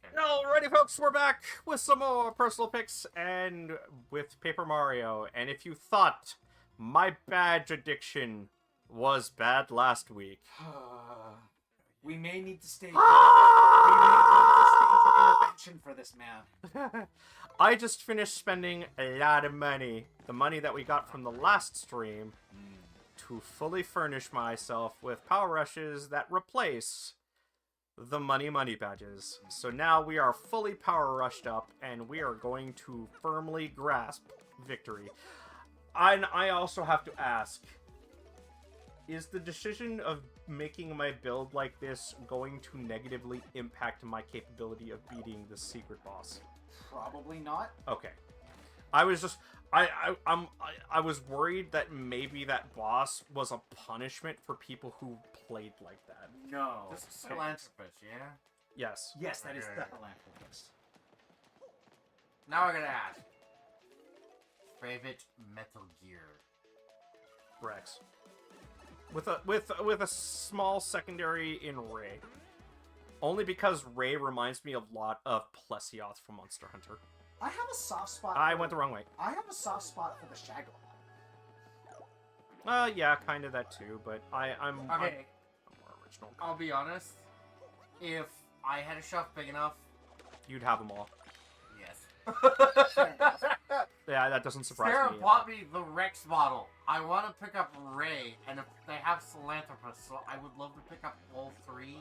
Okay. Alrighty, folks, we're back with some more personal picks and with Paper Mario. And if you thought my badge addiction was bad last week, we may need to stage an intervention for this man. I just finished spending a lot of money, the money that we got from the last stream, to fully furnish myself with power rushes that replace the money badges. So now we are fully power rushed up, and we are going to firmly grasp victory. And I also have to ask, is the decision of making my build like this going to negatively impact my capability of beating the secret boss? Probably not. Okay. I was just... I was worried that maybe that boss was a punishment for people who played like that. No. This is philanthropist, yeah? Yes. Yes, that is the philanthropist. Now I gotta ask. Favorite Metal Gear? Rex. With a small secondary in Ray. Only because Ray reminds me a lot of Plesioth from Monster Hunter. I have a soft spot. I went the wrong way. I have a soft spot for the Shadow. Yeah, kind of that too, but I'm Okay, I'm more original. I'll be honest. If I had a shelf big enough, You'd have them all. yes. Yeah, that doesn't surprise Sarah me. bought me the Rex model. I want to pick up Ray, and if they have Philanthropist, so I would love to pick up all three,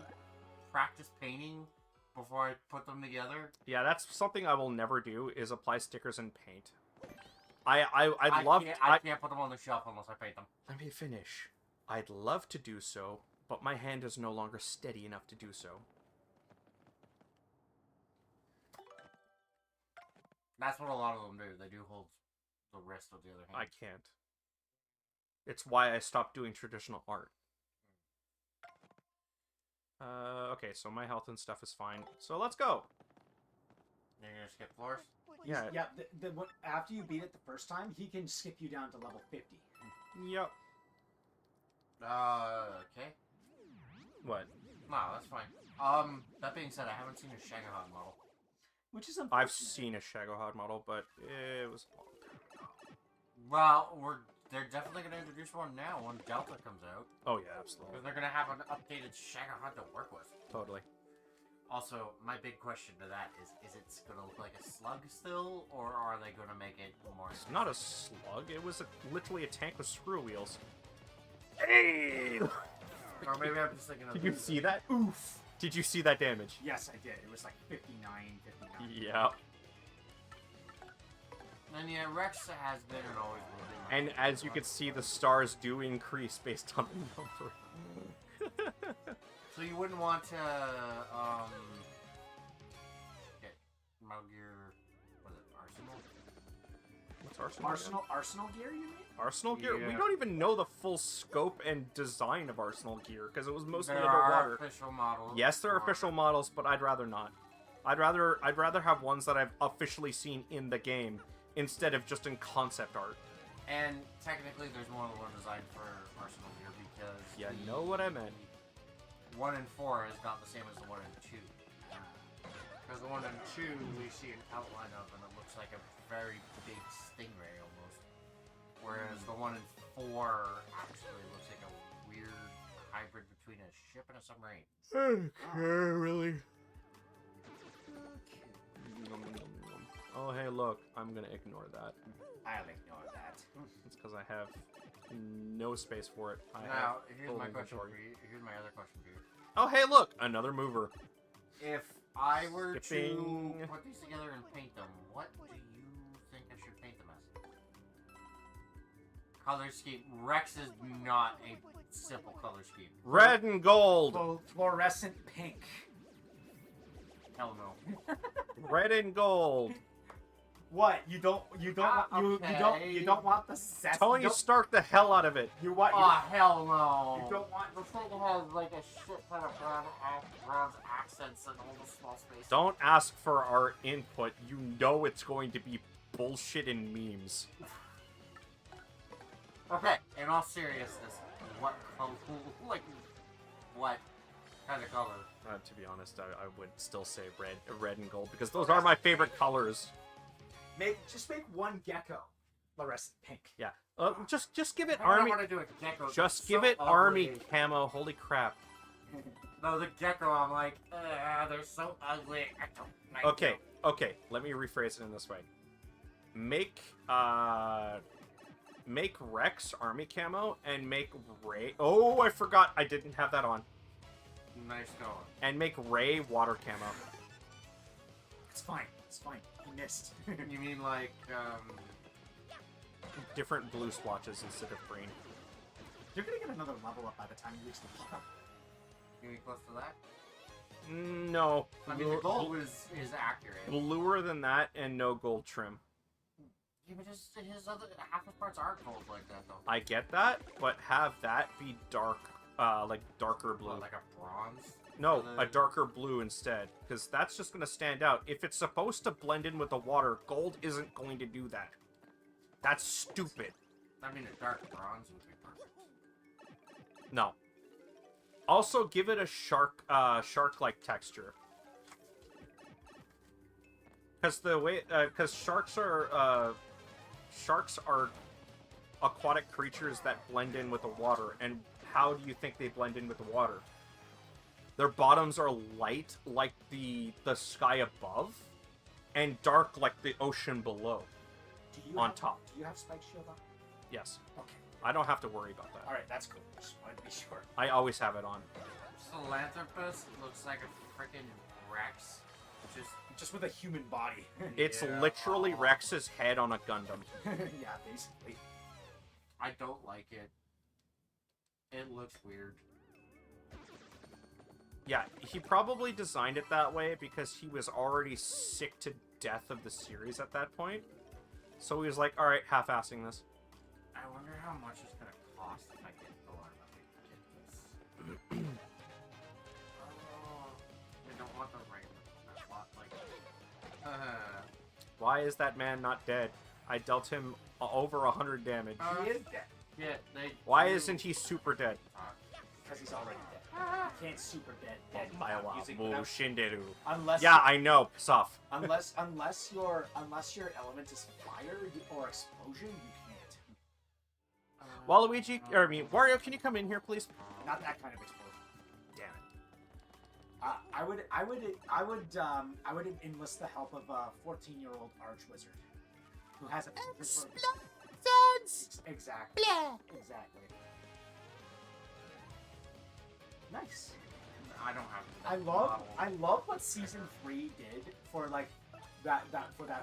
practice painting before I put them together. Yeah, that's something I will never do, is apply stickers and paint. I'd love... I can't put them on the shelf unless I paint them. Let me finish. I'd love to do so, but my hand is no longer steady enough to do so. That's what a lot of them do. They do hold the rest of the other hand. I can't. It's why I stopped doing traditional art. Okay, so my health and stuff is fine. So let's go. You're gonna skip floors? Yeah. Yeah. After you beat it the first time, he can skip you down to level 50. Yep. Okay. What? No, that's fine. That being said, I haven't seen a Shagahog model. Which is unfortunate. I've seen a Shagohod model, but it was... Well, they're definitely gonna introduce one now when Delta comes out. Oh yeah, absolutely. Because they're gonna have an updated Shagahog to work with. Totally. Also, my big question to that is it gonna look like a slug still, or are they gonna make it more... It's not a slug, it was literally a tank with screw wheels. Hey! Or maybe I'm just thinking of... Did you see that? Oof. Did you see that damage? Yes, I did. It was like 59, 59. Yeah. And yeah, Rex has been and always will be. And as you can see, the stars do increase based on the number. So you wouldn't want to, get Metal Gear, what is it, Arsenal? What's Arsenal? Arsenal gear, you mean? Arsenal gear? Yeah. We don't even know the full scope and design of Arsenal gear, because it was mostly There about are water. official models. Yes, there are official models, but I'd rather not. I'd rather have ones that I've officially seen in the game, instead of just in concept art. And technically there's more than one design for Arsenal Gear, because... Yeah, know what I meant. 1 and 4 is not the same as the 1 and 2. Because the 1 and 2 we see an outline of, and it looks like a very big stingray almost. Whereas the 1 and 4 actually looks like a weird hybrid between a ship and a submarine. Okay, really? Oh, hey, look, I'm gonna ignore that. I'll ignore that. It's because I have no space for it. I Now, have here's full my question inventory. for you. Here's my other question for you. Oh, hey, look, another mover. If I were Skipping. to put these together and paint them, what do you think I should paint them as? Color scheme. Rex is not a simple color scheme. Red and gold. Fluorescent pink. Hell no. Red and gold. What? You don't want the set. Tony Stark the hell out of it. You want? Oh, hell no. You don't want. The thing has like a shit ton of bronze accents and all the small space. Don't ask for our input. You know it's going to be bullshit and memes. Okay, in all seriousness, what color, like, what kind of color. To be honest, I would still say red and gold because those are my favorite colors. Just make one gecko, the rest pink. Yeah. Just give it I don't army. want to do a gecko. Just It's give so it army ugly. camo. Holy crap. No, the gecko, I'm like, they're so ugly. I don't like Okay, them. okay. Let me rephrase it in this way. Make Rex army camo and make Ray. Oh, I forgot. I didn't have that on. Nice going. And make Ray water camo. It's fine. It's fine. He missed. You mean like, Different blue splotches instead of green. You're gonna get another level up by the time you reach the bottom. you be close to that? No. I mean, the gold is accurate. Bluer than that and no gold trim. Yeah, but his other half his parts are gold like that though. I get that, but have that be dark, like darker blue. What, like a bronze? No, For the- a darker blue instead, because that's just going to stand out. If it's supposed to blend in with the water, gold isn't going to do that. That's stupid. I mean, a dark bronze would be perfect. No. Also, give it a shark-like texture. Because the way, because sharks are aquatic creatures that blend in with the water. And how do you think they blend in with the water? Their bottoms are light like the sky above, and dark like the ocean below. On top. Do you have spike shield on? Yes. Okay. I don't have to worry about that. Alright, that's cool. Just wanted to be sure. I always have it on. Philanthropus looks like a freaking Rex. Just with a human body. It's Yeah. literally Rex's head on a Gundam. Yeah, basically. I don't like it. It looks weird. Yeah, he probably designed it that way because he was already sick to death of the series at that point. So he was like, alright, half-assing this. I wonder how much it's gonna cost if I get get this. Oh, I don't want the regular lot, like. Why is that man not dead? I dealt him over 100 damage. He is dead. Yeah, they. Why isn't he super dead? Because he's already dead. You can't super dead without Shinderu. unless Yeah, I know. Piss off. unless your element is fire or explosion, you can't. Waluigi, or I mean, Wario, can you come in here, please? Not that kind of explosion. Damn it. I would enlist the help of a 14-year-old arch wizard who has a exactly. Exactly. Nice. I don't have that. I love what season 3 did for like that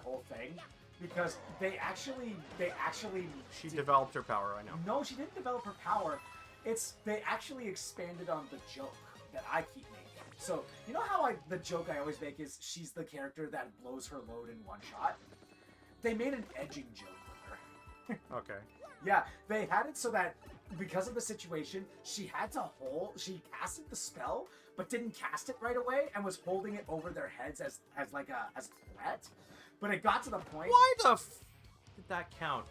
whole thing, because they actually She did- developed her power, I know. No, she didn't develop her power. They actually expanded on the joke that I keep making. So you know how the joke I always make is she's the character that blows her load in one shot. They made an edging joke with her. Okay. Yeah, they had it so that because of the situation, she casted the spell, but didn't cast it right away and was holding it over their heads as a threat. But it got to the point. Why the f did that count?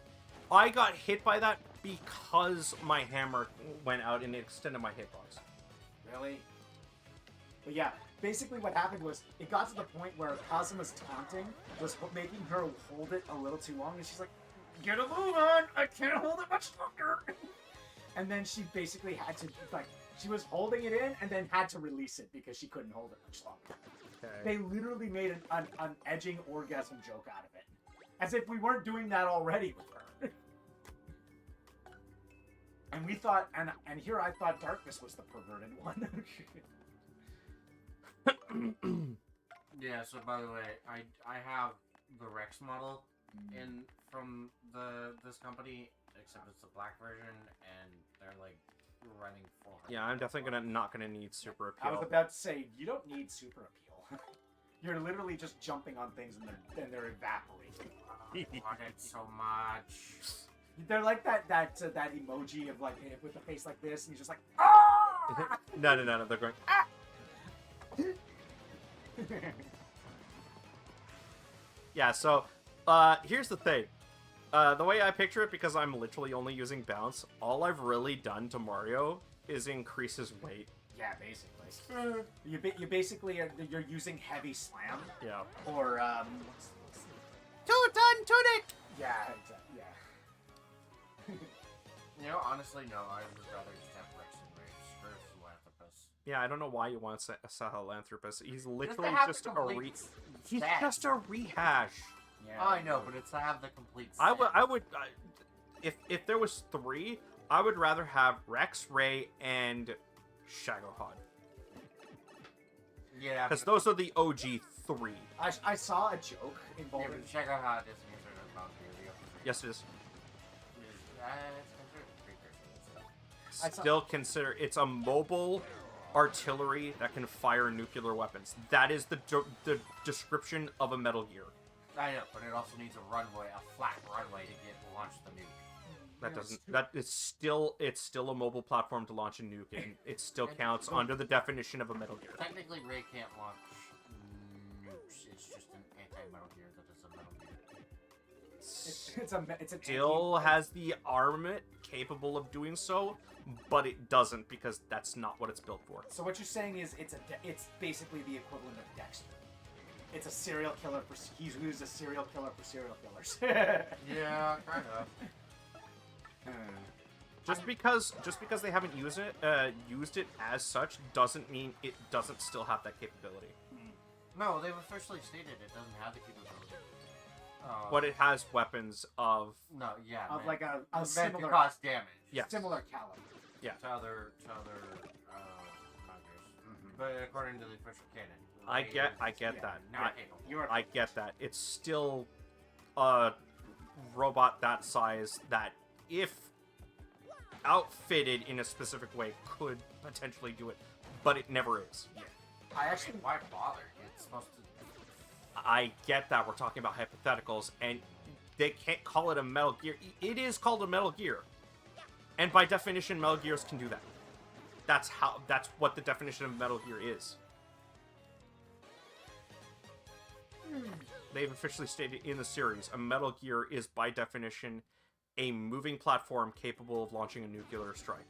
I got hit by that because my hammer went out and it extended my hitbox. Really? But yeah, basically what happened was it got to the point where Kazuma's taunting was making her hold it a little too long, and she's like, "Get a move on! I can't hold it much longer." And then she basically had to, like, she was holding it in and then had to release it because she couldn't hold it much longer. Okay. They literally made an edging orgasm joke out of it. As if we weren't doing that already with her. And we thought, and here I thought Darkness was the perverted one. Yeah. So by the way, I have the Rex model from this company, except it's the black version, and they're like running 400. Yeah, I'm definitely not gonna need super I was appeal. about to say, you don't need super appeal. You're literally just jumping on things and they're evaporating. I want it so much. They're like that emoji of like with the face like this, and he's just like, ah! No, they're going. Yeah, so here's the thing. The way I picture it, because I'm literally only using bounce, all I've really done to Mario is increase his weight. Yeah, basically. You basically you're using heavy slam Yeah. or Two-ton tunic! yeah, exactly. Yeah. You know, honestly, no. I would rather just have Rex and Rage. Screw Philanthropist. Yeah, I don't know why you want Sahelanthropus. He's Because they literally have just the a complete He's stats. just a rehash. Yeah. Oh, I know, but it's to have the complete I set. would, if there was 3, I would rather have Rex, Ray, and Shagohod. Yeah, Because those are the OG 3. I saw a joke Yeah, involving. but check out how it isn't considered a boundary. Yes, it is. It's considered a precursor. So. I saw- Still consider it's a mobile artillery that can fire nuclear weapons. That is the description of a Metal Gear. I know, but it also needs a runway, a flat runway to get launch the nuke. That doesn't. That it's still a mobile platform to launch a nuke, and it still And- counts under the definition of a Metal Gear. Technically, Ray can't launch nukes. It's just an anti-Metal Gear that is a Metal Gear. It's an Still has the armament capable of doing so, but it doesn't because that's not what it's built for. So what you're saying is it's basically the equivalent of Dexter. It's a serial killer for who's a serial killer for serial killers. Yeah, kind of. Just because they haven't used it as such doesn't mean it doesn't still have that capability. No, they've officially stated it doesn't have the capability. But it has weapons of No, yeah. Of man. like a That similar could cause damage. Yes. similar caliber. To other Mongols. But according to the official canon, I Ray get is that. not capable. You're I get that. It's still a robot that size that, if outfitted in a specific way, could potentially do it, but it never is. I actually Why bother? It's supposed to. I get that. We're talking about hypotheticals, and they can't call it a Metal Gear. It is called a Metal Gear, and by definition, Metal Gears can do that. That's what the definition of Metal Gear is. They've officially stated in the series, a Metal Gear is by definition a moving platform capable of launching a nuclear strike.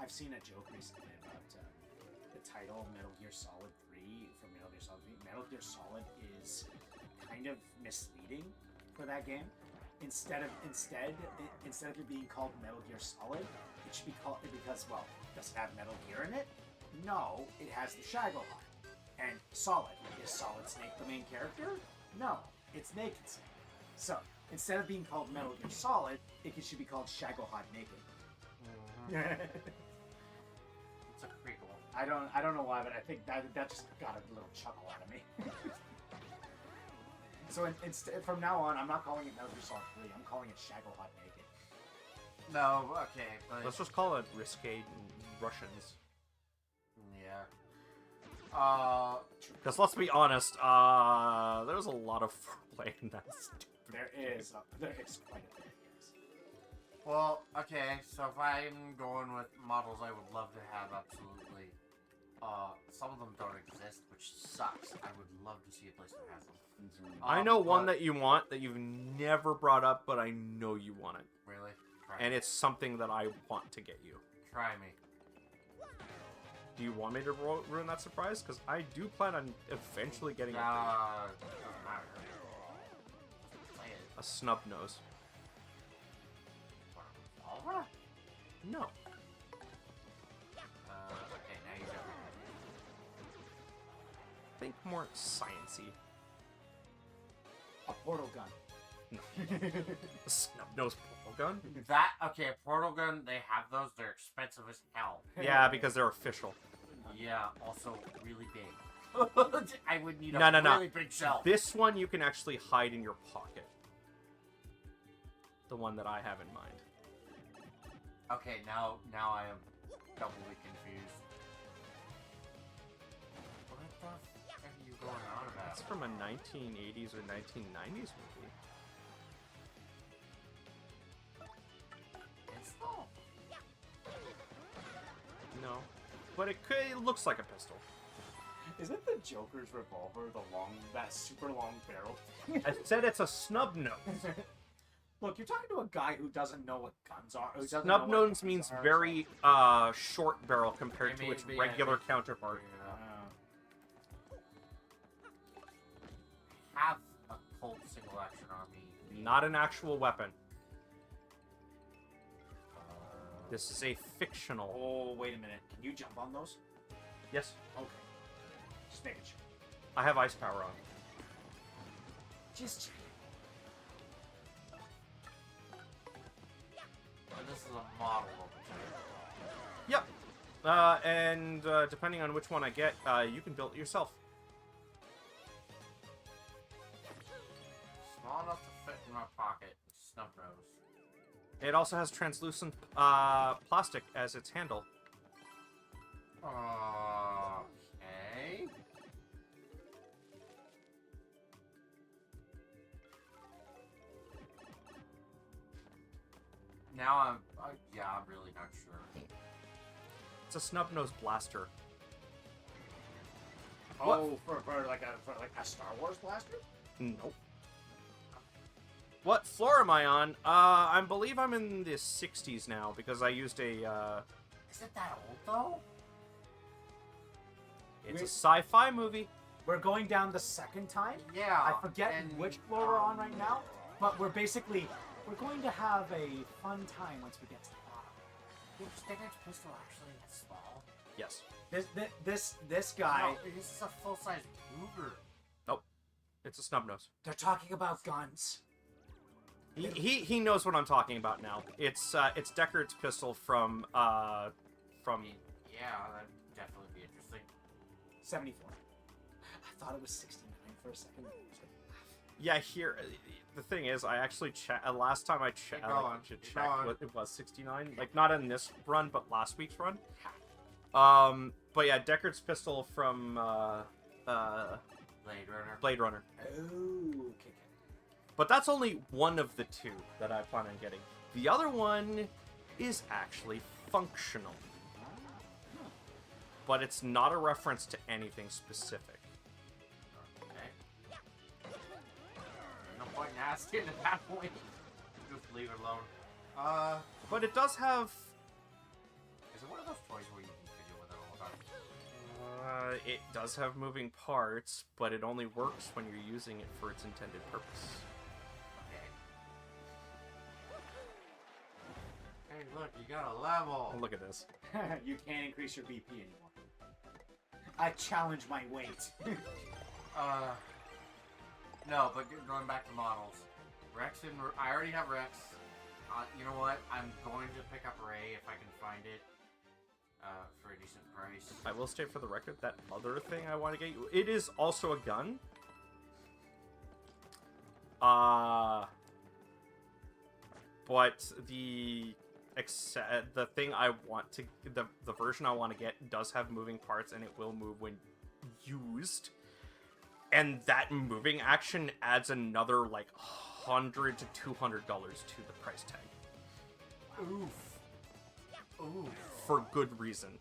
I've seen a joke recently about the title Metal Gear Solid 3 from Metal Gear Solid 3. Metal Gear Solid is kind of misleading for that game. Instead of it being called Metal Gear Solid, it should be called because does it have Metal Gear in it? No, it has the Shagohod. And Solid, is Solid Snake the main character? No, it's Naked Snake. So instead of being called Metal Gear Solid, it should be called Shagohod Naked. It's a prequel. I don't know why, but I think that just got a little chuckle out of me. So from now on, I'm not calling it Metal Gear Solid 3. I'm calling it Shagohod Naked. No, okay, but Let's just call it Risque Russians. yeah. Because let's be honest, there's a lot of foreplay in that stupid There game. is quite a bit, yes. Well, okay, so if I'm going with models I would love to have, absolutely. Some of them don't exist, which sucks. I would love to see a place that has them. I know one that you want that you've never brought up, but I know you want it. Really? Try And me. it's something that I want to get you. Try me. Do you want me to ruin that surprise? Because I do plan on eventually getting Doesn't matter. Play it. a snub nose. Alva? No. Okay, now you got me. Think more sciencey. A portal gun. A snub nose portal gun? That, okay, portal gun, they have those, they're expensive as hell. Yeah, because they're official. Yeah, also really big. I would need a No. really big shell. This one you can actually hide in your pocket. The one that I have in mind. Okay, now I am doubly confused. What the f are you going on about? That's from a 1980s or 1990s movie. Pistol? No. But it looks like a pistol. Isn't the Joker's revolver that super long barrel? I said it's a snub nose. Look, you're talking to a guy who doesn't know what guns are. Who doesn't know Snub what nose guns means are, very short barrel compared It to means- its yeah, regular it- counterpart. Have a Colt single action army. Not an actual weapon. This is a fictional. Oh, wait a minute. Can you jump on those? Yes, Okay. Just making sure. I have ice power on. Just checking. And this is a model of it. Yep. And depending on which one I get, you can build it yourself. Small enough to fit in my pocket. Snub nose. It also has translucent plastic as its handle. Okay. Now yeah, I'm really not sure. It's a snub nose blaster. Oh, for like a Star Wars blaster? Nope. What floor am I on? I believe I'm in the 60s now because I used a. Is it that old though? It's a sci-fi movie. We're going down the second time. Yeah. I forget and, which floor we're on right now, but we're going to have a fun time once we get to the bottom. Your Stinger's pistol actually is small. Yes. This guy. No, this is a full-size Ruger. Nope. It's a snub nose. They're talking about guns. He knows what I'm talking about now. It's Deckard's pistol from. I mean, yeah, that'd definitely be interesting. 74. I thought it was 69 for a second. Yeah, here. The thing is, I actually checked. Last time I checked, Keep going. what it was 69. Like not in this run, but last week's run. But yeah, Deckard's pistol from Blade Runner. Blade Runner. Oh, okay. But that's only one of the two that I plan on getting. The other one is actually functional, but it's not a reference to anything specific. Okay. No point in asking at that point. Just leave it alone. But it does have. Is it one of those toys where you can figure with it all the time? It does have moving parts, but it only works when you're using it for its intended purpose. Okay. Hey, look, you got a level. Oh, look at this. You can't increase your BP anymore. I challenge my weight. No, but going back to models. Rex and... I already have Rex. You know what? I'm going to pick up Ray if I can find it. For a decent price. I will state for the record that other thing I want to get you. It is also a gun. But the thing I want to the version I want to get does have moving parts and it will move when used. And that moving action adds another like $100 to $200 to the price tag. Oof. Oof. For good reason.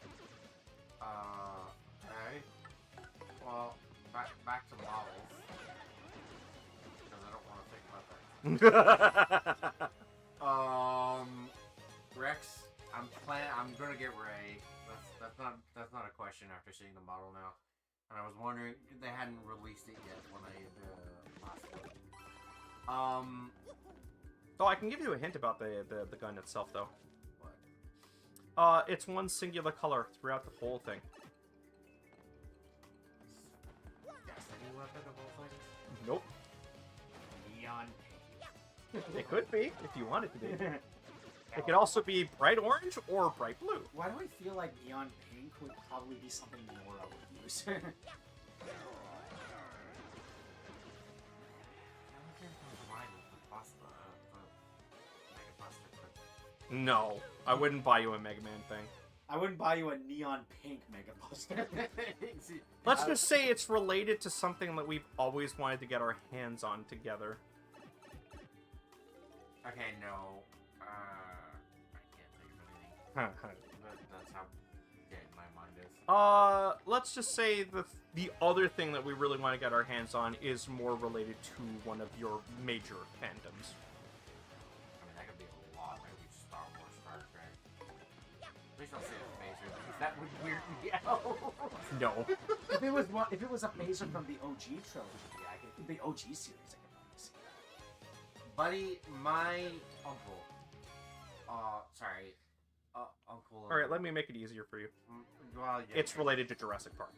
Okay. Well, back to models. Because I don't want to think about that. Rex, I'm gonna get Ray. That's not a question after seeing the model now. And I was wondering, they hadn't released it yet when I last looked. Oh, I can give you a hint about the gun itself, though. What? It's one singular color throughout the whole thing. Destiny weapon of all things? Nope. Neon. It could be, if you want it to be. It could also be bright orange or bright blue. Why do I feel like neon pink would probably be something Nora would use? No, I wouldn't buy you a Mega Man thing. I wouldn't buy you a neon pink Mega Buster. Let's just say it's related to something that we've always wanted to get our hands on together. Okay, no. I can't think of anything. That's how dead my mind is. Let's just say the other thing that we really want to get our hands on is more related to one of your major fandoms. No. If it was a phaser from the OG trilogy, the OG series, I could probably see that. Buddy, my uncle. Uncle. All right, let me make it easier for you. Well, yeah. It's related to Jurassic Park.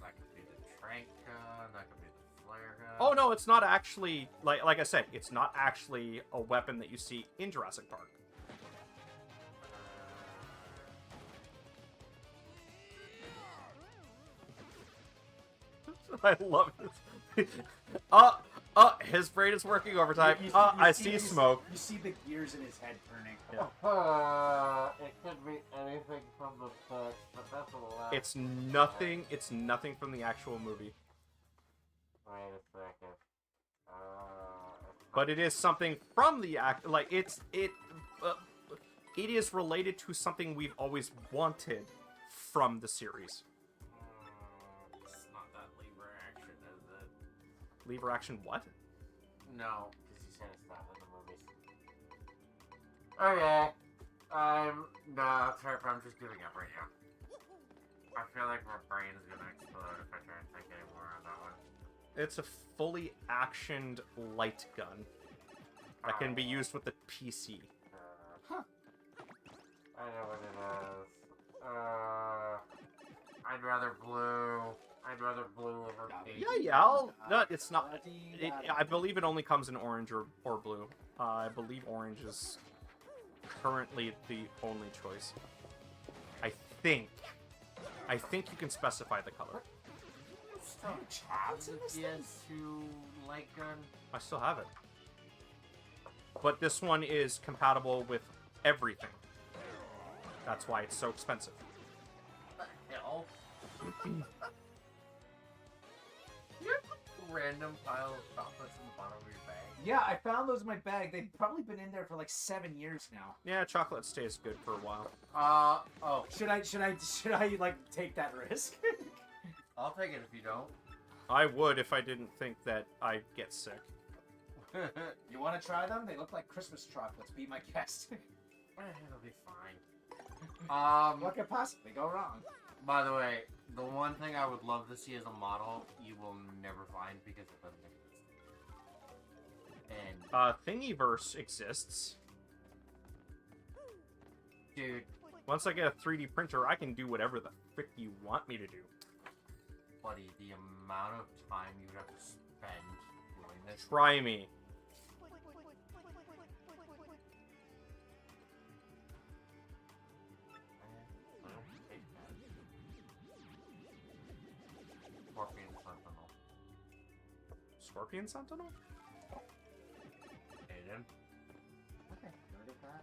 That could be the trank gun. That could be the flare gun. Oh no, it's not actually like I said, it's not actually a weapon that you see in Jurassic Park. I love this. His brain is working overtime. I see smoke. You see the gears in his head turning. Yeah. It could be anything from the text, but that's a lot. It's nothing. It's nothing from the actual movie. Wait a second. But it is something from the act. Like it is related to something we've always wanted from the series. It's not that lever action, is it? Lever action what? No, because he said it's not in the movies. Okay. No, Trip, I'm just giving up right now. I feel like my brain is gonna explode if I try and think anymore on that one. It's a fully actioned light gun that can be used with the PC. Huh. I know what it is. I'd rather blue. I'd rather blue over pink. Yeah. No, it's not. I believe it only comes in orange or blue. I believe orange is currently the only choice. I think you can specify the color. Still have the PS2 light gun. I still have it. But this one is compatible with everything. That's why it's so expensive. What the hell? You have a random pile of chocolates in the bottom of your bag. Yeah, I found those in my bag. They've probably been in there for like 7 years now. Yeah, chocolate stays good for a while. Oh. Should I like take that risk? I'll take it if you don't. I would if I didn't think that I'd get sick. You want to try them? They look like Christmas chocolates. Be my guest. It'll be fine. What could possibly go wrong? By the way, the one thing I would love to see as a model, you will never find because it doesn't exist. And Thingiverse exists. dude, Once I get a 3D printer, I can do whatever the frick you want me to do. buddy, the amount of time you would have to spend doing this. Try me. Scorpion Sentinel. Scorpion Sentinel? Aiden. Okay, look at that.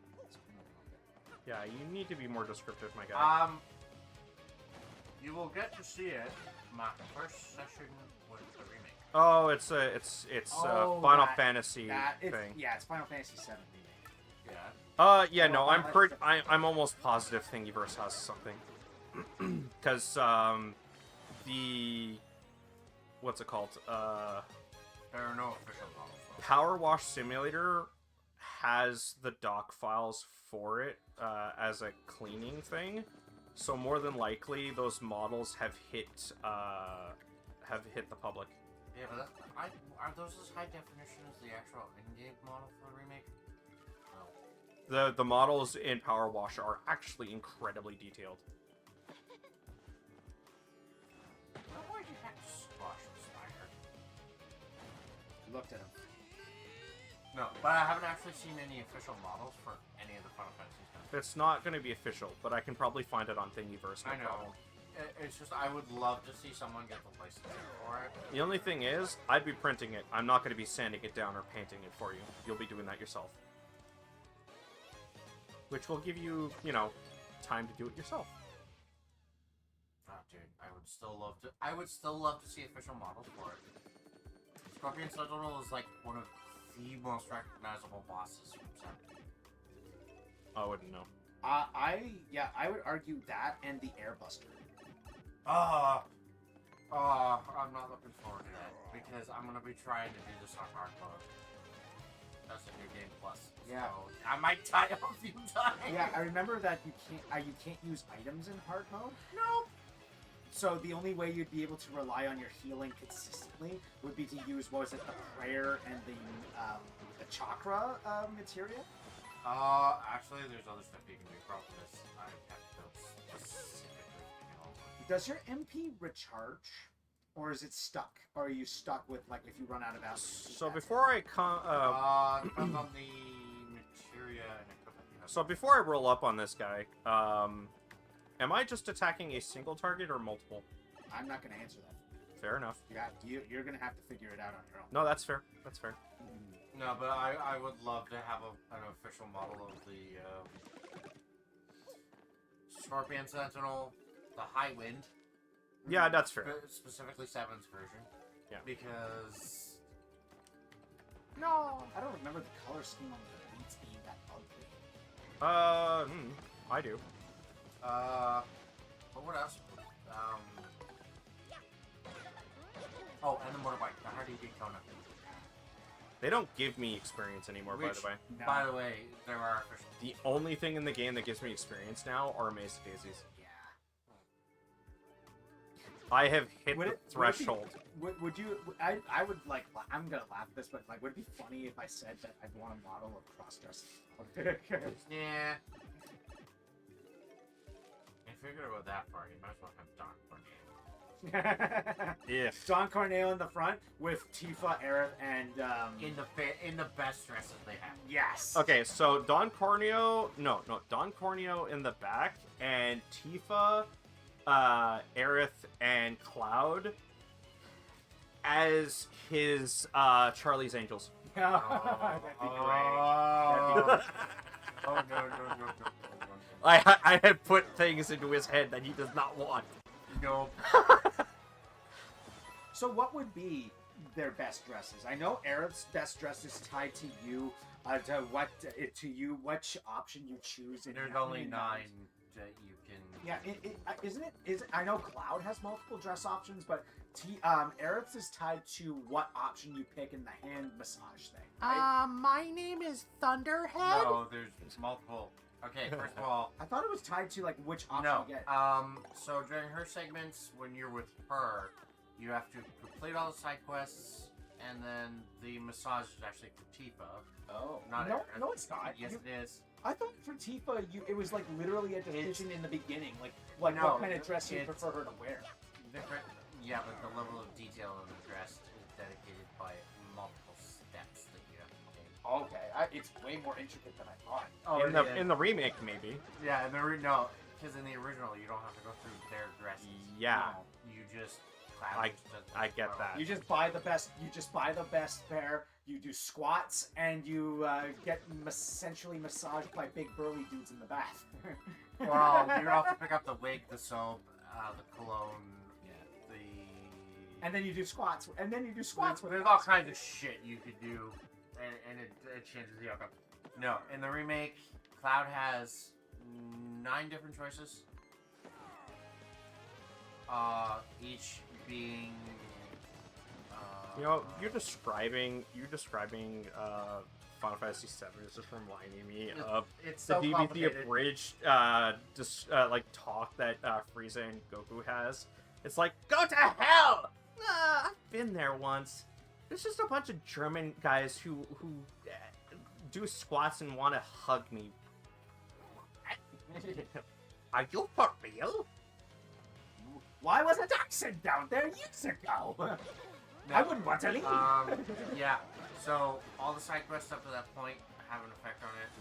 Yeah, you need to be more descriptive, my guy. You will get to see it my first session with the remake. Oh, it's Final that- Fantasy It's, thing. yeah, it's Final Fantasy VII remake. Yeah. Yeah, no, Final Fantasy I'm almost positive Thingiverse has something. Because, the... What's it called? There are no official models though. Power Wash Simulator has the doc files for it as a cleaning thing. So more than likely, those models have hit the public. Yeah, but are those as high definition as the actual in-game model for the remake? No. The models in Power Wash are actually incredibly detailed. Why'd you have to squash the spider? Looked at him. No, but I haven't actually seen any official models for any of the Final Fantasy stuff. It's not going to be official, but I can probably find it on Thingiverse. No I know. problem. It's just I would love to see someone get the licensing for it. The only thing is, I'd be printing it. I'm not going to be sanding it down or painting it for you. You'll be doing that yourself. Which will give you, time to do it yourself. Oh, dude, I would still love to see official models for it. Scorpion Sentinel is like one of the most recognizable bosses from 7. I wouldn't know. I would argue that and the Airbuster. I'm not looking forward to that because I'm gonna be trying to do this on hard mode. That's a new game plus. Yeah. So I might die a few times. Yeah, I remember that you can't use items in hard mode. No. So the only way you'd be able to rely on your healing consistently would be to use, what was it, the prayer and the chakra materia. Actually, there's other stuff you can do. Problem is, I have to go specifically. Does your MP recharge, or is it stuck? Or are you stuck with, like, if you run out of ammo? So before I Depends on the materia and equipment you have. so before I roll up on this guy, am I just attacking a single target or multiple? I'm not going to answer that. Fair enough. You're going to have to figure it out on your own. No, that's fair. That's fair. No, but I would love to have an official model of the Scorpion Sentinel, the High Wind. Yeah, that's fair. Specifically 7's version. Yeah. Because... No, I don't remember the color scheme on the beats being that ugly. I do. But what else? Oh, and the motorbike, the Hardy Daytona. They don't give me experience anymore, by the way. No. By the way, there are official. The only thing in the game that gives me experience now are Maze Daisies. Yeah. I have hit Would the it- would it be- threshold. Would you? I would like. I'm gonna laugh at this, but like, would it be funny if I said that I'd want a model of cross-dressing? Yeah. If you're gonna go that far, you might as well have Don Corneo. If. Don Corneo in the front with Tifa, Aerith, and In the best dresses they have. yes. Okay, so Don Corneo in the back, and Tifa, Aerith, and Cloud as his Charlie's Angels. That'd be great. Oh no. I had put things into his head that he does not want. No. So what would be their best dresses? I know Aerith's best dress is tied to you. Which option you choose. And There's how only many 9 knives. that you can. Yeah, isn't it? I know Cloud has multiple dress options, but Aerith's is tied to what option you pick in the hand massage thing. Right? My name is Thunderhead. No, there's multiple. Okay, first of all, I thought it was tied to like which option no. you get. So during her segments, when you're with her, you have to complete all the side quests, and then the massage is actually for Tifa. Oh, Not no, Aerith. no, it's not. Yes, it is. I thought for Tifa, it was like literally a decision in the beginning, like No, what kind of dress you it's- prefer her to wear. Different. Yeah, but the level of detail of the dress is dedicated by multiple steps that you have to take. Okay, it's way more intricate than I thought. Oh, In the remake, maybe. yeah, in the no, because in the original you don't have to go through their dresses. Yeah. No, you just. I get that. You just buy the best. You just buy the best pair. You do squats, and you get essentially massaged by big burly dudes in the bath. Well, you also pick up the wig, the soap, the cologne, the. And then you do squats. And then you do squats with There's all kinds of shit you could do, and it changes the outcome. No, in the remake, Cloud has 9 different choices. Each being. You know, you're describing Final Fantasy VII is just reminding me of It's the so DBT complicated. abridged like talk that Frieza and Goku has. It's like, go to hell! I've been there once. There's just a bunch of German guys who do squats and want to hug me. Are you for real? Why was a dachshund down there years ago? No. I wouldn't want to leave. Yeah. So all the side quests up to that point have an effect on it.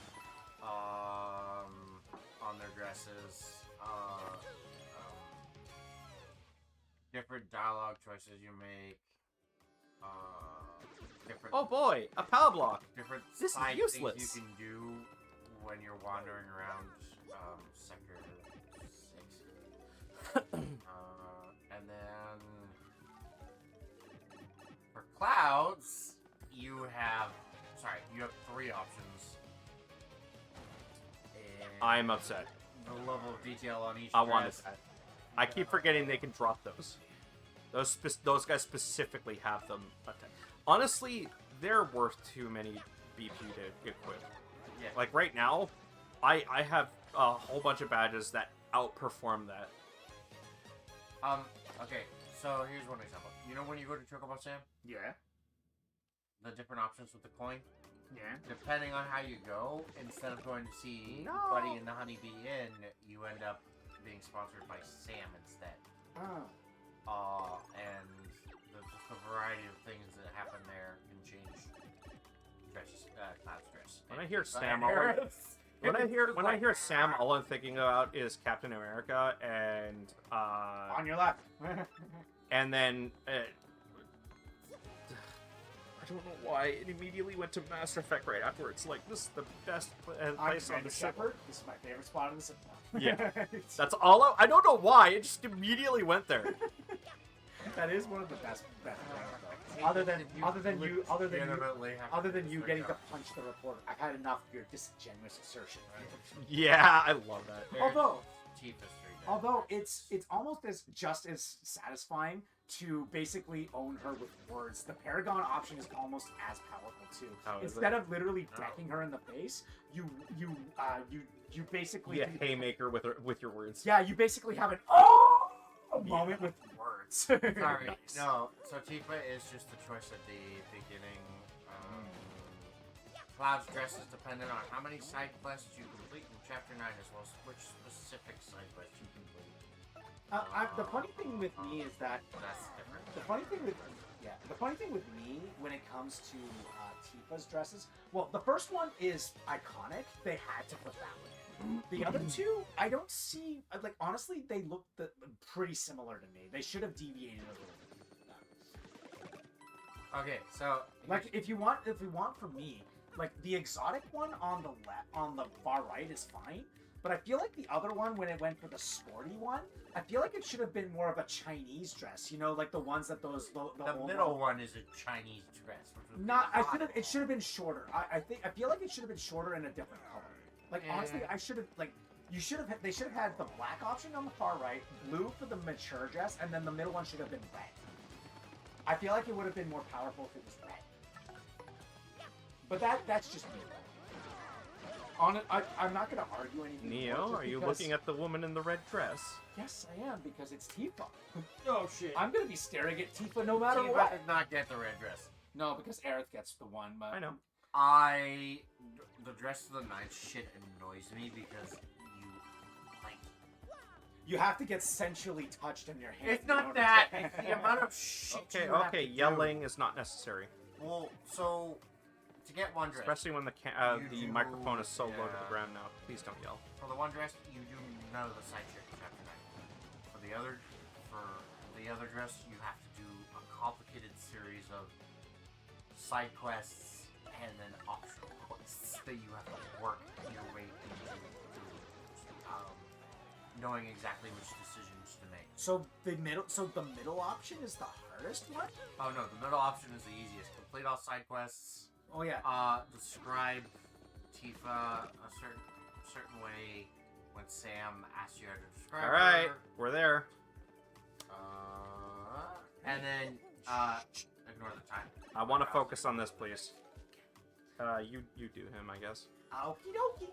On their dresses. Different dialogue choices you make. Different. Oh boy, a power block. Different This is side useless. things you can do when you're wandering around Sector 6. And then for Clouds, you have 3 options. And I'm upset. the level of detail on each I wanted dress. that. I keep forgetting they can drop those. Those guys specifically have them. Honestly, they're worth too many BP to equip. Yeah. Like right now, I have a whole bunch of badges that outperform that. Okay, so here's one example. You know when you go to Chocobo Sam? Yeah. The different options with the coin? Yeah. Depending on how you go, instead of going to see No. Buddy in the Honeybee Inn, you end up being sponsored by Sam instead. Oh. And just the variety of things that happen there can change Cloud's dress. When I hear But Sam, Harris- when I hear Sam, all I'm thinking about is Captain America and On your left. and then I don't know why it immediately went to Mass Effect right afterwards. Like, this is the best place on the ship. Shepherd. This is my favorite spot on the ship. Yeah. That's all. I don't know why. It just immediately went there. That is one of the best things, though. Other than you getting to punch the reporter. I've had enough of your disingenuous assertion. Yeah, I love that. Although it's almost just as satisfying to basically own her with words. The Paragon option is almost as powerful too. Oh, Instead of literally decking her in the face, you basically haymaker with your words. Yeah, you basically have an moment with words. Sorry, no. So Tifa is just a choice at the beginning. Cloud's dress is dependent on how many side quests you complete in Chapter 9, as well as which specific side quests you complete. The funny thing with me is that That's different. the funny thing with me when it comes to Tifa's dresses, well, the first one is iconic. They had to put that one. The other two, I don't see. Like, honestly, they look pretty similar to me. They should have deviated a little bit. Okay, so Like, if we want for me, like the exotic one on the far right is fine. But I feel like the other one, when it went for the sporty one, I feel like it should have been more of a Chinese dress. You know, like the ones that the middle one is a Chinese dress. Which was It should have been shorter. I feel like it should have been shorter in a different color. Like honestly, they should have had the black option on the far right, blue for the mature dress, and then the middle one should have been red. I feel like it would have been more powerful if it was red. But that's just me. I'm not going to argue anything. Neo, are you looking at the woman in the red dress? Yes, I am, because it's Tifa. Oh shit! I'm going to be staring at Tifa no matter Tifa what. did not get the red dress. No, because Aerith gets the one, but... I know. The dress of the night shit annoys me because you have to get sensually touched in your hand. It's not that. It's the amount of shit. Okay, yelling is not necessary. Well, so to get one dress, Especially when the microphone is so low to the ground now. Please don't yell. for the one dress, you do none of the side shit in Chapter 9. For the other dress, you have to do a complicated series of side quests and then optional quests that you have to work your way into, knowing exactly which decisions to make. So the middle option is the hardest one? Oh no, the middle option is the easiest. Complete all side quests. Oh yeah. Describe Tifa a certain way when Sam asks you how to describe her. Alright, we're there. And then ignore the time. I want to focus on this, please. You do him, I guess. Okie dokie.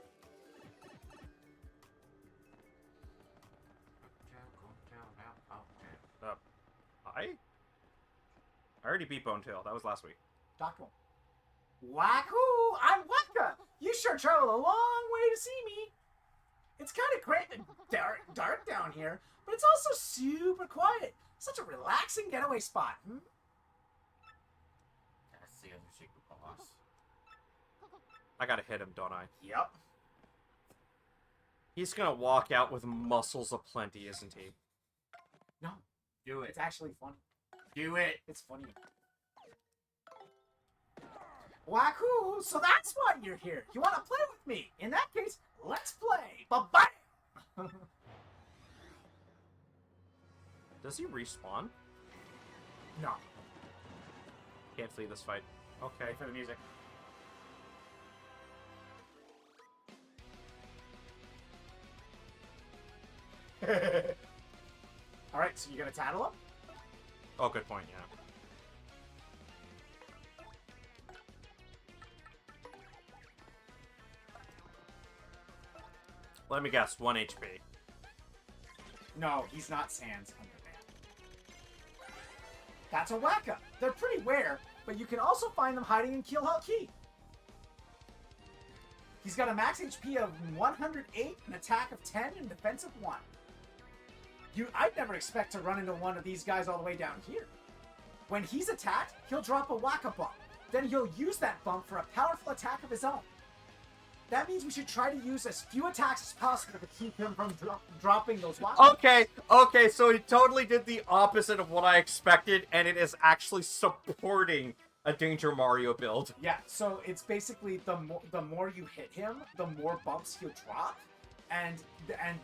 I already beat Bone Tail. That was last week. Talk to him. Wahoo! I'm Waka! You sure traveled a long way to see me. It's kind of great and dark down here, but it's also super quiet. Such a relaxing getaway spot. That's the other secret boss. I gotta hit him, don't I? Yep. He's gonna walk out with muscles aplenty, isn't he? No. Do it. It's actually funny. Do it. It's funny. Wahoo! So that's why you're here. You want to play with me? In that case, let's play. Bye-bye! Does he respawn? No. Can't flee this fight. Okay. Wait for the music. Alright, so you're gonna tattle him? Oh, good point, yeah. Let me guess, 1 HP. No, he's not Sans Underman. That's a Wacka. They're pretty rare, but you can also find them hiding in Keelhaul Key. He's got a max HP of 108, an attack of 10, and defense of 1. I'd never expect to run into one of these guys all the way down here. When he's attacked, he'll drop a Wacka bump. Then he'll use that bump for a powerful attack of his own. That means we should try to use as few attacks as possible to keep him from dropping those Wacka. Okay, so he totally did the opposite of what I expected, and it is actually supporting a Danger Mario build. Yeah, so it's basically the more you hit him, the more bumps he'll drop, and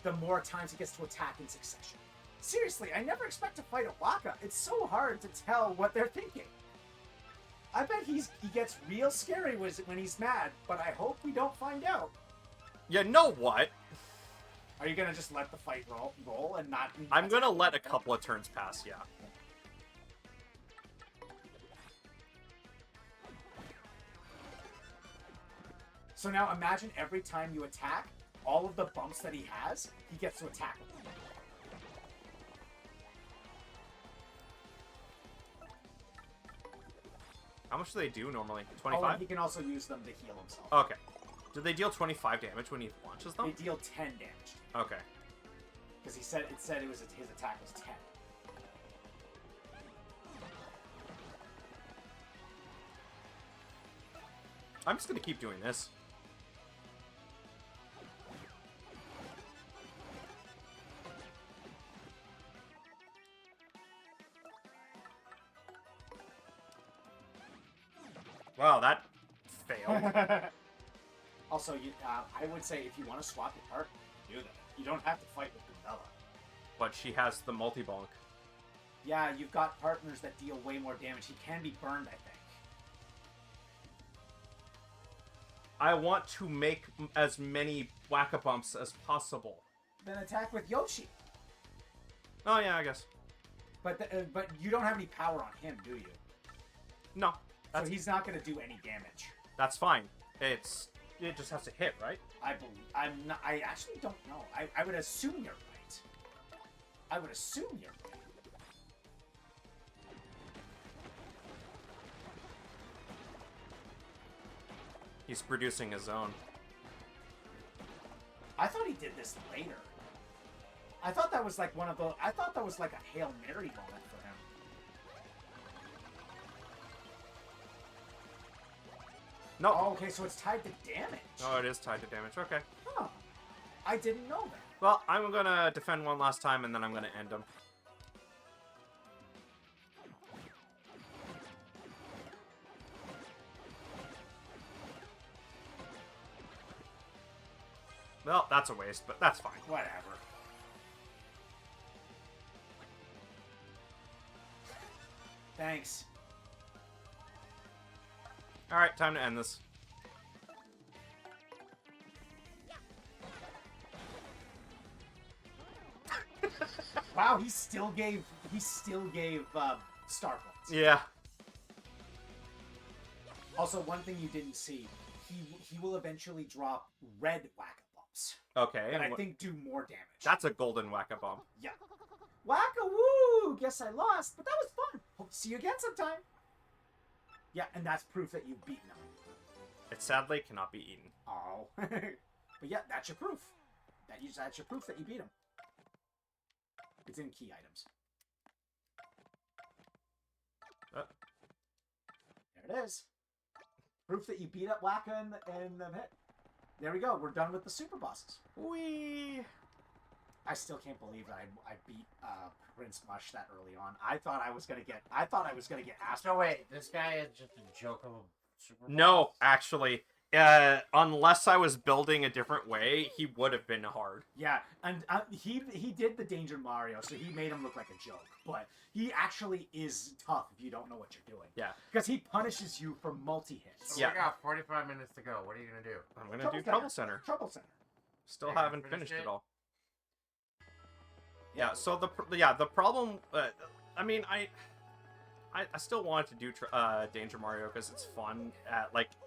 the more times he gets to attack in succession. Seriously, I never expect to fight a Wacka. It's so hard to tell what they're thinking. I bet he gets real scary when he's mad, but I hope we don't find out. You know what? Are you gonna just let the fight roll and not... I'm gonna let a couple of turns pass, yeah. So now imagine every time you attack, all of the bumps that he has, he gets to attack with them. How much do they do normally? Oh, 25? and he can also use them to heal himself. Okay. Do they deal 25 damage when he launches them? They deal 10 damage. Okay. Because it said it was his attack was 10. I'm just gonna keep doing this. Wow, that failed. Also, I would say if you want to swap your partner, do that. You don't have to fight with Bella. But she has the multi-bonk. Yeah, you've got partners that deal way more damage. He can be burned, I think. I want to make as many Whack-A-Bumps as possible. Then attack with Yoshi. Oh yeah, I guess. But you don't have any power on him, do you? No. So he's not going to do any damage. That's fine. It just has to hit, right? I actually don't know. I would assume you're right. I would assume you're right. He's producing his own. I thought he did this later. I thought that was like I thought that was like a Hail Mary moment for him. No. Oh, okay, so it's tied to damage. Oh, it is tied to damage. Okay. Huh. I didn't know that. Well, I'm gonna defend one last time, and then I'm gonna end him. Well, that's a waste, but that's fine. Whatever. Thanks. Alright, time to end this. Wow, he still gave star points. Yeah. Also, one thing you didn't see, he will eventually drop red Whack-A-Bumps. Okay. And I think do more damage. That's a golden Whack-A-Bump. Yeah. Whack-A-woo! Guess I lost, but that was fun. Hope to see you again sometime. Yeah, and that's proof that you've beaten him. It sadly cannot be eaten. Oh. But yeah, that's your proof. That's your proof that you beat him. It's in key items. There it is. Proof that you beat up Wacka in the hit. There we go. We're done with the super bosses. Whee! I still can't believe that I beat Prince Mush that early on. I thought I was gonna get asked. So wait, this guy is just a joke of a super. No, actually, unless I was building a different way, he would have been hard. Yeah, and he did the Danger Mario, so he made him look like a joke. But he actually is tough if you don't know what you're doing. Yeah. Because he punishes you for multi-hits. So Yeah. We got 45 minutes to go. What are you gonna do? I'm gonna do Trouble Center. Trouble Center. Still Yeah, haven't finished finished it it? all. Yeah. So the problem. I mean, I still wanted to do Danger Mario because it's fun,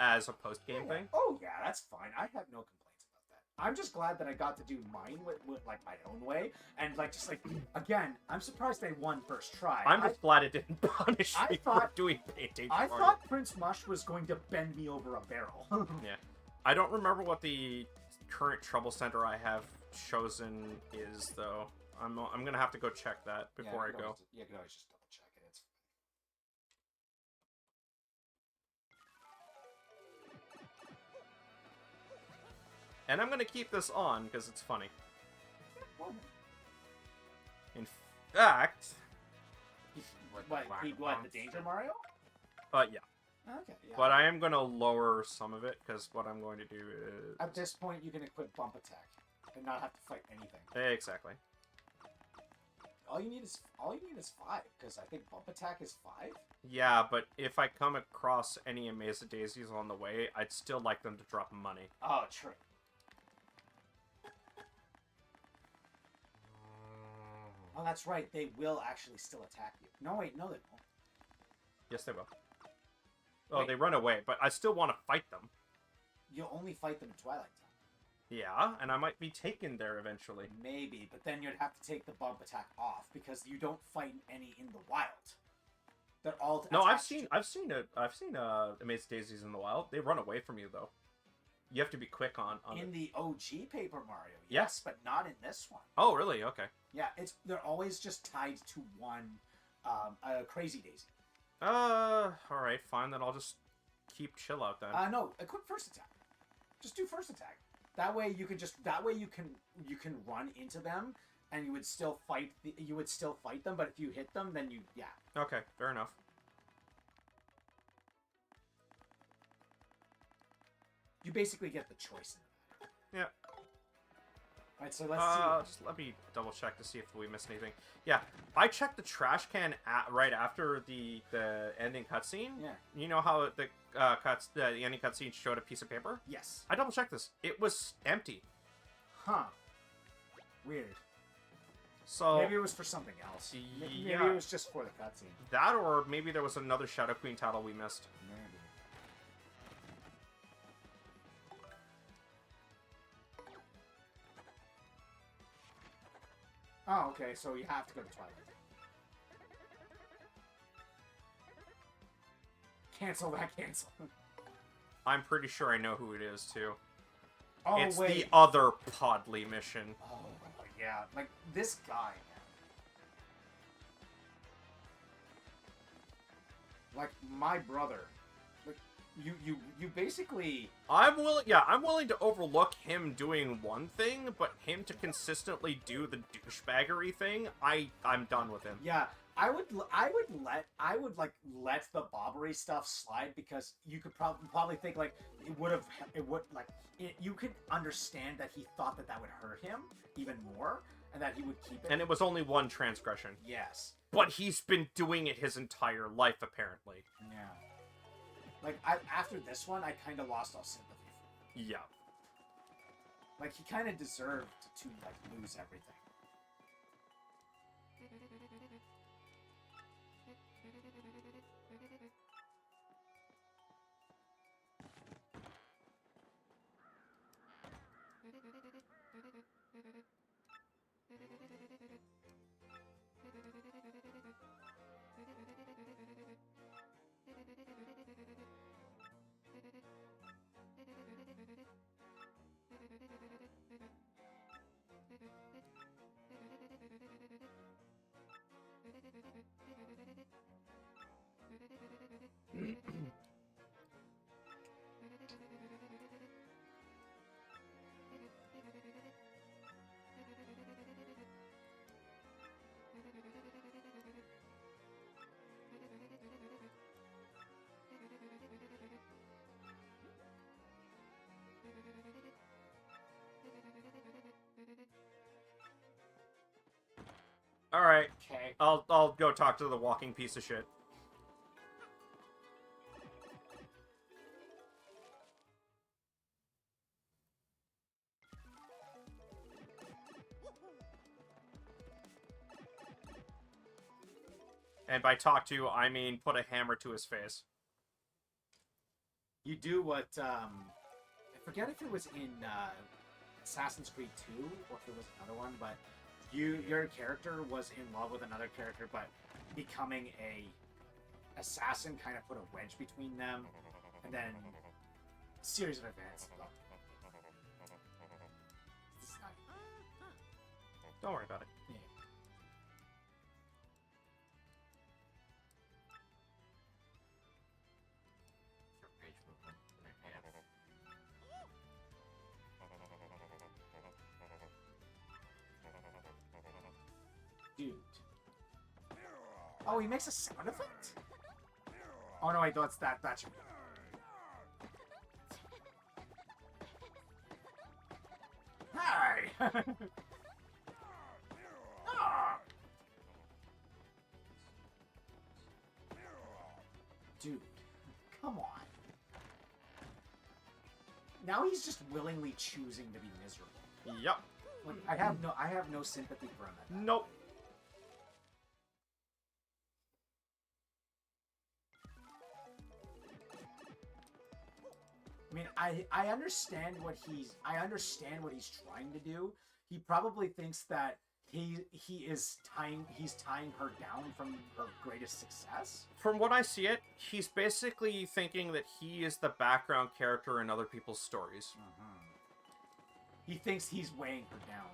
as a post game thing. Oh yeah, that's fine. I have no complaints about that. I'm just glad that I got to do mine with like my own way, and like just like again, I'm surprised they won first try. I'm just glad it didn't punish I me for thought- doing painting. I thought Prince Mush was going to bend me over a barrel. Yeah. I don't remember what the current trouble center I have chosen is, though. I'm gonna have to go check that before I go. You can always just double check it. It's And I'm gonna keep this on because it's funny. fine. In fact, What, the Danger Mario? yeah. Okay, yeah. But I am gonna lower some of it because what I'm going to do is At this point, you can equip Bump Attack and not have to fight anything. exactly. All you need is 5, because I think Bump Attack is 5. Yeah, but if I come across any Amaze Daisies on the way, I'd still like them to drop money. Oh, true. Oh, that's right. They will actually still attack you. No, wait, no, they won't. Yes, they will. Oh, Wait. they run away, but I still want to fight them. You'll only fight them at Twilight Time. Yeah, and I might be taken there eventually. Maybe, but then you'd have to take the Bump Attack off because you don't fight any in the wild. They're all No, I've attached seen Amaze Daisies in the wild. They run away from you though. You have to be quick on in it. the OG Paper Mario. Yeah. Yes, but not in this one. Oh, really? Okay. Yeah, they're always just tied to one Crazy Daisy. All right, fine. Then I'll just keep chill out then. No, equip First Attack. Just do First Attack. That way you can run into them and you would still fight them, but if you hit them then Okay, fair enough. you basically get the choice in the matter. Yeah. Alright, so let's see. Just let me double check to see if we missed anything. Yeah, I checked the trash can right after the ending cutscene. Yeah. You know how the ending cutscene showed a piece of paper? Yes. I double checked this. It was empty. Huh. Weird. So Maybe it was for something else. Maybe Yeah. it was just for the cutscene. that, or maybe there was another Shadow Queen title we missed. Maybe. Oh, okay, so you have to go to Twilight. Cancel that, cancel. I'm pretty sure I know who it is too. Oh, It's wait. the other Podley mission. Oh, yeah. Like, this guy, man. Like, my brother. Like, you basically... I'm willing to overlook him doing one thing, but him to consistently do the douchebaggery thing, I'm done with him. Yeah, I would let the Bobbery stuff slide because you could probably think like you could understand that he thought that would hurt him even more and that he would keep it. And it was only one transgression. Yes. But he's been doing it his entire life, apparently. Yeah. Like after this one, I kind of lost all sympathy for him. Yeah. Like he kind of deserved to like lose everything. All right. Okay. I'll go talk to the walking piece of shit. And by talk to, I mean put a hammer to his face. You do what I forget if it was in Assassin's Creed 2, or if it was another one, but your character was in love with another character, but becoming a assassin kind of put a wedge between them, and then series of events. This is not- Don't worry about it. yeah. Your page movement. Dude. Oh, he makes a sound effect? Oh no, wait, that's that. That's your. Hi! Ah! Dude, come on. Now he's just willingly choosing to be miserable. Yup. Like, I have no sympathy for him. At that. Nope. I mean, I understand what he's trying to do. He probably thinks that he's tying her down from her greatest success. From what I see it, he's basically thinking that he is the background character in other people's stories. He thinks he's weighing her down.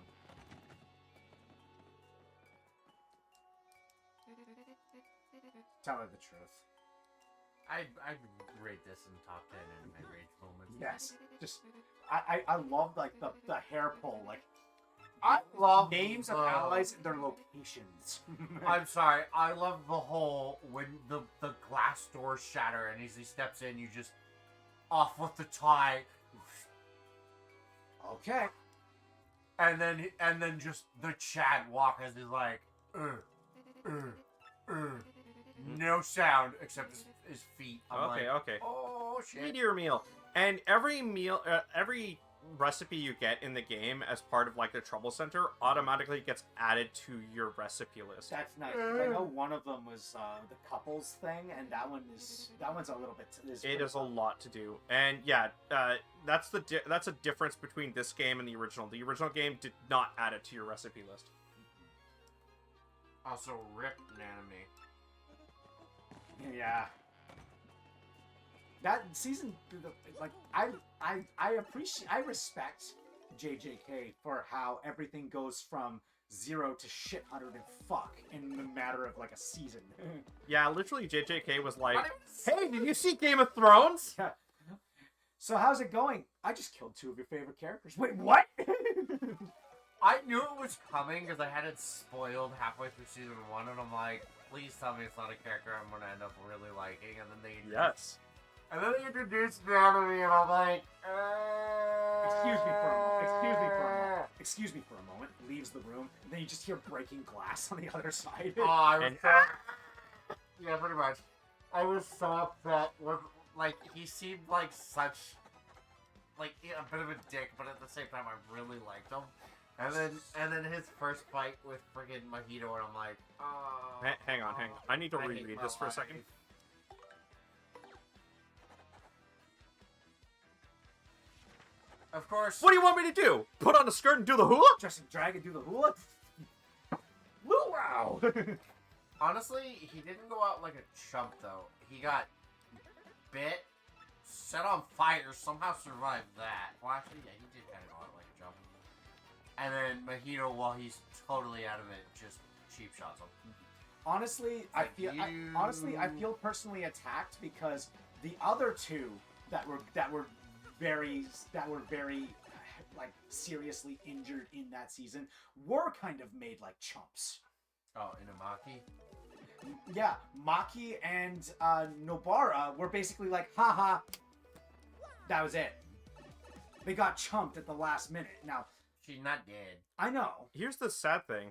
Tell her the truth. I rate this in top 10 in my rage moments. Yes, just I love like the hair pull, like I love names of the- allies and their locations. I'm sorry. I love the whole when the glass doors shatter and as he steps in, you just off with the tie, Okay. and then just the Chad walk as he's like, no sound except his feet. I'm Okay, like, okay. oh shit. Meteor meal. And every recipe you get in the game as part of like the trouble center automatically gets added to your recipe list. That's nice. 'Cause I know one of them was the couples thing, and that one's a little bit. It is a lot to do, and yeah, that's that's a difference between this game and the original. The original game did not add it to your recipe list. Also, rip Nanami. Yeah. That season, like I respect JJK for how everything goes from 0 to shit 100 and fuck in the matter of like a season. Yeah, literally, JJK was like, What "Hey, did you see Game of Thrones?" Yeah. So how's it going? I just killed 2 of your favorite characters. Wait, what? I knew it was coming because I had it spoiled halfway through season 1, and I'm like, please tell me it's not a character I'm gonna end up really liking. And then they Yes. And then they introduced Nanami, and I'm like, Excuse me for a moment. Excuse me for a moment. Leaves the room, and then you just hear breaking glass on the other side. Oh, I was And- yeah, pretty much. I was so upset with, like, he seemed like such, like, a bit of a dick, but at the same time, I really liked him. And then his first fight with friggin' Mojito, and I'm like, oh. Hang on. I need to I hate reread my this for a life. second. Of course. What do you want me to do? Put on a skirt and do the hula? Dressing dragon, do the hula. Wow. Honestly, he didn't go out like a chump, though. He got bit, set on fire, somehow survived that. Well, actually, yeah, he did kind of go out like a chump. And then Mojito, while he's totally out of it, just cheap shots him. Honestly, I feel personally attacked because the other 2 that were very like seriously injured in that season were kind of made like chumps. Oh, Inumaki? Yeah, Maki and Nobara were basically like, haha, that was it. They got chumped at the last minute. Now, She's not dead. I know, Here's the sad thing.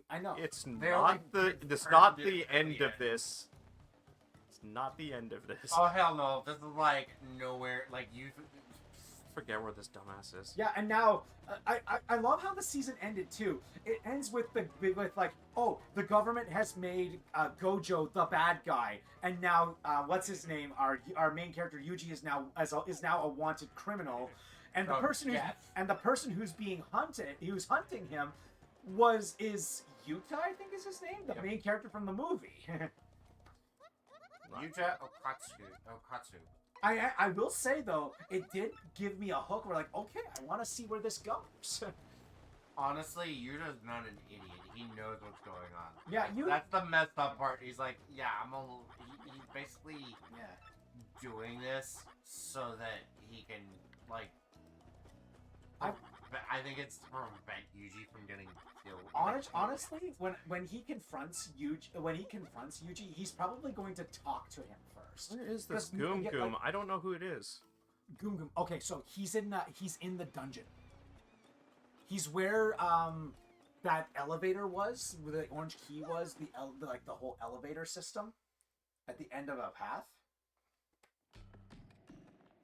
I know. It's They're not like it's her not to the the end of end. this. It's not the end of this. Oh, hell no. This is like nowhere. Like, you. Forget where this dumbass is. Yeah, and now I love how the season ended too. It ends with like, oh, the government has made Gojo the bad guy, and now what's his name? Our main character Yuji is now a wanted criminal, And the From person who's death. and the person who's being hunted, who's hunting him, is Yuta, I think is his name, the Yep. main character from the movie. Yuta Okatsu. I will say though, it did give me a hook. We're like, okay, I want to see where this goes. Honestly, Yuta's not an idiot. He knows what's going on. Yeah, That's the messed up part. He's like, yeah, he's basically Yeah. doing this so that he can, like... I think it's to prevent Yuji from getting killed. Honestly, when he confronts Yuji, he's probably going to talk to him first. Where is this Because, Goom yeah, Goom? like- I don't know who it is. Goom Goom. Okay, so he's in the dungeon. He's where that elevator was, where the orange key was, the whole elevator system at the end of a path.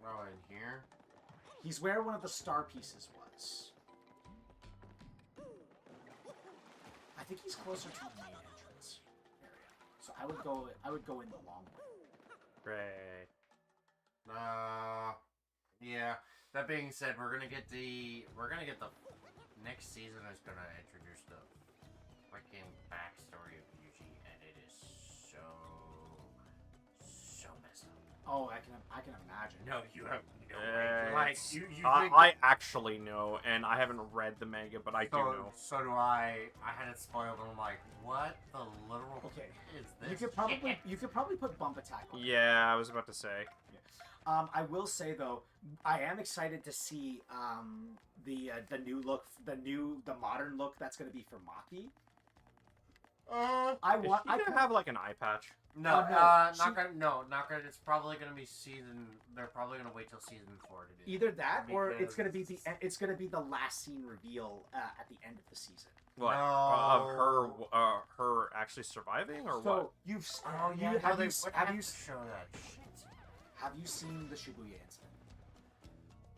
Oh, in here? He's where one of the star pieces was. I think he's closer to the main entrance area. So I would go in the long way. Right. Yeah. That being said, we're gonna get the next season is gonna introduce the freaking backstory of Yuji, and it is so messed up. Oh, I can imagine. No, you have no way. Like you think I actually know, and I haven't read the manga, but I do know. So do I. I had it spoiled, and I'm like, what the literal Okay. is this? You could probably put bump attack on it. Yeah, I was about to say. I will say though, I am excited to see the new look, the modern look that's going to be for Maki. I Is want. she I gonna have like an eye patch? No, no, not she- gonna. No, not gonna. It's probably gonna be season. They're probably gonna wait till season 4 to do. Either that, or it's Because- gonna be the last scene reveal at the end of the season. What? No. Of her actually surviving, or So what? you've Oh you, yeah, have no, you they would have have you to show that shit. have you seen the Shibuya incident?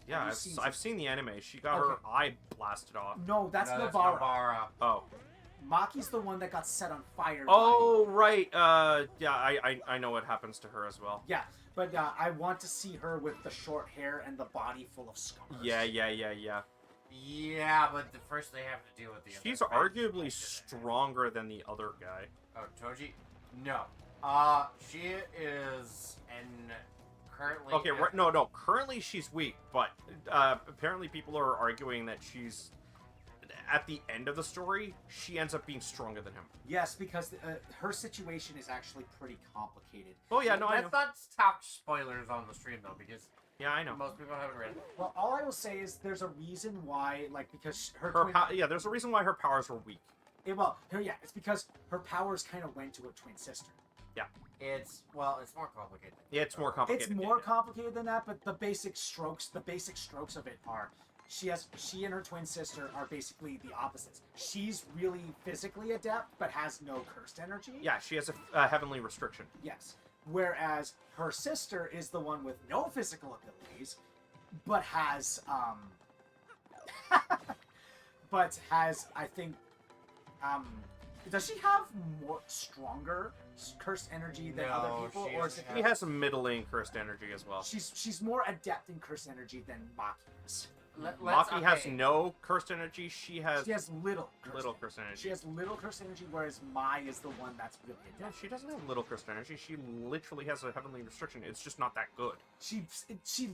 Yeah, have you I've, seen I've seen the anime. She got Okay. her eye blasted off. No, that's No, Navara. Oh. Maki's the one that got set on fire. Oh, right. Yeah, I know what happens to her as well. Yeah, but I want to see her with the short hair and the body full of scars. Yeah. Yeah, but first they have to deal with the. She's other arguably factors. stronger than the other guy. Oh, Toji? No. She is, and currently. Okay, no. Currently she's weak, but apparently people are arguing that she's at the end of the story she ends up being stronger than him. Yes, because her situation is actually pretty complicated. Oh yeah, no, I know. Let's not talk spoilers on the stream though, because Yeah, I know. most people haven't read it. Well, all I will say is there's a reason why, like, because her Yeah, there's a reason why her powers are weak. it's because her powers kind of went to her twin sister. It's more complicated. Yeah, it's more complicated. It's more complicated than that, but the basic strokes of it are she and her twin sister are basically the opposites. She's really physically adept, but has no cursed energy. Yeah, she has a heavenly restriction. Yes. Whereas her sister is the one with no physical abilities, but has I think does she have more stronger cursed energy than other No, people, she or is- is it He has some middling cursed energy as well. she's more adept in cursed energy than Maki is. Maki has no cursed energy. She has She has little cursed energy. She has little cursed energy, whereas Mai is the one that's really Yeah, adept. she doesn't have little cursed energy. She literally has a heavenly restriction. It's just not that good. She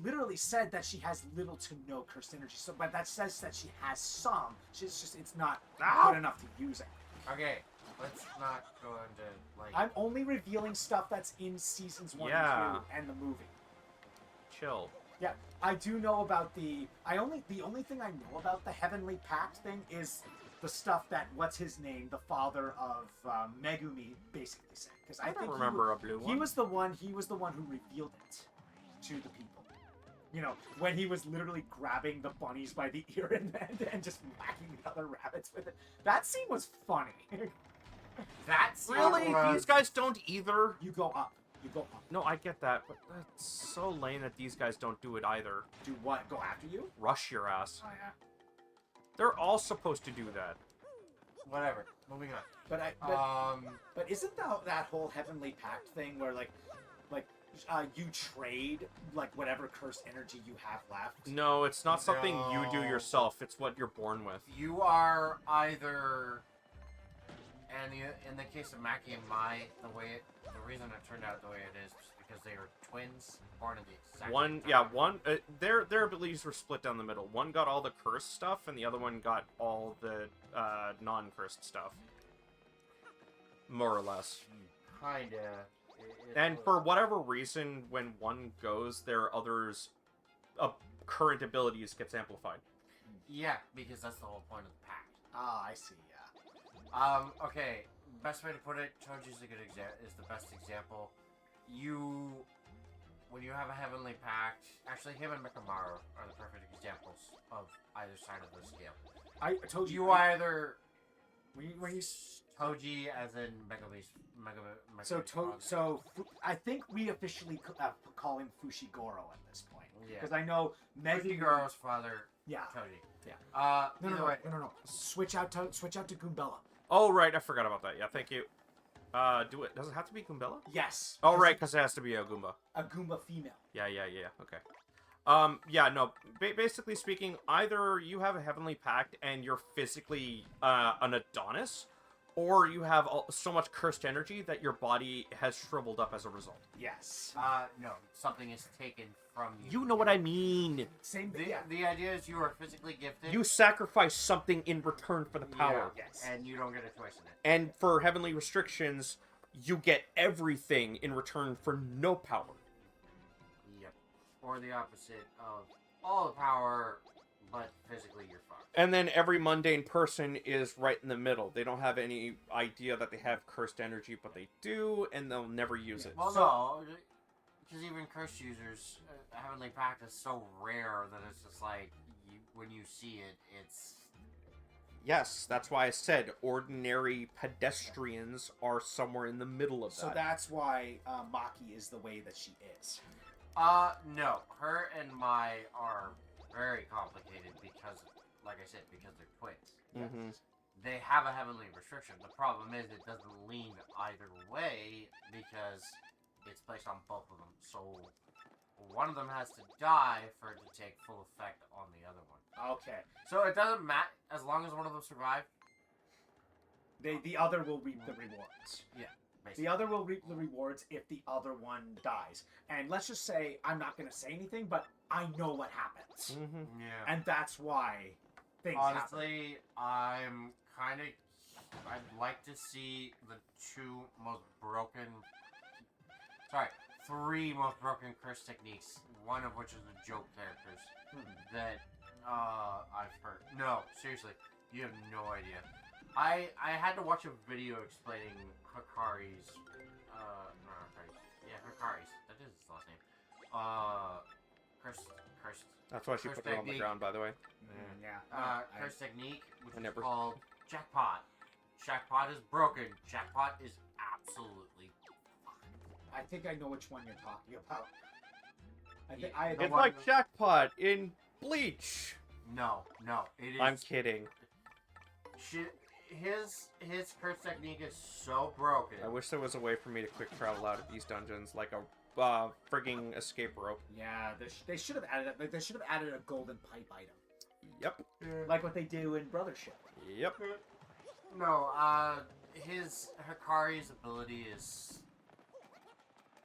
literally said that she has little to no cursed energy. So, but that says that she has some. It's not Ow! good enough to use it. Okay, let's not go into like. I'm only revealing stuff that's in seasons 1 Yeah. and 2 and the movie. Chill. Yeah, I do know about the only thing I know about the Heavenly Pact thing is the stuff that what's his name, the father of Megumi, basically said. Because I I don't think remember a blue one. he was the one who revealed it to the people. You know, when he was literally grabbing the bunnies by the ear and just whacking the other rabbits with it. That scene was funny. That's Really? These guys don't either? You go up. No, I get that, but that's so lame that these guys don't do it either. Do what? Go after you? Rush your ass. Oh yeah. They're all supposed to do that. Whatever. Moving on. But isn't that whole Heavenly Pact thing where like you trade like whatever cursed energy you have left? No, it's not something you do No. yourself. It's what you're born with. You are either, and in the case of Maki and Mai, the reason it turned out the way it is because they are twins born in the exact One, same yeah, time. one. Their abilities were split down the middle. One got all the cursed stuff, and the other one got all the non-cursed stuff, more or less. Kinda. And for whatever reason, when one goes, their others' current abilities gets amplified. Yeah, because that's the whole point of the pact. Ah, I see. Yeah. Okay. Best way to put it, Choji's is the best example. When you have a heavenly pact, actually him and Mikamaru are the perfect examples of either side of the scale. I told you. You either when you Toji as in Mega I think we officially call him Fushigoro at this point. Yeah. Because I know Megiguro's father, Yeah. Toji. Yeah. Either way. No. Switch out to Goombella. Oh, right, I forgot about that. Yeah, thank you. Does it have to be Goombella? Yes. Oh, right, because it has to be a Goomba. A Goomba female. Yeah, okay. Yeah, no, basically speaking, either you have a Heavenly Pact and you're physically an Adonis, or you have so much cursed energy that your body has shriveled up as a result. Yes. No, something is taken from you. You know what I mean. Same thing. The idea is you are physically gifted. You sacrifice something in return for the power. Yeah, Yes. and you don't get a choice in it. And for Heavenly Restrictions, you get everything in return for no power. Yep. Or the opposite of all the power, but physically you're fucked. And then every mundane person is right in the middle. They don't have any idea that they have cursed energy, but they do, and they'll never use it. Well, no, because even cursed users, Heavenly Pact is so rare that it's just like, when you see it, it's... Yes, that's why I said ordinary pedestrians are somewhere in the middle of that. So that's why Maki is the way that she is. No. Her and Mai are very complicated because, like I said, because they're twins. Mhm. They have a heavenly restriction. The problem is it doesn't lean either way because it's placed on both of them. So one of them has to die for it to take full effect on the other one. Okay. So it doesn't matter as long as one of them survives. The other will reap the rewards. Yeah, basically. The other will reap the rewards if the other one dies. And let's just say, I'm not going to say anything, but I know what happens. Mhm. Yeah. And that's why things happen. Honestly, I'd like to see the three most broken curse techniques, one of which is the joke characters that I've heard. No, seriously, you have no idea. I had to watch a video explaining Hikari's, Hikari's, that is his last name. Cursed. That's why she Cursed put it on the technique. ground, by the way. Curse technique, which is never- called Jackpot. Jackpot is broken. Jackpot is absolutely I think I know which one you're talking about. It's like Jackpot in Bleach. no. It is. I'm kidding. His curse technique is so broken. I wish there was a way for me to quick travel out of these dungeons, like a frigging escape rope. Yeah, they should have added it. Like, they should have added a golden pipe item, Yep. like what they do in Brothership. Yep. No, his Hikari's ability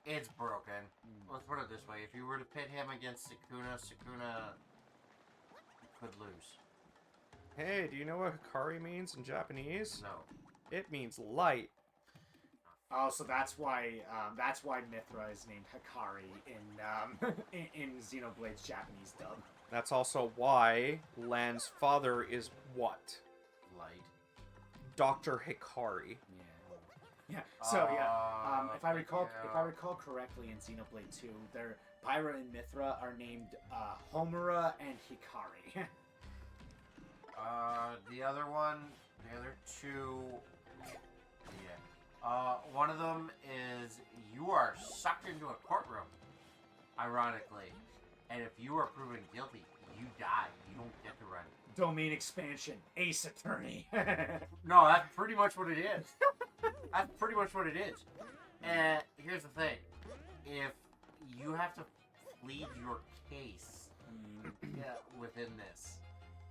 it's broken. Let's put it this way: if you were to pit him against Sukuna could lose. Hey, do you know what Hikari means in Japanese? No. It means light. Oh, so that's why Mithra is named Hikari in Xenoblade's Japanese dub. That's also why Lan's father is what? Light. Dr. Hikari. Yeah. So if I recall yeah. correctly, in Xenoblade 2, Pyra and Mithra are named Homura and Hikari. The other two, one of them is you are sucked into a courtroom, ironically, and if you are proven guilty, you die. You don't get to run. Domain expansion, Ace Attorney. No, that's pretty much what it is. That's pretty much what it is. And here's the thing: if you have to plead your case within this,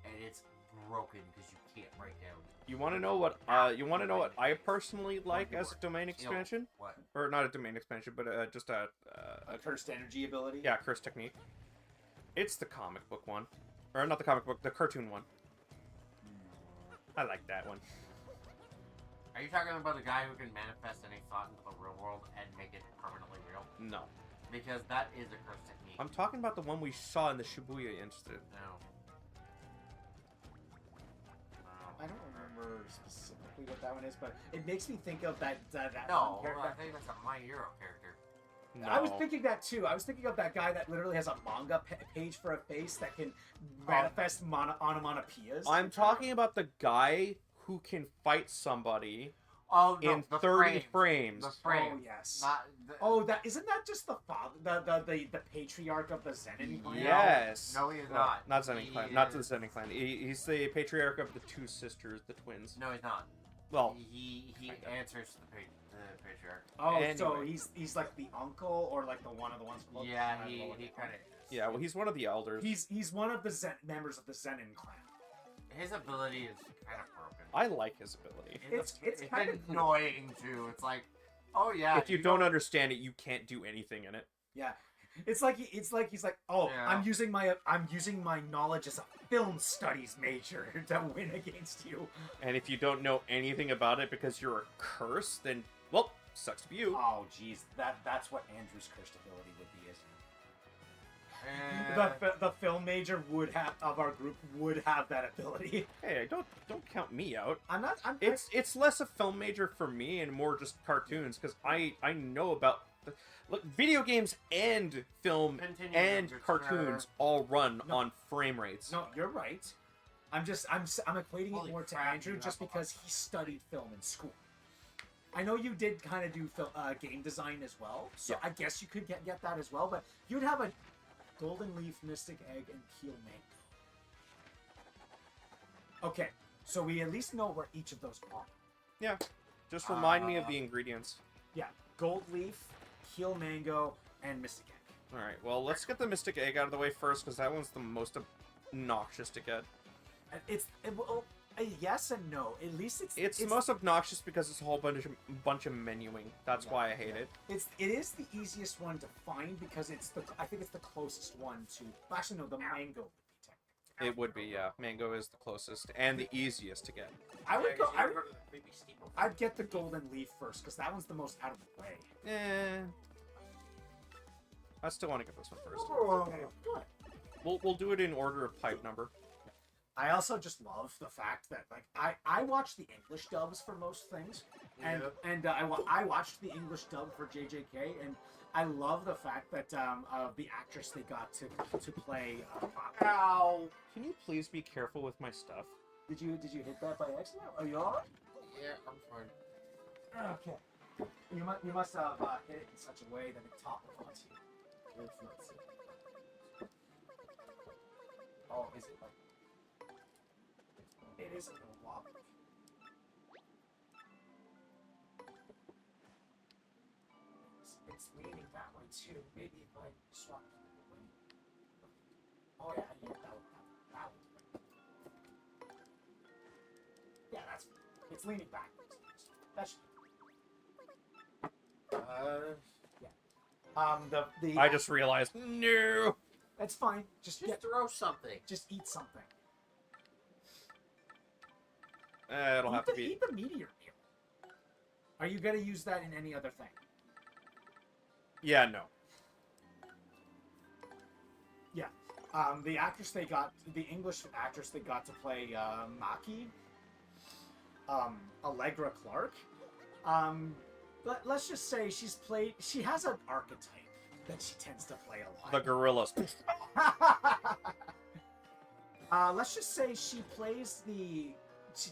and it's broken because you can't write down. You want to know what? You want to know what I personally like as a domain expansion? What? Or not a domain expansion, but just a cursed energy ability. yeah, curse technique. It's the comic book one, or not the comic book, the cartoon one. I like that one. Are you talking about the guy who can manifest any thought into the real world and make it permanently real? No, Because that is a curse technique. I'm talking about the one we saw in the Shibuya incident. No. I don't remember specifically what that one is, but it makes me think of that No, one I character. think that's a My Hero character. No. I was thinking that too. I was thinking of that guy that literally has a manga page for a face that can manifest onomatopoeias. I'm talking about the guy who can fight somebody Oh, no, in the 30 frames. The frame. Oh yes. Not the, Oh, that isn't that just the father, the patriarch of the Zenin clan? Yes. No, he is Well, not. Not Zenin He clan. Not the is- Zenin clan. He's the patriarch of the two sisters, the twins. No, he's not. Well, He answers to the patriarch. Oh, so Anyway. he's like the uncle or like the one of the ones. close Yeah, to he the kind of is. yeah. Well, he's one of the elders. He's one of the members of the Zenin clan. His ability is kind of broken. I like his ability. It's kind of cool. annoying too. It's like, oh yeah. If you don't understand it, you can't do anything in it. Yeah, it's like he's like, oh, Yeah. I'm using my knowledge as a film studies major to win against you. And if you don't know anything about it because you're a curse, then well, sucks to be you. Oh, jeez, that's what Andrew's cursed ability would be, isn't Eh, it? The film major would have of our group would have that ability. Hey, don't count me out. I'm not. It's less a film major for me and more just cartoons because I know about look, video games and film Continue, and Richard. cartoons all run No. on frame rates. No, you're right. I'm equating Holy it more to crap, Andrew you just have a because he studied film in school. I know you did kind of do game design as well, so Yeah. I guess you could get that as well. But you'd have a golden leaf, mystic egg, and keel mango. Okay, so we at least know where each of those are. Yeah, just remind me of the ingredients. Yeah, gold leaf, keel mango, and mystic egg. All right, well, let's get the Mystic Egg out of the way first because that one's the most obnoxious to get. And well, a yes and no. At least It's the most obnoxious because it's a whole bunch of menuing. That's why I hate it. It is the easiest one to find because I think it's the closest one to. Actually, no, the mango would be technically. It would be, yeah. Mango is the closest and the easiest to get. I would go. I remember the creepy steeple. I'd get the golden leaf first because that one's the most out of the way. I still want to get this one first. Good. We'll do it in order of pipe number. I also just love the fact that like I watch the English dubs for most things, and I watched the English dub for JJK, and I love the fact that the actress they got to play. Ow! Can you please be careful with my stuff? Did you hit that by accident? Are you alright? Yeah, I'm fine. Okay. You must have hit it in such a way that it toppled onto you. Let's see. Oh, is it like? It is a little wobbly. It's leaning that way too. Maybe if I swap it the way. Oh yeah, that would. Yeah, that's. It's leaning backwards. That should. The I just realized. No! That's fine. Just Throw something. just eat something. It'll have to be. Eat the meteor meal. Are you gonna use that in any other thing? Yeah, no. Yeah. The actress they got, the English actress they got to play Maki, Allegra Clark. Let's just say she has an archetype that she tends to play a The lot. gorillas. Let's just say she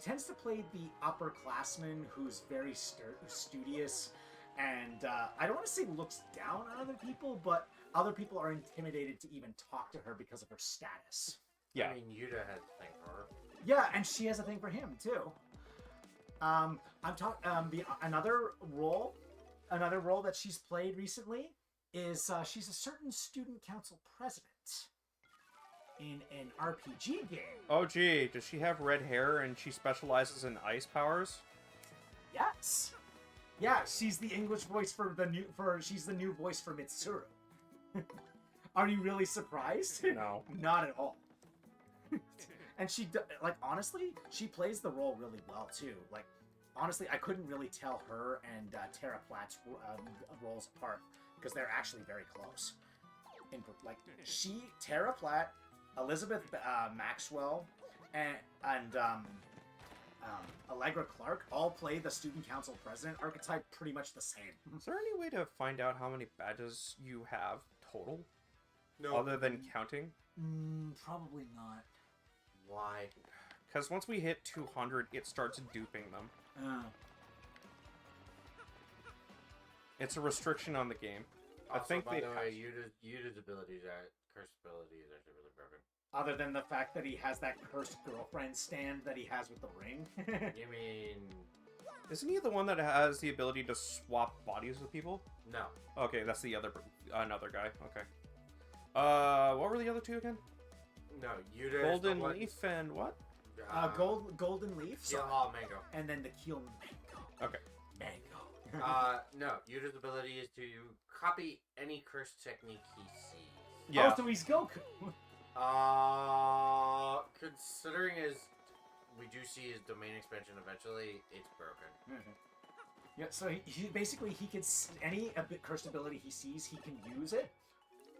tends to play the upperclassman who's very studious, and I don't want to say looks down on other people, but other people are intimidated to even talk to her because of her status. Yeah. I mean, Yuta had a thing for her. Yeah, and she has a thing for him too. I'm talking another role that she's played recently is she's a certain student council president in an RPG game. Oh, gee, does she have red hair and she specializes in ice powers? Yes. Yeah, she's the English voice she's the new voice for Mitsuru. Are you really surprised? No. Not at all. And honestly, she plays the role really well too. Like, honestly, I couldn't really tell her and Tara Platt's roles apart because they're actually very close. Tara Platt, Elizabeth Maxwell, and Allegra Clark all play the student council president archetype pretty much the same. Is there any way to find out how many badges you have total? No. Other than counting? Probably not. Why? Because once we hit 200, it starts duping them. It's a restriction on the game. Also, I think by they the way, Yuta's abilities are cursed abilities are actually really broken. Other than the fact that he has that cursed girlfriend stand that he has with the ring. You mean... Isn't he the one that has the ability to swap bodies with people? No. Okay, that's the another guy. Okay. What were the other two again? No, Yuta Golden is the one... Leaf and what? Golden Leaf. Mango. And then the Keel Mango. Okay. Mango. No, Yuta's ability is to copy any cursed technique he sees. Yeah. Oh, so he's Goku. Considering we do see his domain expansion eventually, it's broken. Yeah, so he basically he can any cursed ability he sees, he can use it.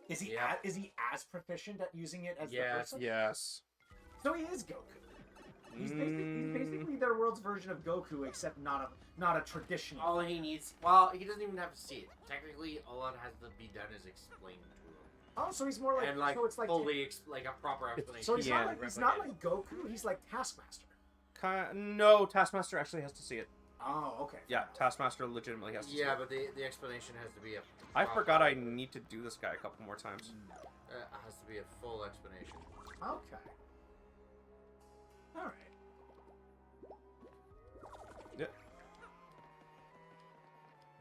Is he as proficient at using it as the person? Yes. So he is Goku. He's basically their world's version of Goku, except not a traditional. All he needs, well, he doesn't even have to see it. Technically, all that has to be done is explained to him. Oh, so he's more like, and like so it's like fully like a proper explanation. So he's not like Goku. He's like Taskmaster. No, Taskmaster actually has to see it. Oh, okay. Yeah, Taskmaster legitimately has to see it. Yeah, but the explanation has to be a... I forgot I need to do this guy a couple more times. It has to be a full explanation. Okay. Alright. Yeah.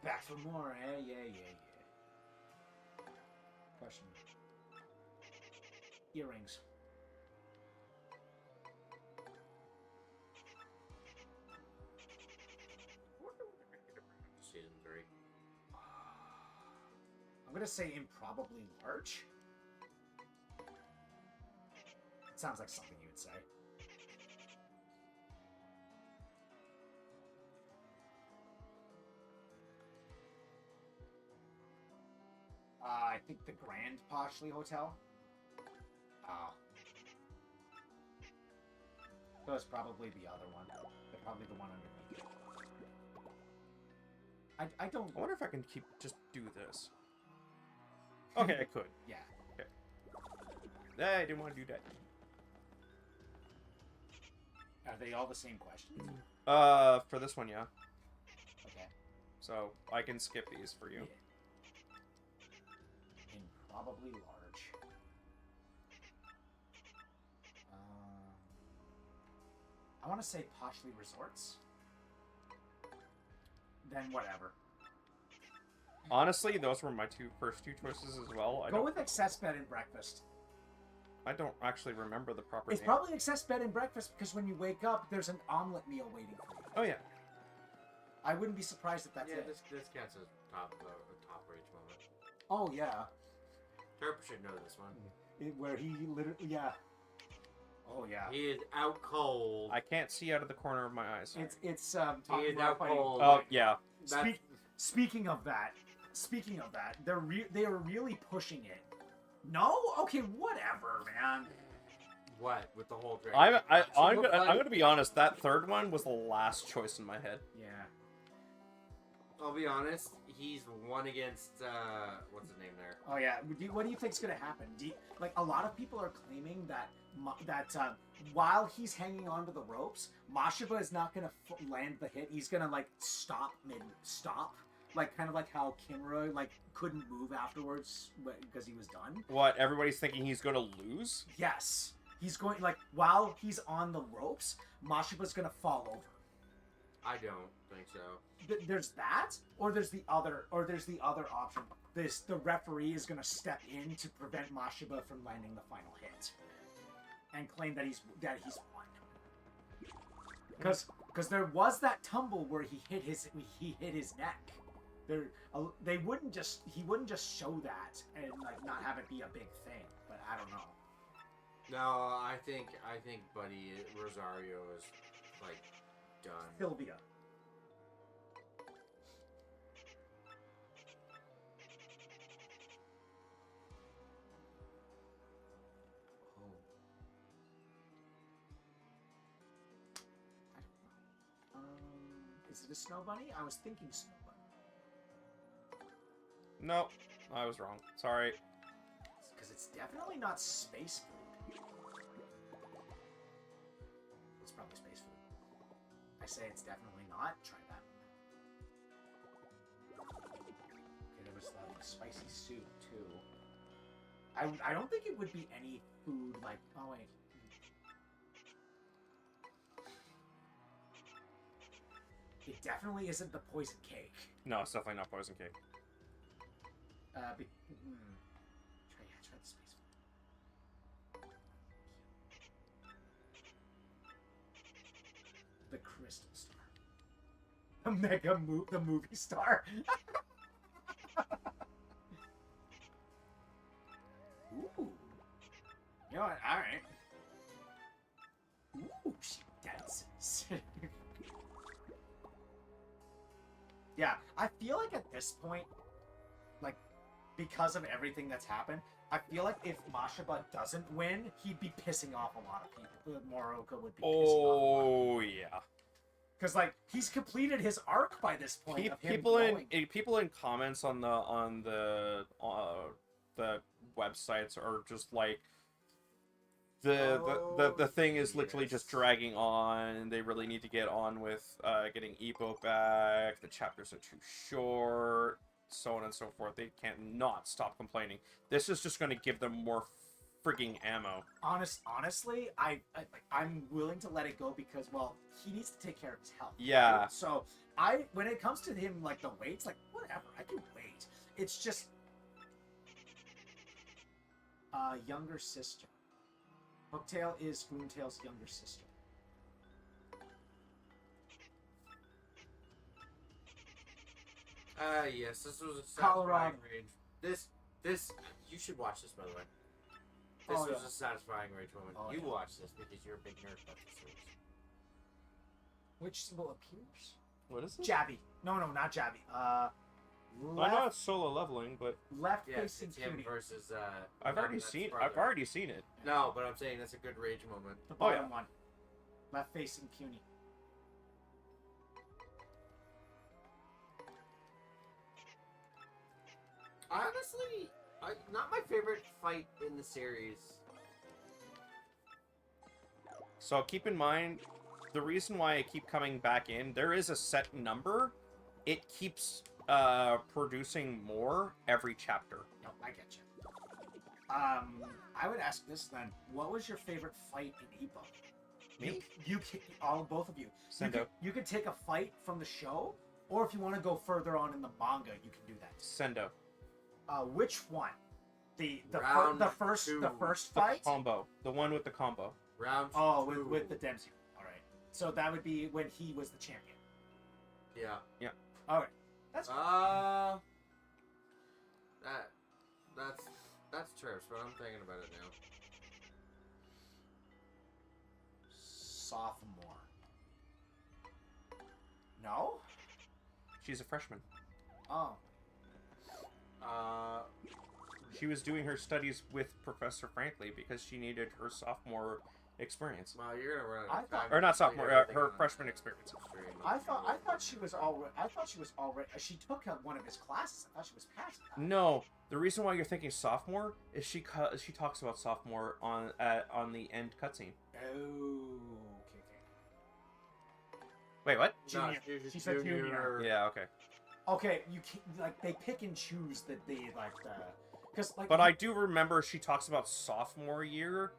Back for more, eh? Yeah. Question. Earrings. Season 3. I'm gonna say improbably large. It sounds like something you would say. I think the Grand Poshley Hotel. That was probably the other one. Probably the one underneath. I don't... I wonder if I can just do this. Okay, I could. Yeah. Okay. I didn't want to do that. Are they all the same questions? For this one, yeah. Okay. So, I can skip these for you. Yeah. Improbably large. I want to say Poshley Resorts. Then whatever. Honestly, those were my first two choices as well. Go with Excess Bed and Breakfast. I don't actually remember the proper It's name. probably Excess Bed and Breakfast because when you wake up, there's an omelet meal waiting for you. Oh, yeah. I wouldn't be surprised if that's Yeah, it. this counts as top rage moment. Oh, yeah. Terp should know this one. Where he literally, yeah. Oh, yeah. He is out cold. I can't see out of the corner of my eyes. He It's is talking out about fighting. cold. Oh, yeah. Speaking of that, they are really pushing it. No? Okay, whatever, man. What? With the whole dragon? I'm gonna be honest, that third one was the last choice in my head. Yeah. I'll be honest, he's won against, what's his name there? Oh, yeah. What do you think's gonna happen? A lot of people are claiming that while he's hanging onto the ropes, Mashiba is not gonna land the hit. He's gonna, stop mid-stop. Kind of like how Kimura, couldn't move afterwards because he was done. What, everybody's thinking he's gonna lose? Yes. He's going, while he's on the ropes, Mashiba's gonna fall over. I don't think so. There's that, or there's the other option. The referee is gonna step in to prevent Mashiba from landing the final hit, and claim that he's won. Because there was that tumble where he hit his neck. He wouldn't just show that and like not have it be a big thing. But I don't know. No, I think Buddy Rosario is like done. Sylvia. Is it a snow bunny? I was thinking snow bunny. No, I was wrong. Sorry. Because it's definitely not space food. It's probably space food. I say it's definitely not. Try that. Okay, there was the spicy soup too. I don't think it would be any food like. Oh wait. It definitely isn't the poison cake. No, it's definitely not poison cake. Try the space food. The Crystal Star. The movie star. Ooh. You know what? Alright. Ooh, she dances. Yeah, I feel like at this point, like, because of everything that's happened, I feel like if Mashiba doesn't win, he'd be pissing off a lot of people. Moroka would be pissing off a lot of people. Yeah. Because, like, he's completed his arc by this point. Of him People in comments on the websites are just like, the thing is literally just dragging on. They really need to get on with getting Ippo back. The chapters are too short, so on and so forth. They can't not stop complaining. This is just going to give them more frigging ammo. Honestly, I'm willing to let it go because, well, he needs to take care of his health. Yeah. Right? So when it comes to him, like the weights, like whatever, I can wait. It's just younger sister. Hooktail is Gloomtail's younger sister. Yes, this was a Colorado. satisfying range. This, you should watch this, by the way. This was a satisfying rage moment. You watch this because you're a big nerd about this series. Which symbol appears? What is it? Jabby. No, not Jabby. I know it's solo leveling, but left Yes, facing it's him Cutie. versus. I've already seen it. No, but I'm saying that's a good rage moment. The bottom one. Left facing Puny. Honestly, not my favorite fight in the series. So keep in mind, the reason why I keep coming back in, there is a set number. It keeps producing more every chapter. No, I get you. I would ask this then. What was your favorite fight in Ippo? Me? Both of you. Sendo. You could take a fight from the show, or if you want to go further on in the manga, you can do that. Sendo. Which one? The first The fight? combo. The one with the combo. Round two. with the Dempsey. All right. So that would be when he was the champion. Yeah. All right. That's that's trips, but I'm thinking about it now. sophomore. No? She's a freshman. Oh. She was doing her studies with Professor Franklin because she needed her sophomore experience. Well, you're gonna run out of time. Or not sophomore, her freshman experience. I thought she was already. She took one of his classes. I thought she was past that. No, the reason why you're thinking sophomore is she talks about sophomore on the end cutscene. Oh, okay. Wait, what? Junior. She said junior. Yeah, okay. Okay, you can they pick and choose the because But I do remember she talks about sophomore year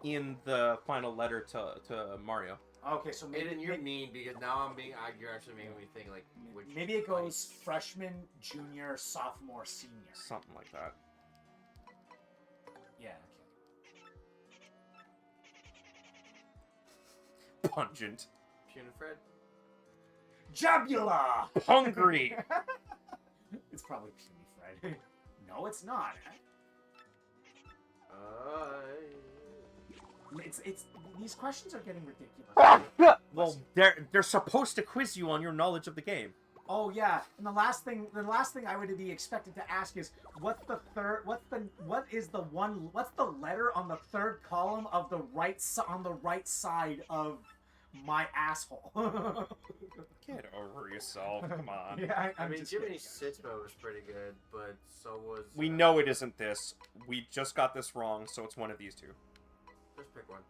in the final letter to Mario. Okay, so maybe And you're mean because now you're actually making me think like which. maybe it goes freshman, junior, sophomore, senior. Something like that. Yeah. Pungent. Punifred? Jabula! Hungry! It's probably Punifred. No, it's not. It's these questions are getting ridiculous. Well, they're supposed to quiz you on your knowledge of the game. Oh yeah, and the last thing I would be expected to ask is what's the letter on the third column of the on the right side of my asshole? Get over yourself. Come on. Yeah, I mean, just Jiminy kidding. Sitbo was pretty good, but so was. We know it isn't this. We just got this wrong, so it's one of these two. Just pick one.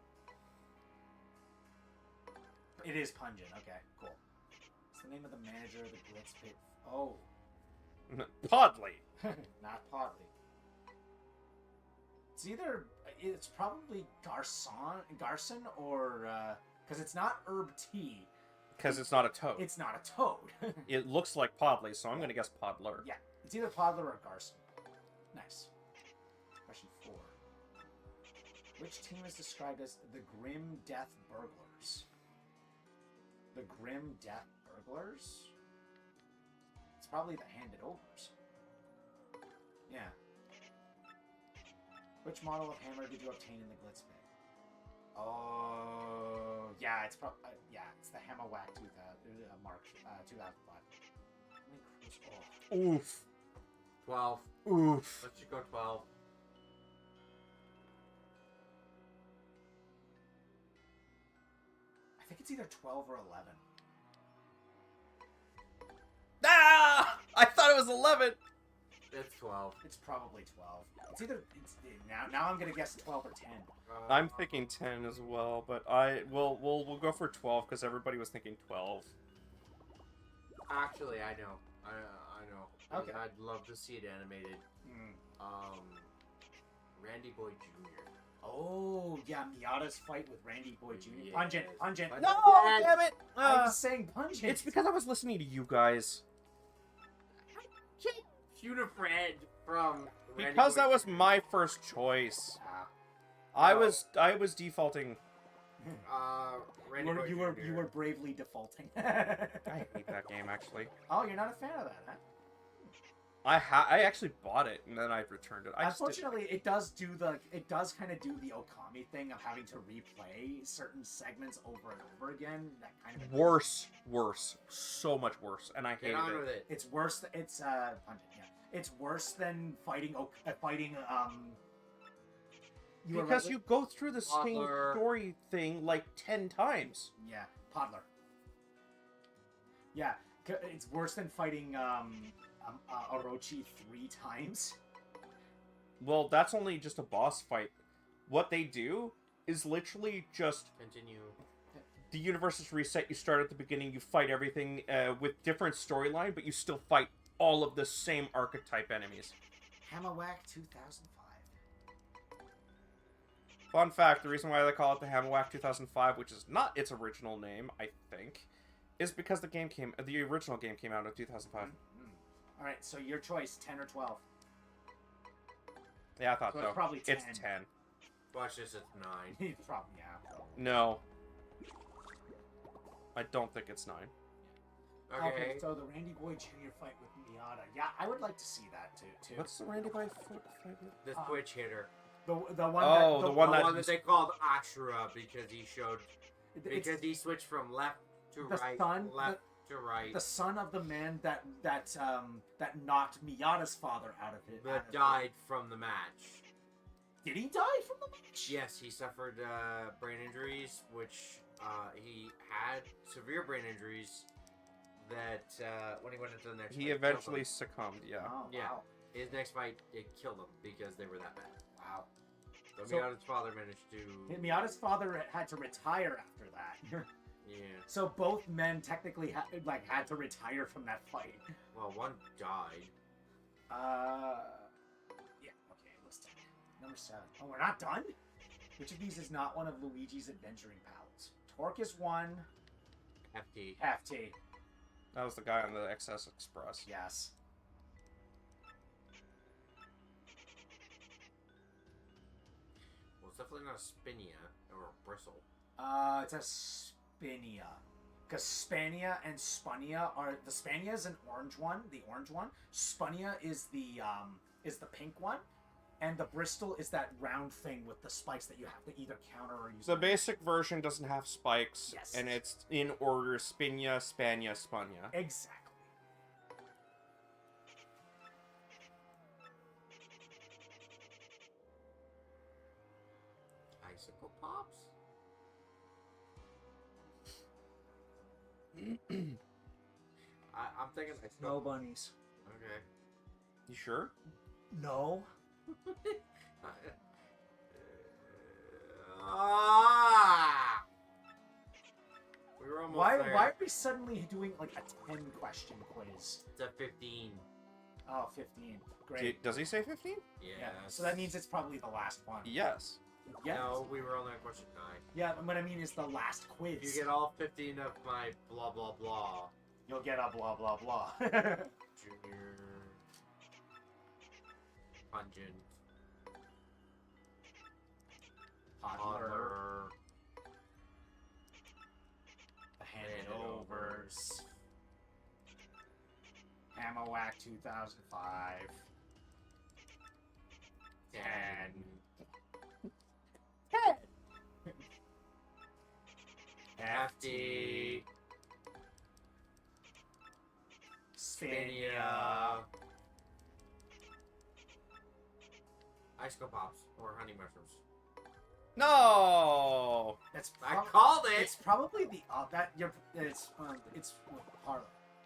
It is pungent. Okay, cool. What's the name of the manager of the Glitz Pit? Oh, Podley. not Podley. It's probably Garson or because it's not Herb Tea. Because it's not a toad. It's not a toad. It looks like Podley, so I'm going to guess Podler. Yeah, it's either Podler or Garson. Nice. Question 4. Which team is described as the Grim Death Burglars? The Grim Death Burglars? It's probably the Handed Overs. Yeah. Which model of hammer did you obtain in the Glitz Pit? Oh, yeah, it's probably it's the Hammer Whack 2005. Oof. 12. Oof. Let's just go 12. I think it's either 12 or 11. Ah! I thought it was 11. It's 12. It's probably 12. Now I'm gonna guess 12 or 10. I'm thinking 10 as well, but we'll go for 12 because everybody was thinking 12. Actually, I know. I know. Okay. I'd love to see it animated. Randy Boy Jr. Oh, yeah, Miata's fight with Randy Boy Jr. Yes. Pungent. But- No, damn it! I was saying pungent. It's because I was listening to you guys. Punifred from Randy Because Boy that was Jr. my first choice. Ah. I was defaulting. Randy Boy you Jr. were bravely defaulting. I hate that game actually. Oh, you're not a fan of that, huh? I actually bought it and then I returned it. Unfortunately, it does kind of do the Okami thing of having to replay certain segments over and over again. That kind of Worse, so much worse, and I Get hated on it. with it. It's worse. It's pungent. Yeah, it's worse than fighting. Because you go through the same Toddler. story thing like 10 times. Yeah, Podler. Yeah, it's worse than fighting Orochi 3 times. Well, that's only just a boss fight. What they do is literally just Continue. the universe is reset. You start at the beginning. You fight everything with different storyline, but you still fight all of the same archetype enemies. Hammerwhack 2005. Fun fact, the reason why they call it the Hammerwhack 2005, which is not its original name, I think, is because the original game came out in 2005. Alright, so your choice, 10 or 12. Yeah, I thought So so. it's probably 10. It's 10. Watch this, it's 9. Probably, yeah. No. I don't think it's 9. Okay. So the Randy Boy Jr. fight with Miata. Yeah, I would like to see that too. What's the Randy Boy fight with? The Twitch hitter. The one Oh, that, the The one one that that they called Ashura because he showed... it's Because he switched from left to The right, son- left to right. the son of the man that knocked Miata's father out of it. That died from the match. Did he die from the match? Yes, he suffered brain injuries, which he had severe brain injuries that when he went into the next he fight, eventually killed succumbed, yeah. Oh, Yeah. wow. him. His next fight, it killed him because they were that bad. Wow. So Miata's father managed to... Miata's father had to retire after that. Yeah. So both men technically had to retire from that fight. Well, one died. Yeah. Okay, list 10. Number 7. Oh, we're not done? Which of these is not one of Luigi's adventuring pals? Torque is one. FT. FT. That was the guy on the XS Express. Yes. Well, it's definitely not a Spinia or a Bristle. It's a Spinia. Because Spania and Spunia are... The Spania is an orange one, the orange one. Spunia is the pink one. And the Bristol is that round thing with the spikes that you have to either counter or use. The basic version doesn't have spikes, Yes. and it's in order Spinia, Spania, Spunia. Exactly. Icicle Pops? I'm thinking No bunnies. Okay. You sure? No. We were almost Why there. are we suddenly doing like a 10 question quiz? It's at 15. Oh, 15. Great. Does he say 15? Yeah. Yeah. So that means it's probably the last one. Yes. Yeah. No, we were only on question 9. Yeah, but what I mean is the last quiz. If you get all 15 of my blah blah blah. You'll get a blah blah blah. Junior. Pungent. Toddler. Toddler. The Handed Overs. Hammerwhack 2005. 10. 50. Spania. Icicle Pops or honey mushrooms. No! That's I prob- called it! It's probably the that you're it's part.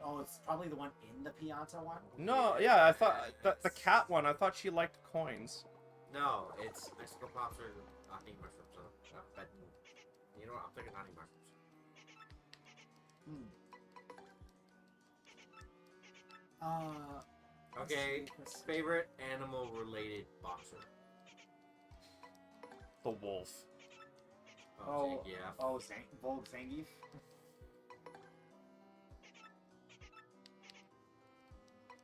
Oh, it's probably the one in the Pianta one. No, yeah, I thought the cat one. I thought she liked coins. No, it's Icicle Pops or honey mushrooms. So, but, you know what? I'm thinking honey mushrooms. Okay, let's see. favorite animal-related boxer. The wolf. Oh, yeah. oh, Volg Zangief.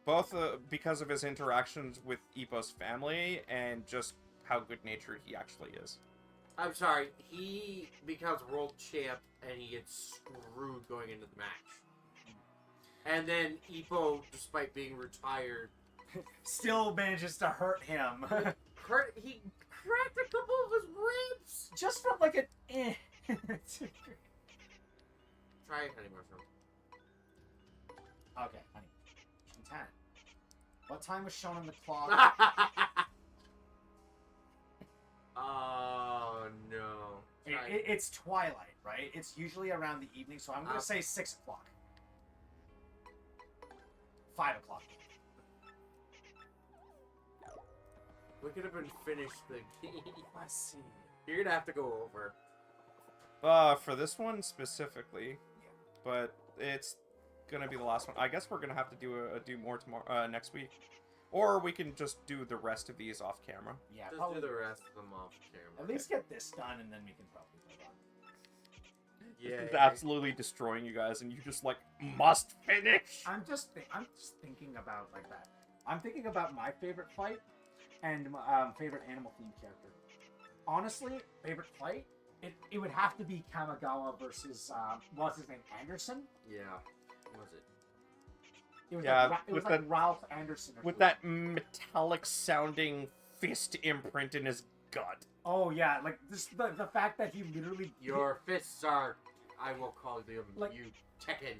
Both because of his interactions with Ippo's family and just how good-natured he actually is. I'm sorry, he becomes world champ and he gets screwed going into the match. And then Ippo, despite being retired, Still manages to hurt him. he cracked a couple of his ribs. Just from like an Try honey mushroom. Okay, honey. 10. What time was shown on the clock? Oh no. Try- It's twilight, right? It's usually around the evening, so I'm gonna say 6 o'clock. 5 o'clock. We could have been finished the game. Let's see. You're gonna have to go over. For this one specifically, but it's gonna be the last one. I guess we're gonna have to do more tomorrow, next week, or we can just do the rest of these off camera. Yeah, Just probably. do the rest of them off camera. At least get this done, and then we can probably move on. Yeah. It's absolutely destroying you guys, and you just like must finish. I'm just thinking about like that. I'm thinking about my favorite fight and favorite animal themed character. Honestly, favorite fight, it would have to be Kamigawa versus what's his name, Anderson. Yeah. What was it? It was Yeah, like, it was with like that- Ralph Anderson. Or With something. that metallic sounding fist imprint in his gut. Oh yeah, like this the fact that he literally Your fists are. I will call them Like- you Tekken.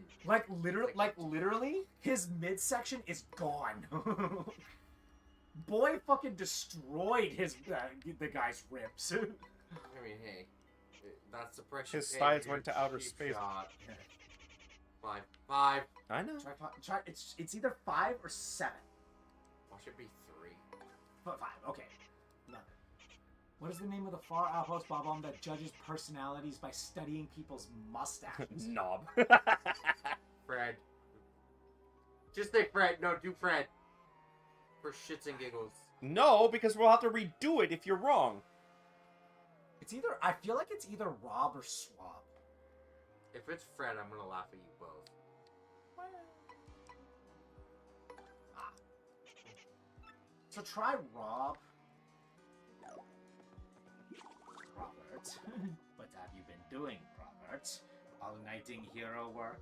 literally his midsection is gone. Boy fucking destroyed the guy's ribs. I mean, hey, that's the pressure. His sides went to outer space. Shot. 5. I know. Try, it's either 5 or 7. Why should it be 3? 5. Okay. Love it. What is the name of the far outpost Bob-omb that judges personalities by studying people's mustaches? Knob. Fred. Just say Fred. No, do Fred. For shits and giggles. No, because we'll have to redo it if you're wrong. It's either, I feel like it's either Rob or Swab. If it's Fred, I'm gonna laugh at you both. So try Rob. Robert, what have you been doing, Robert? All-nighting hero work?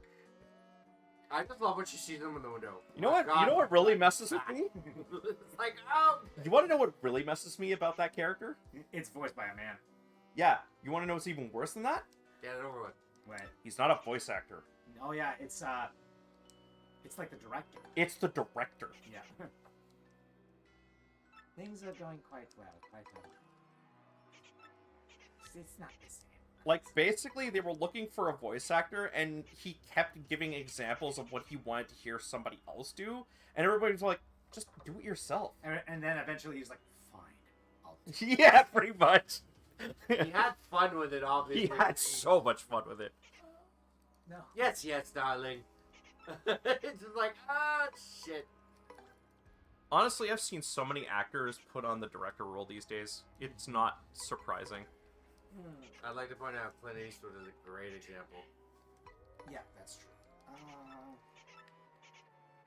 I just love when she sees him in the window. You know what? You know what really messes with me? It's like, oh! You want to know what really messes me about that character? It's voiced by a man. Yeah. You want to know what's even worse than that? Get it over with. What? He's not a voice actor. Oh yeah, it's like the director. It's the director. Yeah. Things are going quite well, It's not the same. Like, basically, they were looking for a voice actor, and he kept giving examples of what he wanted to hear somebody else do, and everybody was like, just do it yourself. And then eventually he's like, fine, I'll do Yeah, pretty much. He had fun with it, obviously. He had so much fun with it. No. Yes, darling. It's just like, ah, shit. Honestly, I've seen so many actors put on the director role these days. It's not surprising. I'd like to point out Clint Eastwood is a great example. Yeah, that's true.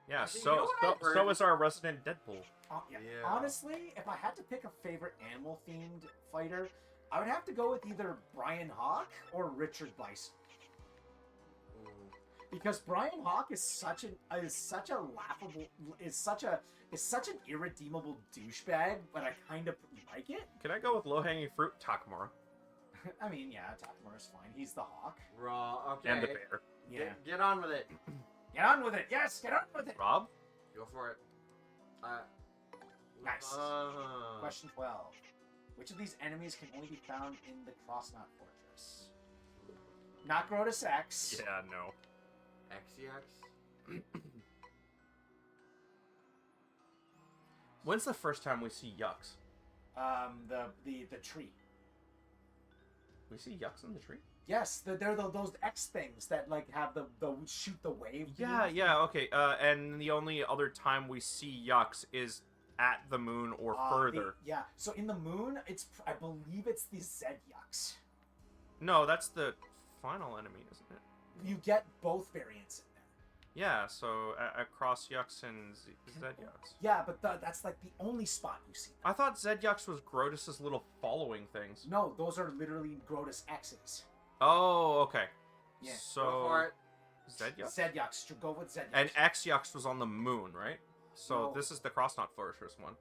Yeah, Actually, you know what I've heard? so is our resident Deadpool. Yeah. Yeah. Honestly, if I had to pick a favorite animal-themed fighter, I would have to go with either Brian Hawk or Richard Bison. Because Brian Hawk is such an irredeemable douchebag, but I kind of like it. Can I go with low-hanging fruit? Takamura. I mean, yeah, Takamura's fine. He's the Hawk. Raw, okay. And the bear. Yeah. Get on with it. Get on with it. Yes, get on with it. Rob? Go for it. Nice. Question 12. Which of these enemies can only be found in the Crossnot Fortress? Not Grotus X. Yeah, no. XCX? When's the first time we see Yucks? The tree. We see Yucks in the tree? Yes, they're those X things that like have the shoot the wave. Yeah, okay. And the only other time we see Yucks is at the moon or further. So in the moon, I believe it's the Zed Yucks. No, that's the final enemy, isn't it? You get both variants in there. Yeah, so across Yucks and Zed Yucks. Yeah, but that's like the only spot you see. I thought Zed Yucks was Grotus's little following things. No, those are literally Grotus X's. Oh, okay. Yeah. So Go for it. Zed Yucks? Zed Yucks. Go with Zed Yucks. And X Yucks was on the moon, right? So No. this is the Crossnot Flourishers one.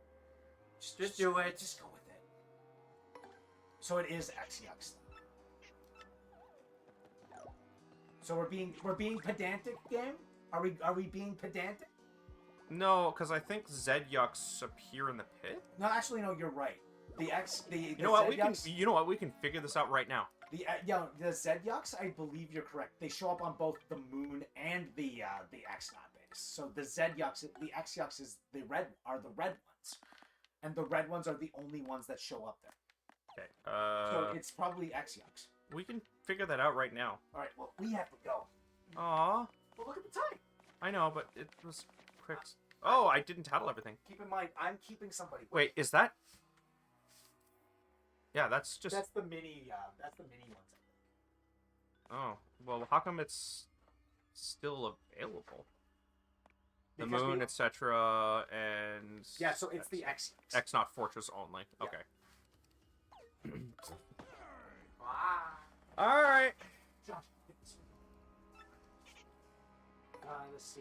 Just do it. Just go with it. So it is X Yucks. So we're being pedantic, game? Are we being pedantic? No, because I think Zed Yucks appear in the pit. No, actually, no. You're right. The You know what? Zed We can. Yucks, You know what? We can figure this out right now. the Zed Yucks. I believe you're correct. They show up on both the moon and the X-Not base. So the Zed Yucks, the X Yucks is the red ones, and the red ones are the only ones that show up there. Okay. So it's probably X Yucks. We can figure that out right now. All right. Well, we have to go. Aw. Well, look at the time. I know, but it was quick. Oh, I didn't tattle everything. Keep in mind, I'm keeping somebody. Wait, is that? Yeah, that's just. That's the mini. That's the mini ones. Oh, well, how come it's still available? The Because moon, we- etc., and Yeah. So it's the X Yucks. X not Fortress only. Yeah. Okay. Ah. All right. Josh, let's see.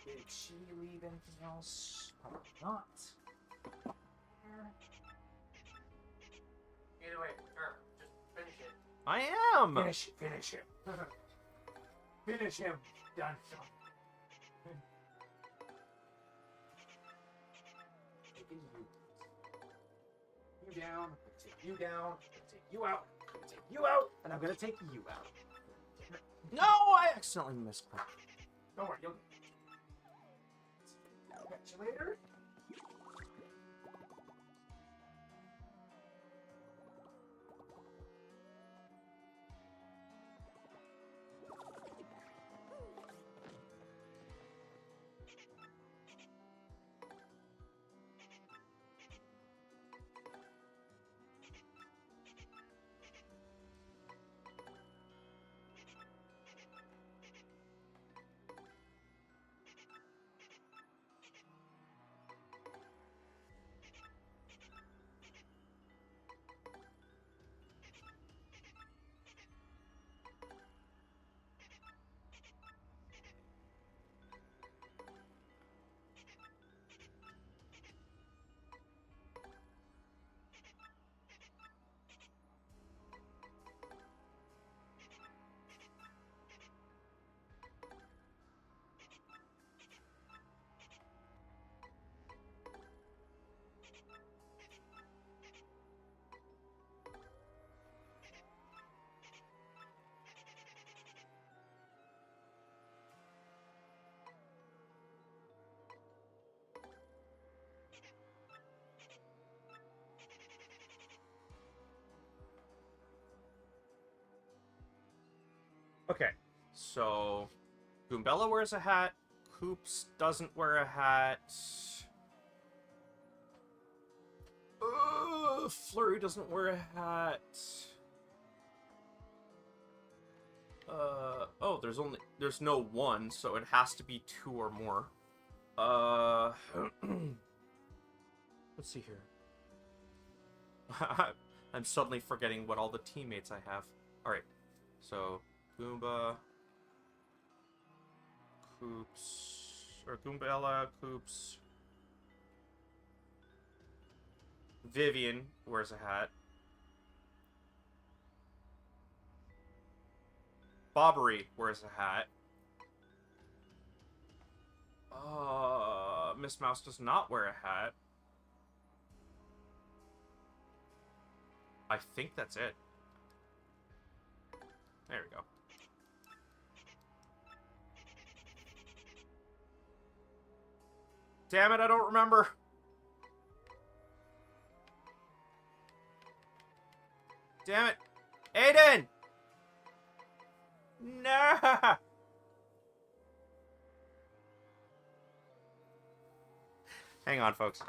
Did she leave anything else? Probably not. Either way, just finish it. I am. Finish him. Finish him. Done. Taking you down. Take you down. Take you out. Take you out. And I'm gonna take you out. No, I accidentally misclicked. Don't worry. You'll catch you later. Okay, so Goombella wears a hat. Koops doesn't wear a hat. Flurry doesn't wear a hat. Oh, there's no one, so it has to be 2 or more. Let's see here. I'm suddenly forgetting what all the teammates I have. Alright, so Goomba, Koops, or Goombella, Koops. Vivian wears a hat. Bobbery wears a hat. Miss Mouse does not wear a hat. I think that's it. There we go. Damn it, I don't remember. Damn it. Aiden! No! Hang on, folks.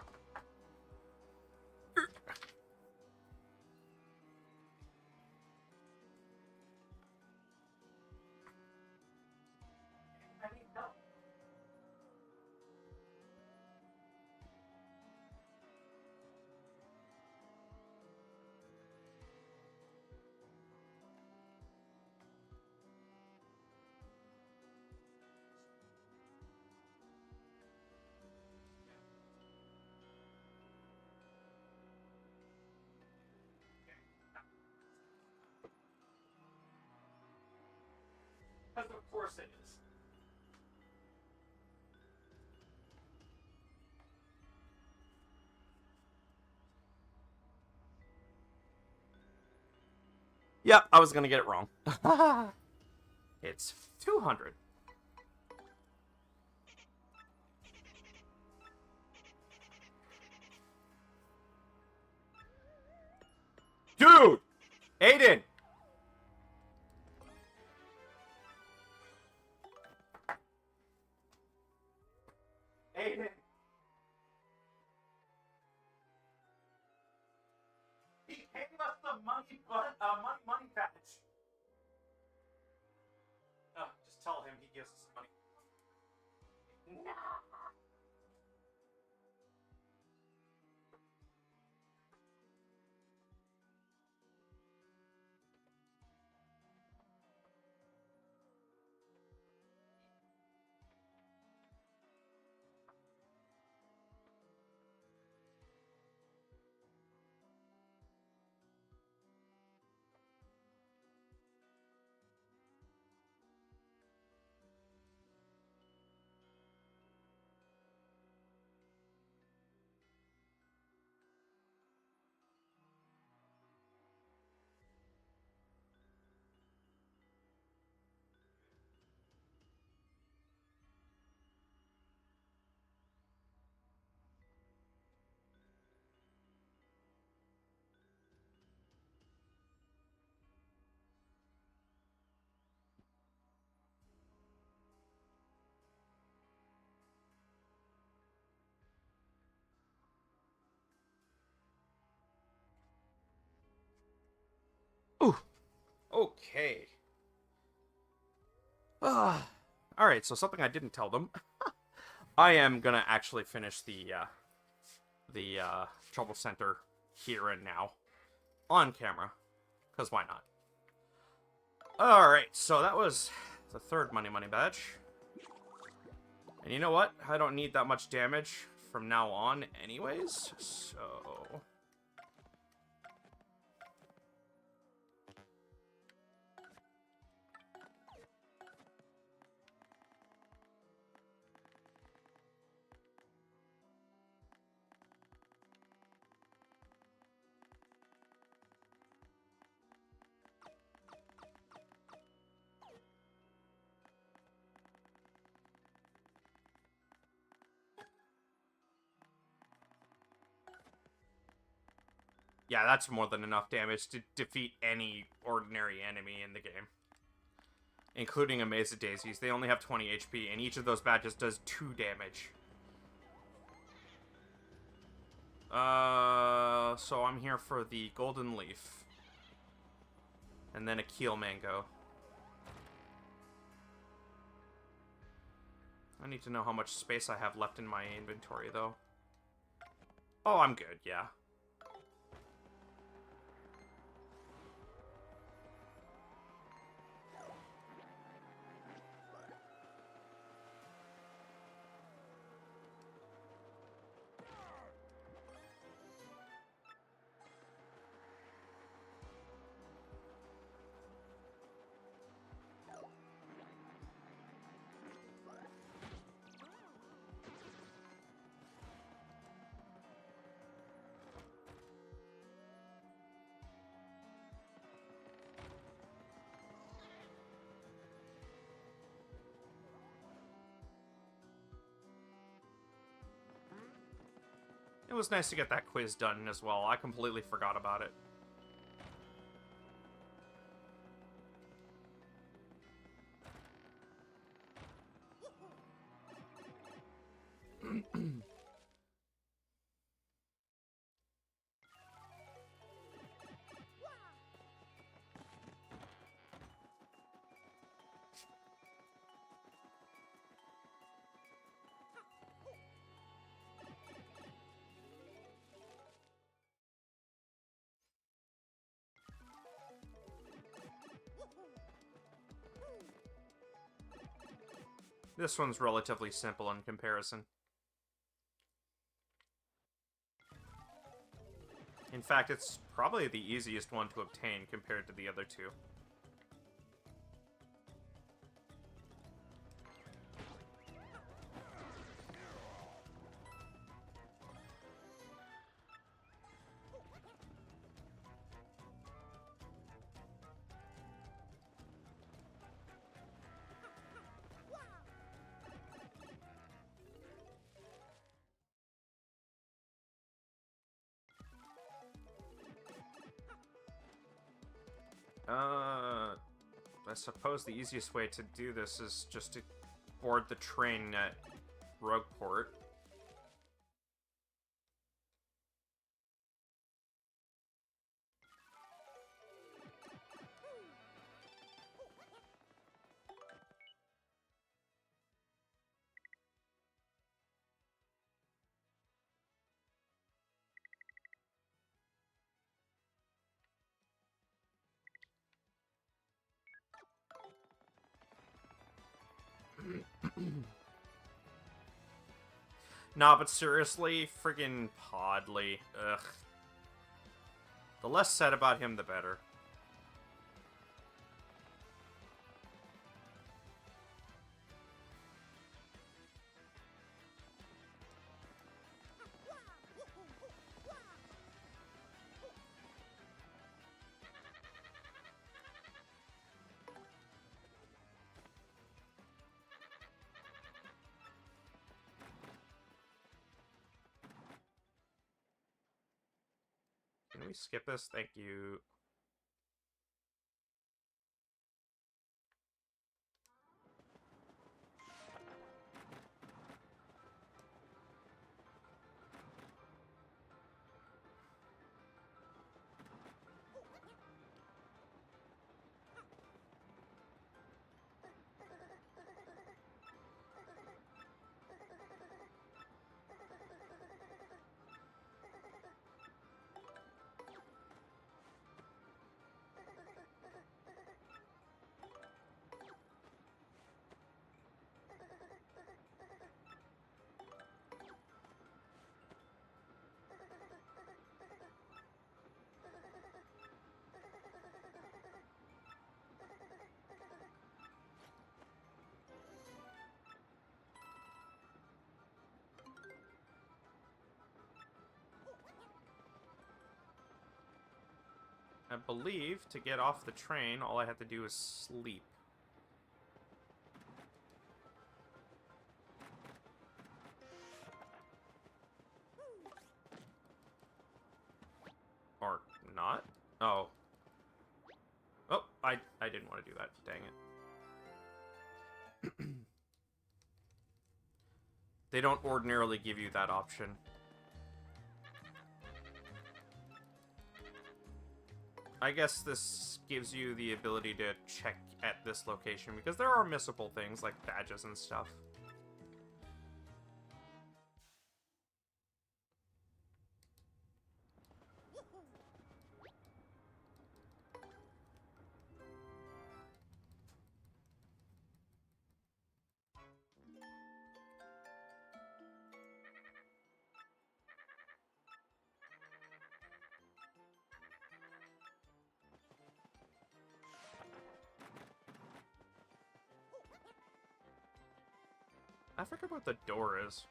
Because of course it is. Yep, I was gonna get it wrong. It's 200. Dude! Aiden! Aiden! He gave us the money package. Just tell him he gives us money. No. Ooh. Okay. Alright, so something I didn't tell them. I am gonna actually finish the Trouble Center here and now. On camera. Because why not? Alright, so that was the third Money badge. And you know what? I don't need that much damage from now on anyways, so... Yeah, that's more than enough damage to defeat any ordinary enemy in the game. including a Maze of Daisies. They only have 20 HP, and each of those badges does 2 damage. So I'm here for the Golden Leaf. And then a Keel Mango. I need to know how much space I have left in my inventory, though. Oh, I'm good, yeah. It was nice to get that quiz done as well. I completely forgot about it. This one's relatively simple in comparison. In fact, it's probably the easiest one to obtain compared to the other two. I suppose the easiest way to do this is just to board the train at Rogueport. Nah, but seriously, friggin' Podley. Ugh. The less said about him, the better. Can we skip this? Thank you. I believe to get off the train, all I have to do is sleep. Or not? Oh. Oh, I didn't want to do that. Dang it. They don't ordinarily give you that option. I guess this gives you the ability to check at this location, because there are missable things like badges and stuff. I forget what the door is.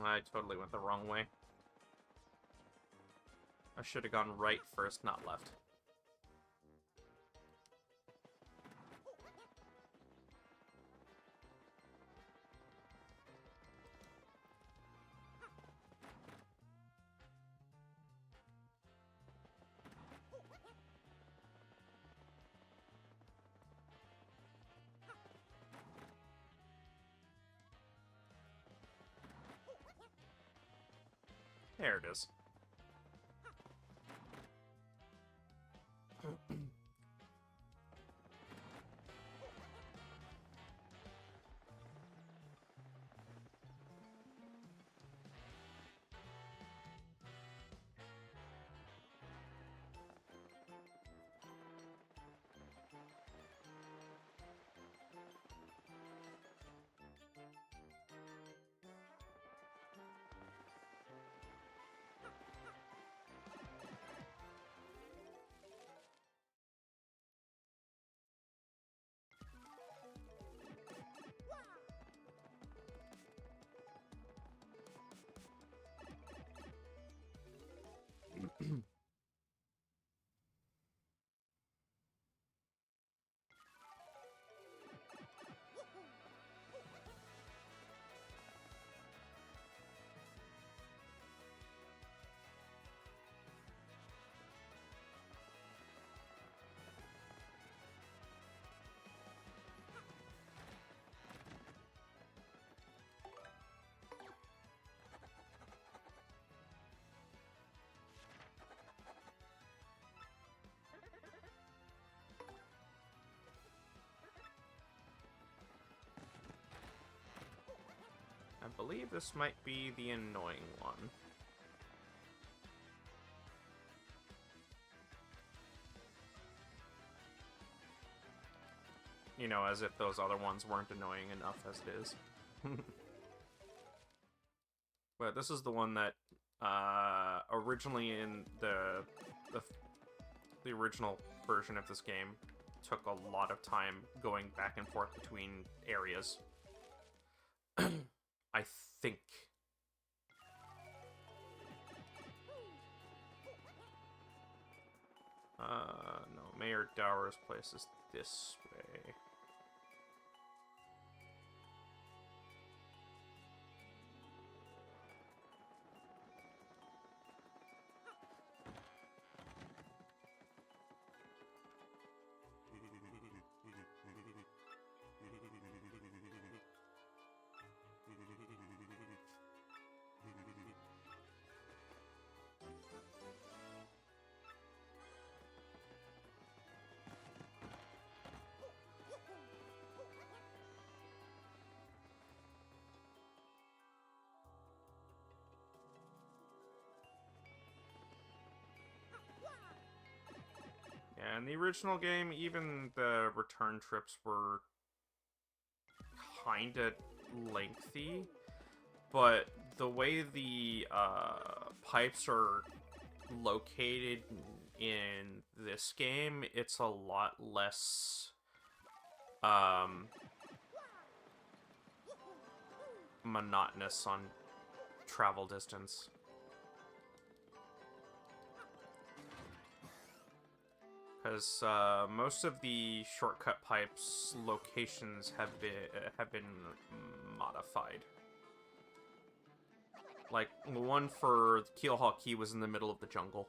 I totally went the wrong way. I should have gone right first, not left. There it is. I believe this might be the annoying one. You know, as if those other ones weren't annoying enough as it is. But this is the one that, originally in the original version of this game, took a lot of time going back and forth between areas. I think. No, Mayor Dower's place is this way. Yeah, in the original game, even the return trips were kinda lengthy, but the way the pipes are located in this game, it's a lot less monotonous on travel distance. Because most of the shortcut pipes locations have been modified. Like, the one for Keelhaul Key was in the middle of the jungle.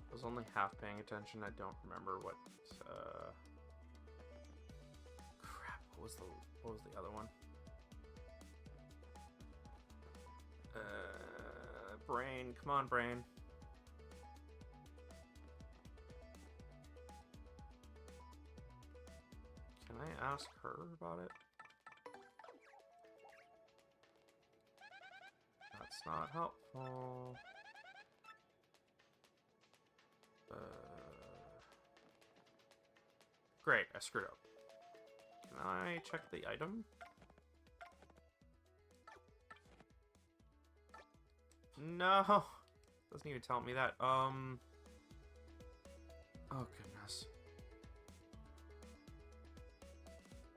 I was only half paying attention. I don't remember what. Crap. What was the other one? Brain. Come on, brain. Can I ask her about it? That's not helpful. Great, I screwed up. Can I check the item? No! Doesn't even tell me that. Oh, goodness.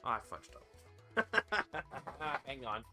Oh, I fudged up. Hang on.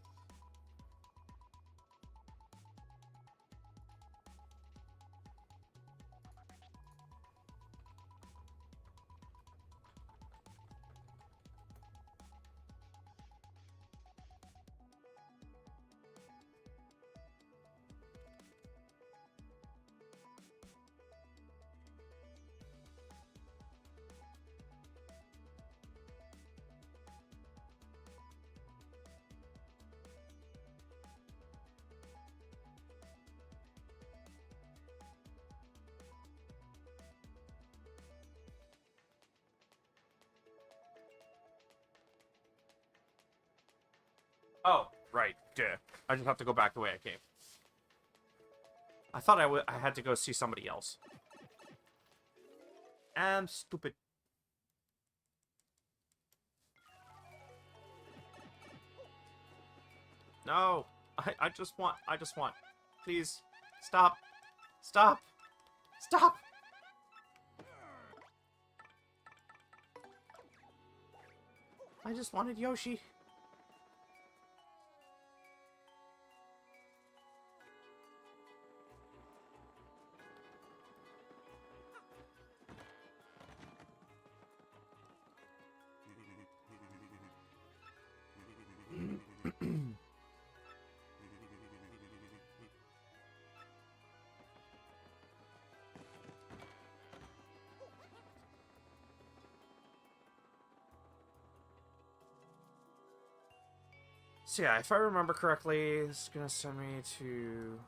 Oh, right. Duh. I just have to go back the way I came. I thought I had to go see somebody else. I'm stupid. No. I just want. Please. Stop. Stop. Stop. I just wanted Yoshi. So yeah, if I remember correctly, it's gonna send me to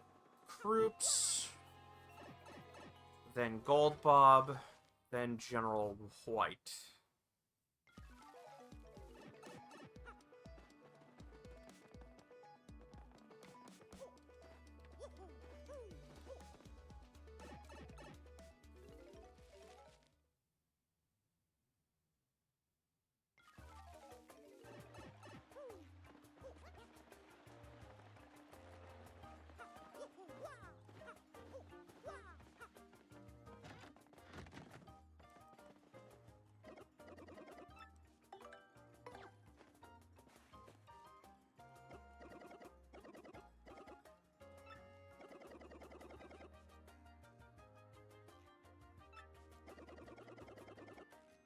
Kroops, then Gold Bob, then General White.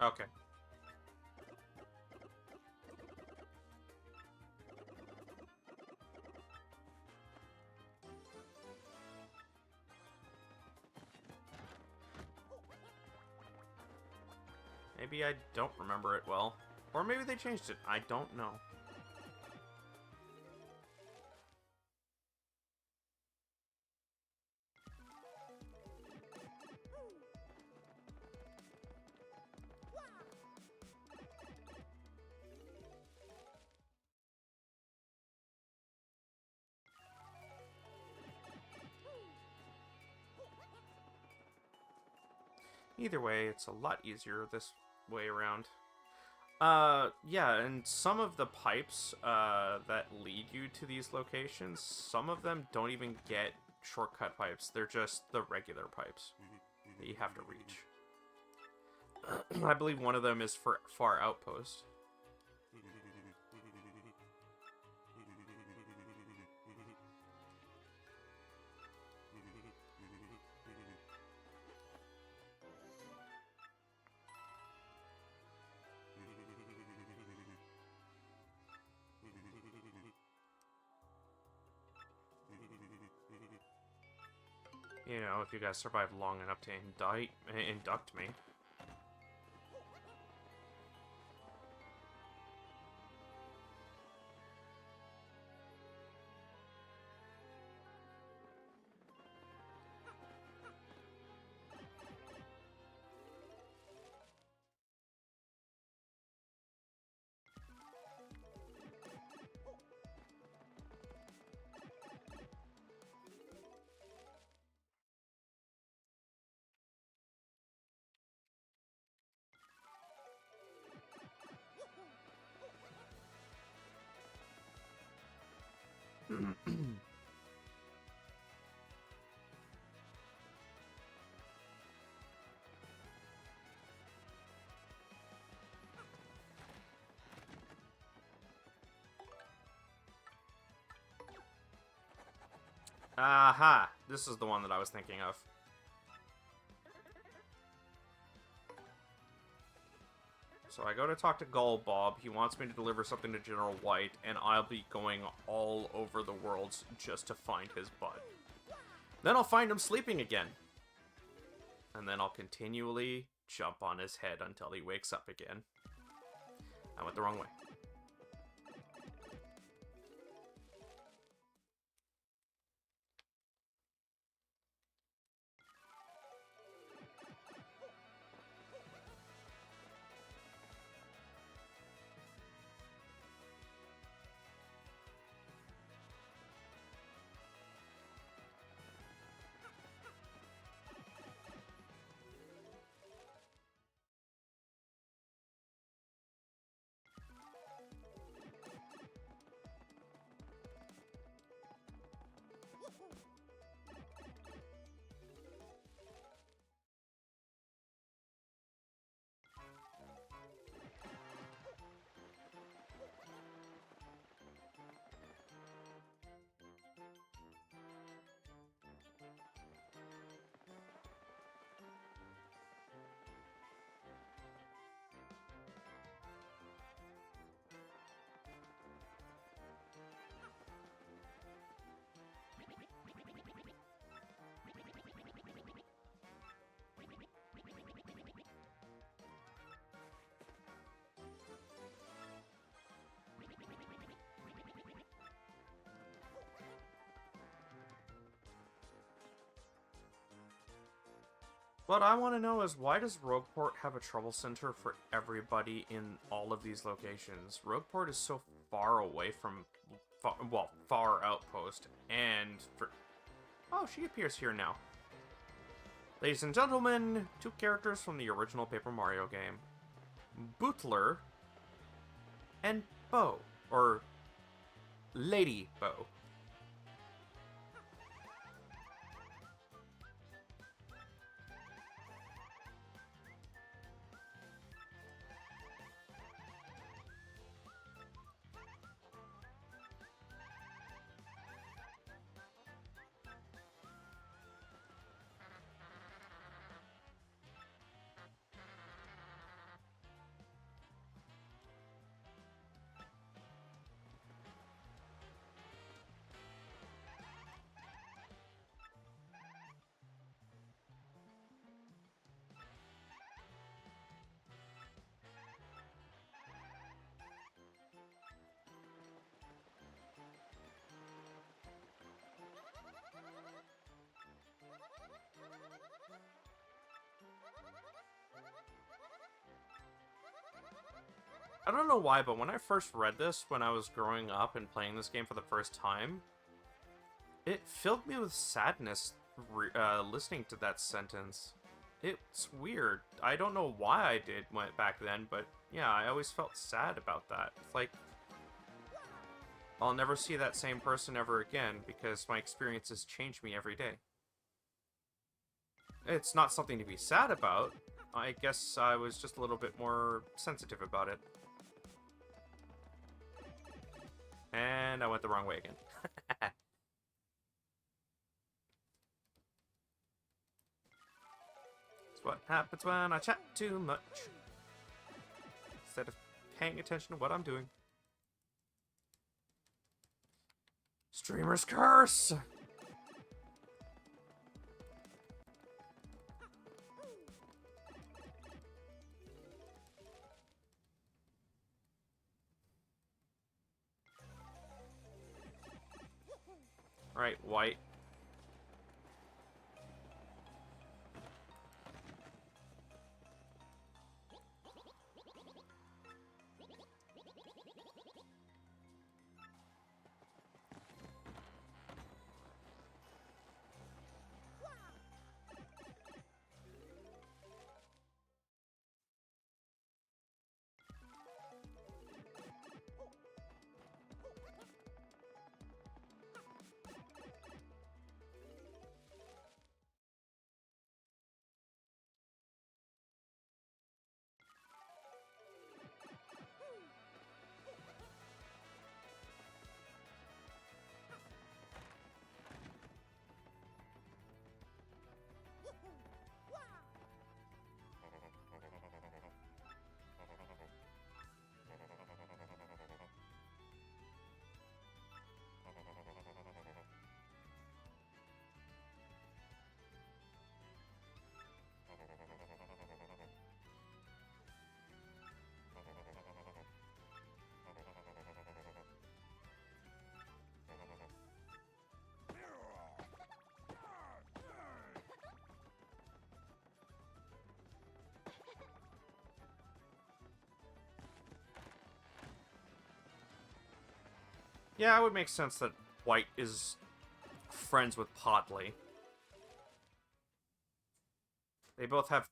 Okay. Maybe I don't remember it well. Or maybe they changed it. I don't know. Either way, it's a lot easier this way around. Yeah, and some of the pipes that lead you to these locations, some of them don't even get shortcut pipes. They're just the regular pipes that you have to reach. I believe one of them is for Far Outpost. You know, if you guys survive long enough to induct me. Aha! This is the one that I was thinking of. So I go to talk to Gull Bob. He wants me to deliver something to General White, and I'll be going all over the world just to find his butt. Then I'll find him sleeping again. And then I'll continually jump on his head until he wakes up again. I went the wrong way. What I want to know is, why does Rogueport have a trouble center for everybody in all of these locations? Rogueport is so far away from, Far Outpost, and for... Oh, she appears here now. Ladies and gentlemen, 2 characters from the original Paper Mario game. Bootler and Bo, or Lady Bo. I don't know why, but when I first read this, when I was growing up and playing this game for the first time, it filled me with sadness listening to that sentence. It's weird. I don't know why I went back then, but yeah, I always felt sad about that. It's like, I'll never see that same person ever again because my experiences change me every day. It's not something to be sad about. I guess I was just a little bit more sensitive about it. And I went the wrong way again. It's what happens when I chat too much, instead of paying attention to what I'm doing. Streamer's curse! Alright, white. Yeah, it would make sense that White is friends with Podley. They both have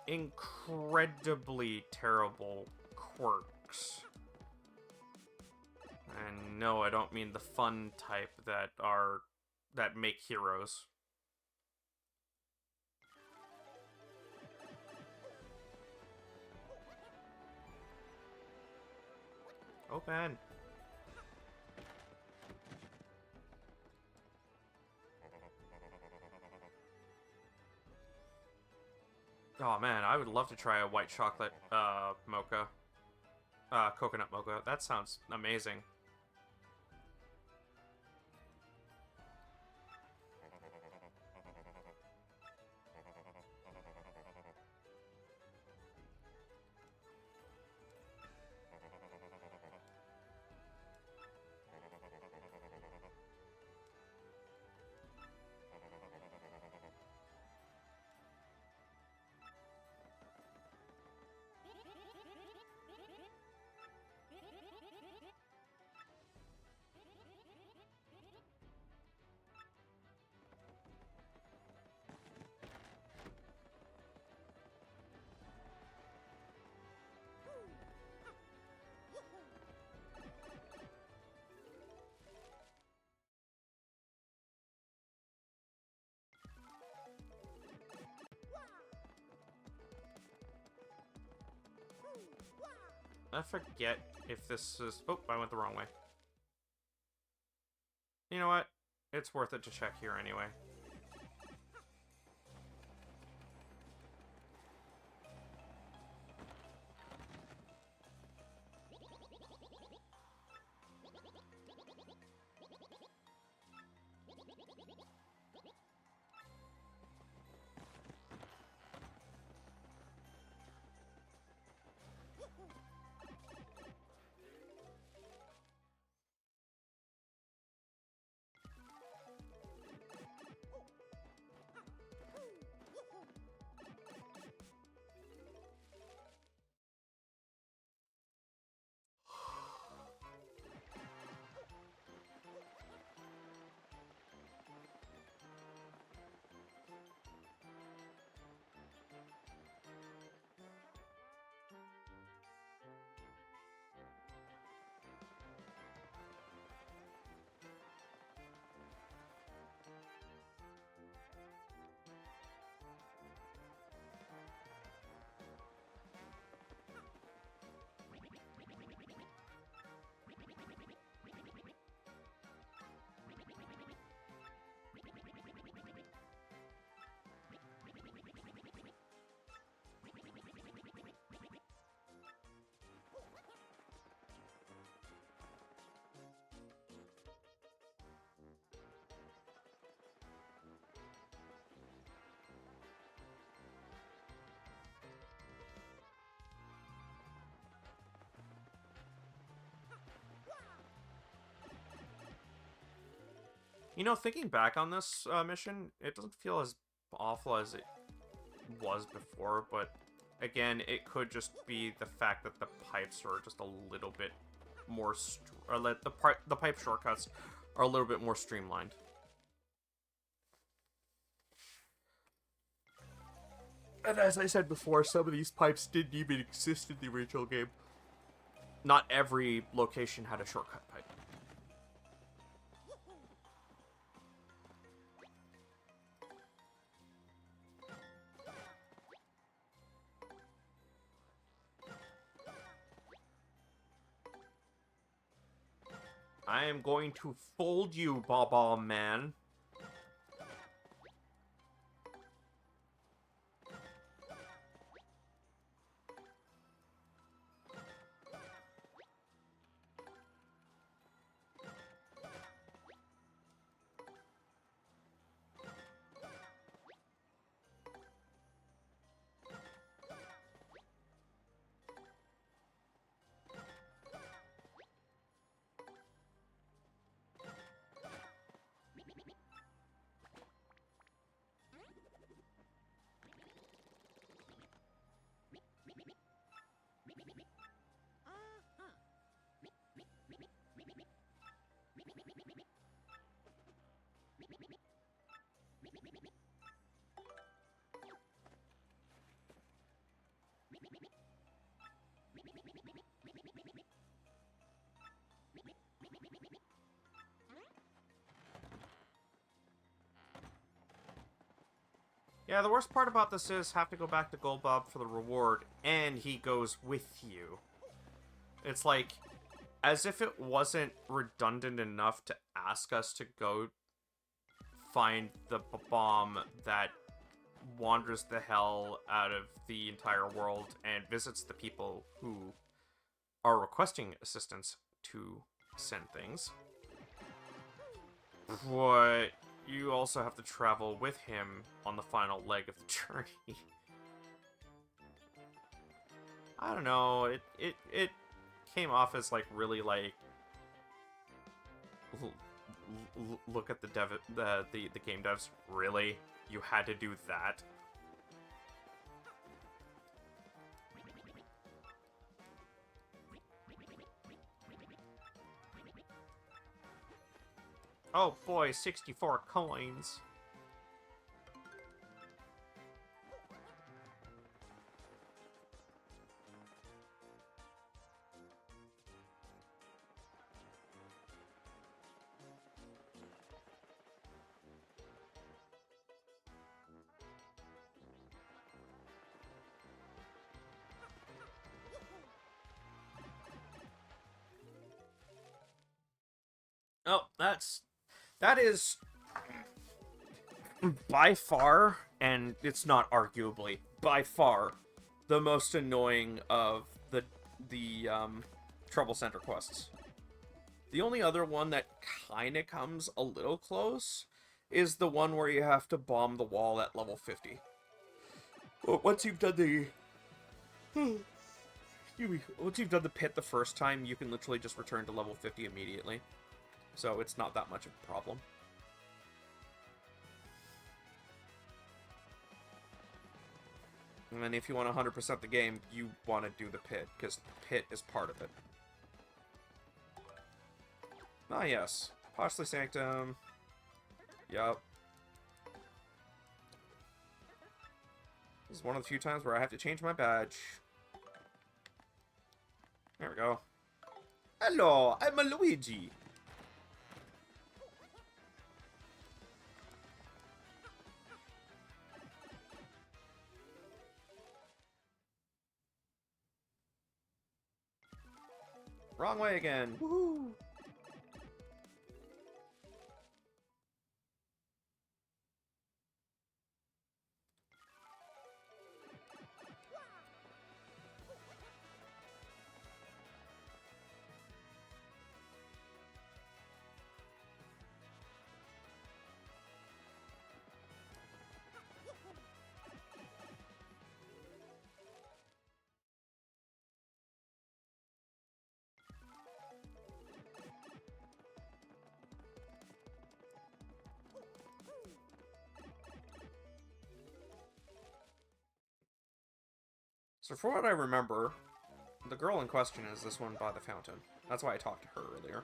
incredibly terrible quirks. And no, I don't mean the fun type that make heroes. Open. Oh man, I would love to try a white chocolate mocha. Coconut mocha. That sounds amazing. I forget if this is... Oh, I went the wrong way. You know what? It's worth it to check here anyway. You know, thinking back on this mission, it doesn't feel as awful as it was before, but again, it could just be the fact that the pipes are just a little bit more, or that the pipe shortcuts are a little bit more streamlined. And as I said before, some of these pipes didn't even exist in the original game. Not every location had a shortcut pipe. I am going to fold you, Baba Man. Yeah, the worst part about this is have to go back to Goldbob for the reward, and he goes with you. It's like, as if it wasn't redundant enough to ask us to go find the bomb that wanders the hell out of the entire world and visits the people who are requesting assistance to send things. But you also have to travel with him on the final leg of the journey. I don't know, it came off as like really like look at the game devs, really? You had to do that? Oh boy, 64 coins. Oh, that is by far, and it's not arguably, by far, the most annoying of the Trouble Center quests. The only other one that kinda comes a little close is the one where you have to bomb the wall at level 50. Well, once you've done the once you've done the pit the first time, you can literally just return to level 50 immediately. So it's not that much of a problem. And then if you want to 100% the game, you want to do the pit, because the pit is part of it. Ah, yes. Postly Sanctum. Yup. This is one of the few times where I have to change my badge. There we go. Hello, I'm a Luigi. Wrong way again. Woohoo! So for what I remember, the girl in question is this one by the fountain. That's why I talked to her earlier.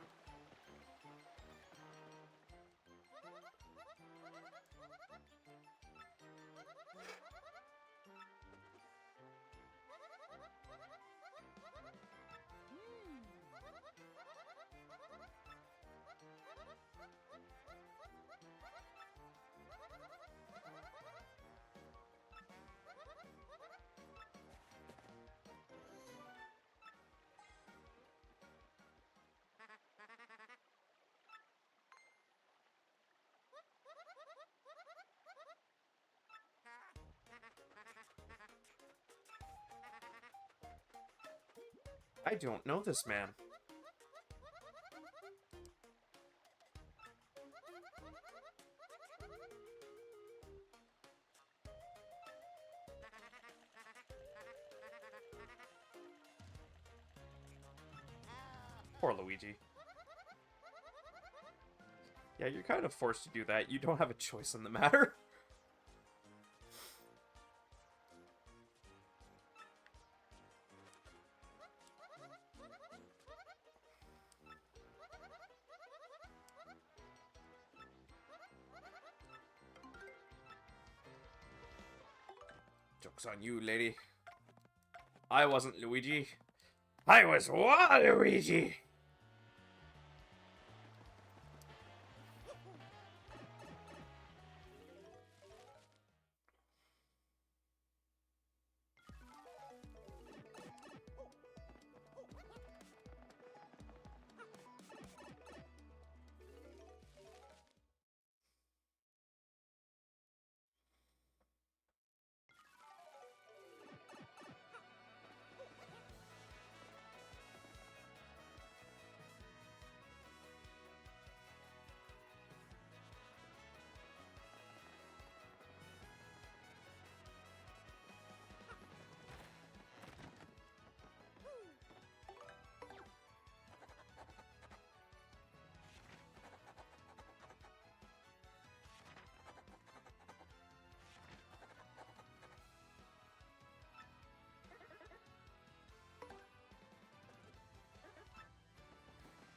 I don't know this man. Poor Luigi. Yeah, you're kind of forced to do that. You don't have a choice in the matter. Joke's on you, lady. I wasn't Luigi. I was Waluigi!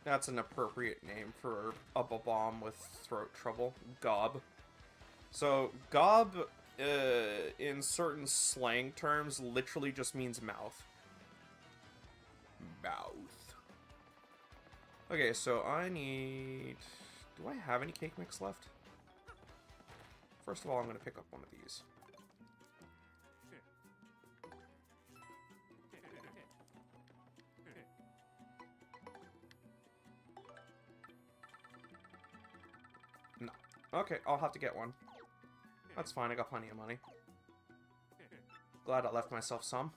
That's an appropriate name for a bomb with throat trouble. Gob. So, gob, in certain slang terms, literally just means mouth. Mouth. Okay, so I need... Do I have any cake mix left? First of all, I'm going to pick up one of these. No. Okay, I'll have to get one. That's fine, I got plenty of money. Glad I left myself some.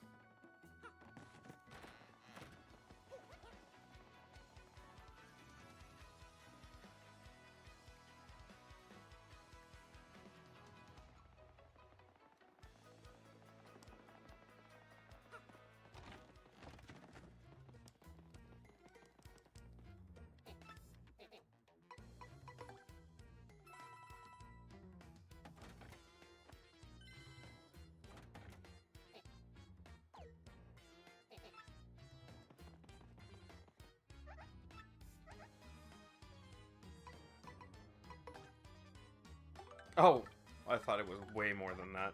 Oh, I thought it was way more than that.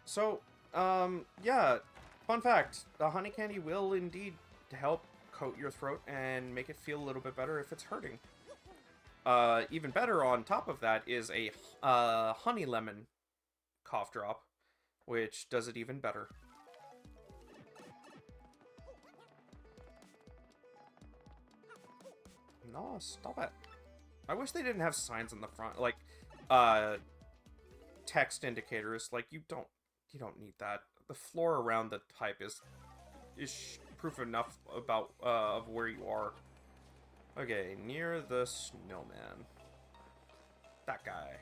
So, yeah, fun fact, the honey candy will indeed help coat your throat and make it feel a little bit better if it's hurting. even better on top of that is a honey lemon cough drop, which does it even better. No, stop it. I wish they didn't have signs on the front, like, text indicators. Like, you don't need that. The floor around the type is proof enough about, of where you are. Okay, near the snowman. That guy.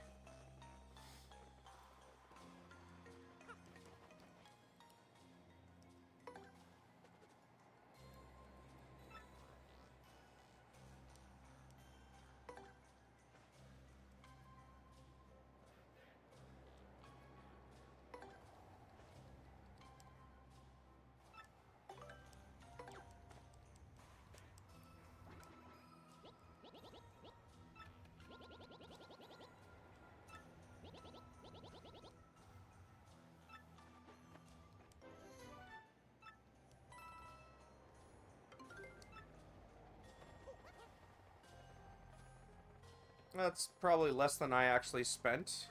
That's probably less than I actually spent.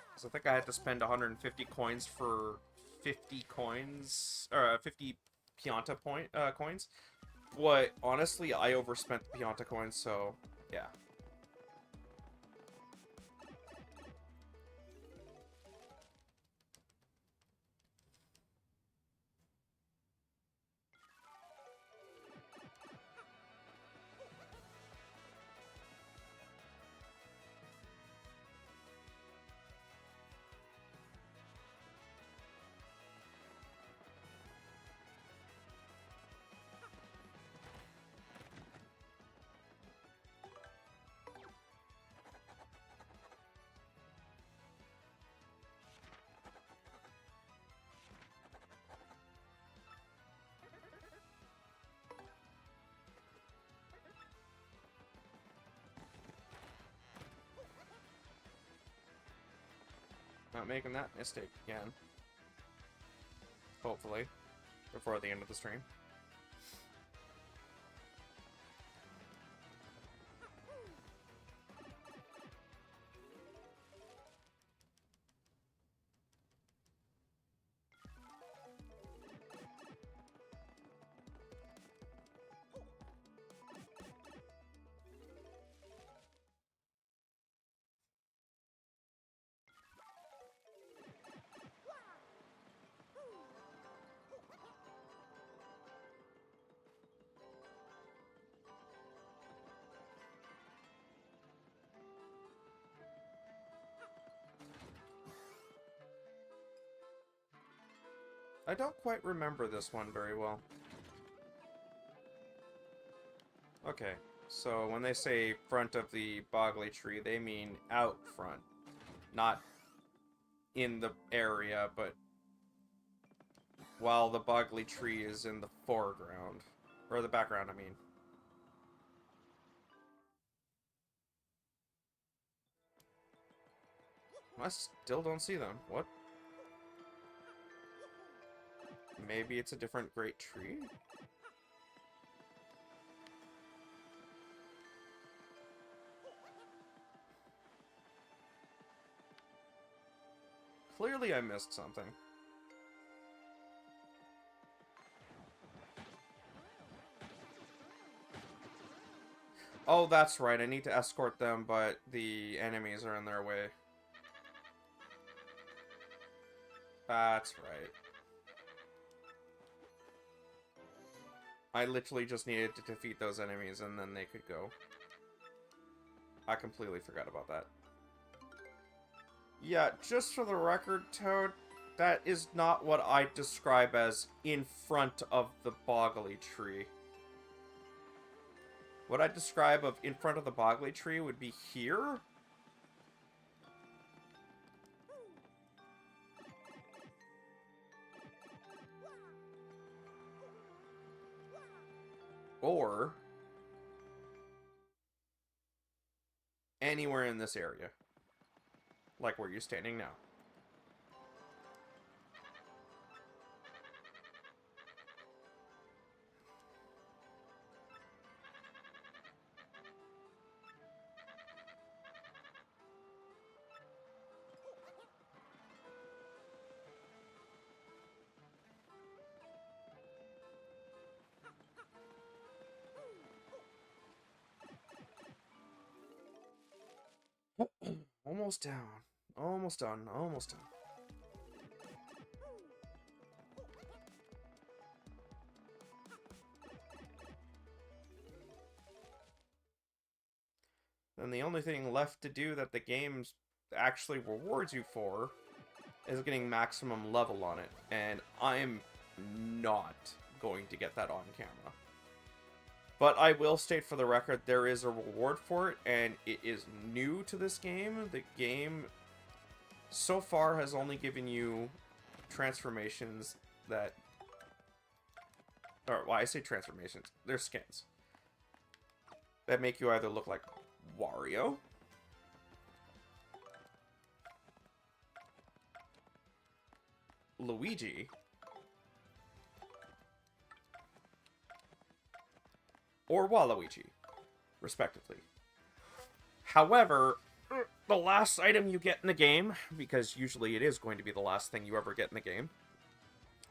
Because I think I had to spend 150 coins for 50 coins, or 50 Pianta coins. What, honestly, I overspent the Pianta coins, so, yeah. Not making that mistake again. Hopefully. Before the end of the stream. I don't quite remember this one very well. Okay, so when they say front of the Bogley tree, they mean out front. Not in the area, but while the Bogley tree is in the foreground. Or the background, I mean. I still don't see them. What? Maybe it's a different great tree? Clearly I missed something. Oh, that's right. I need to escort them, but the enemies are in their way. That's right. I literally just needed to defeat those enemies and then they could go. I completely forgot about that. Yeah, just for the record, Toad, that is not what I describe as in front of the Bogley tree. What I describe of in front of the Bogley tree would be here. Or anywhere in this area. Like where you're standing now. Almost down. Almost done. Almost done. Then the only thing left to do that the game actually rewards you for is getting maximum level on it. And I'm not going to get that on camera. But I will state for the record, there is a reward for it, and it is new to this game. The game, so far, has only given you transformations that... Or, well, I say transformations. They're skins. That make you either look like Wario, Luigi, or Waluigi, respectively. However, the last item you get in the game, because usually it is going to be the last thing you ever get in the game,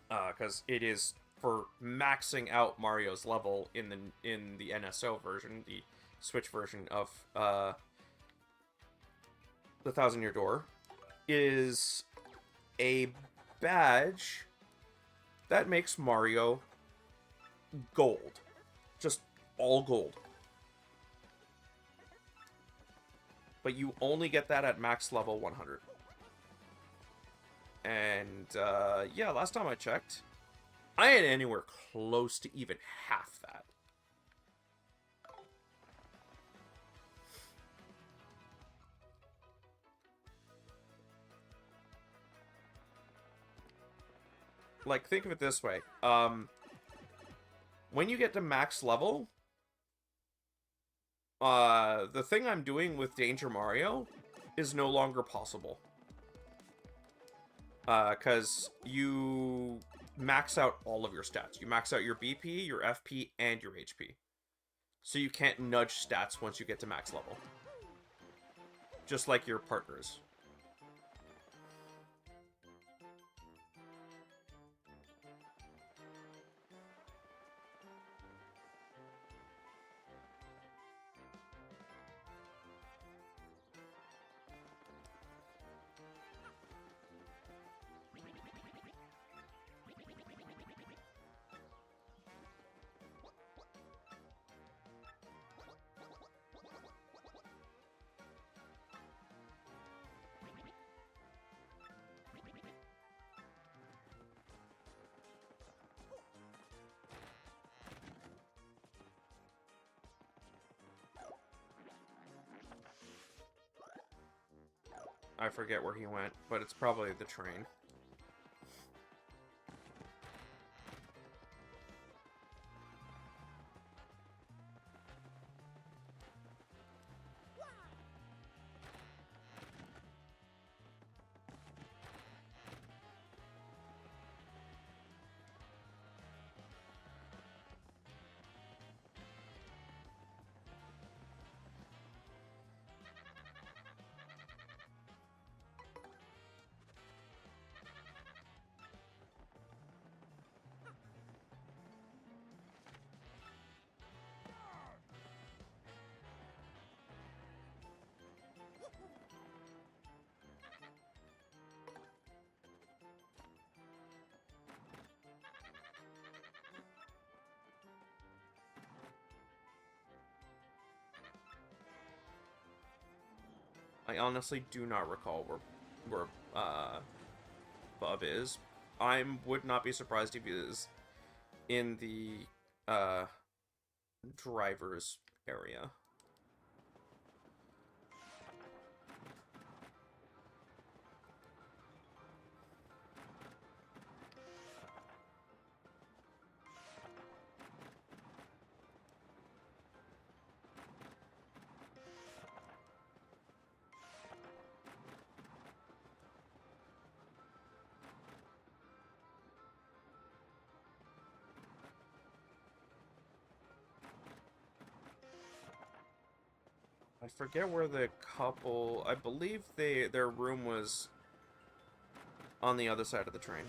because it is for maxing out Mario's level in the NSO version, the Switch version of the Thousand Year Door, is a badge that makes Mario gold. Just all gold. But you only get that at max level 100. And, yeah, last time I checked, I ain't anywhere close to even half that. Like, think of it this way. When you get to max level, the thing I'm doing with Danger Mario is no longer possible. Because you max out all of your stats. You max out your BP, your FP, and your HP. So you can't nudge stats once you get to max level. Just like your partners. I forget where he went, but it's probably the train. I honestly do not recall where Bub is. I would not be surprised if he is in the driver's area. I forget where the couple... I believe their room was on the other side of the train.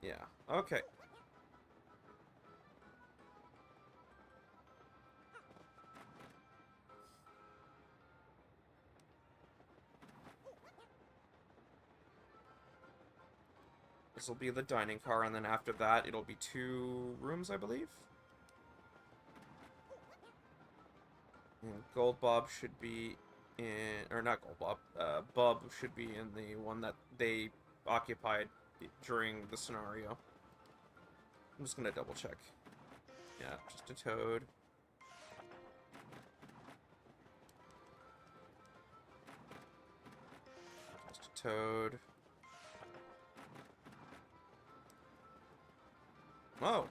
Yeah, okay. This will be the dining car, and then after that, it'll be 2 rooms, I believe. And Gold Bob should be in, or not Gold Bob, Bub should be in the one that they occupied during the scenario. I'm just gonna double check. Yeah, just a toad. Just a toad. Oh,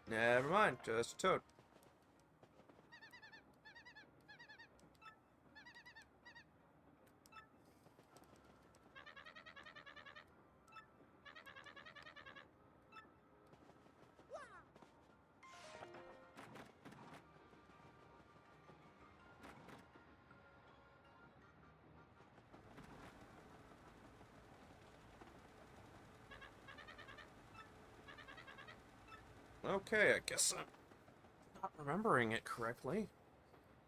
never mind, just a toad. Okay, I guess I'm not remembering it correctly.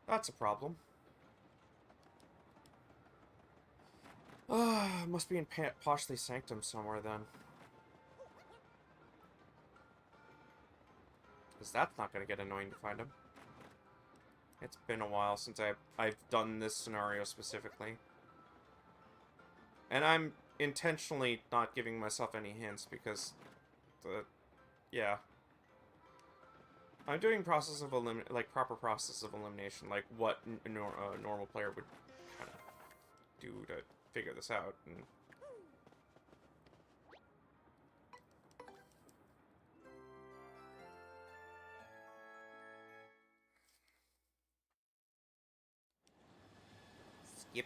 That's a problem. Ah, must be in Poshly Sanctum somewhere then. Because that's not going to get annoying to find him. It's been a while since I've done this scenario specifically. And I'm intentionally not giving myself any hints because yeah. I'm doing process of proper process of elimination, like what a normal player would kind of do to figure this out. And skip.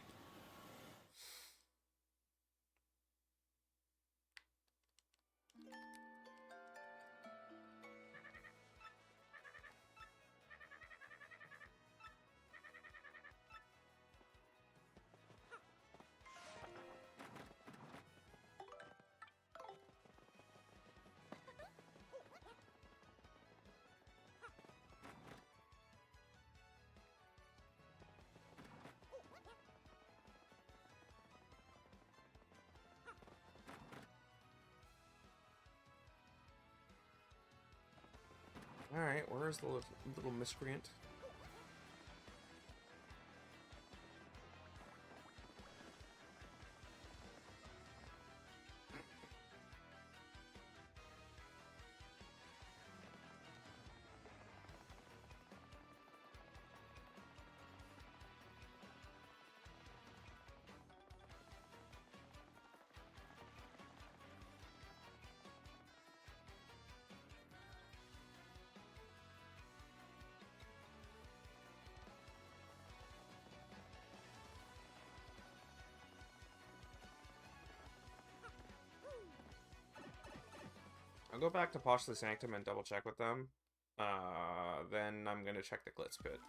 Alright, where's the little miscreant? I'll go back to Poshly Sanctum and double check with them. Then I'm gonna check the Glitz Pit.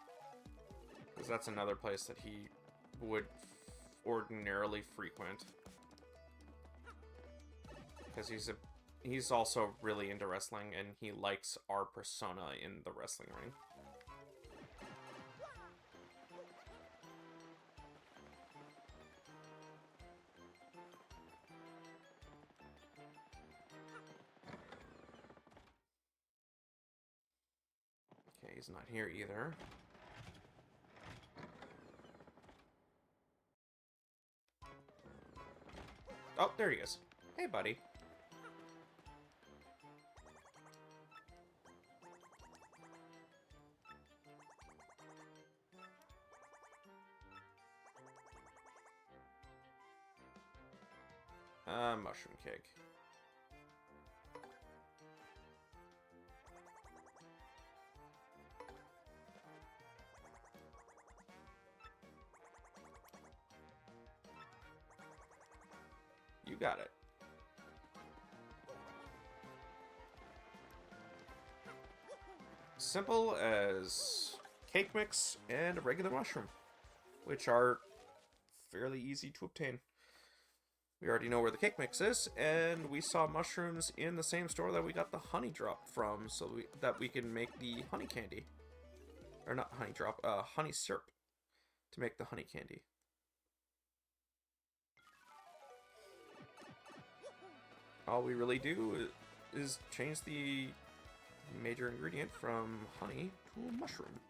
Because that's another place that he would ordinarily frequent. Because he's also really into wrestling, and he likes our persona in the wrestling ring. Okay, he's not here either. Oh, there he is. Hey, buddy. Mushroom cake. You got it. Simple as cake mix and a regular mushroom, which are fairly easy to obtain. We already know where the cake mix is, and we saw mushrooms in the same store that we got the honey drop from, so that we can make the honey candy. Or not honey drop, honey syrup to make the honey candy. All we really do is change the major ingredient from honey to mushroom.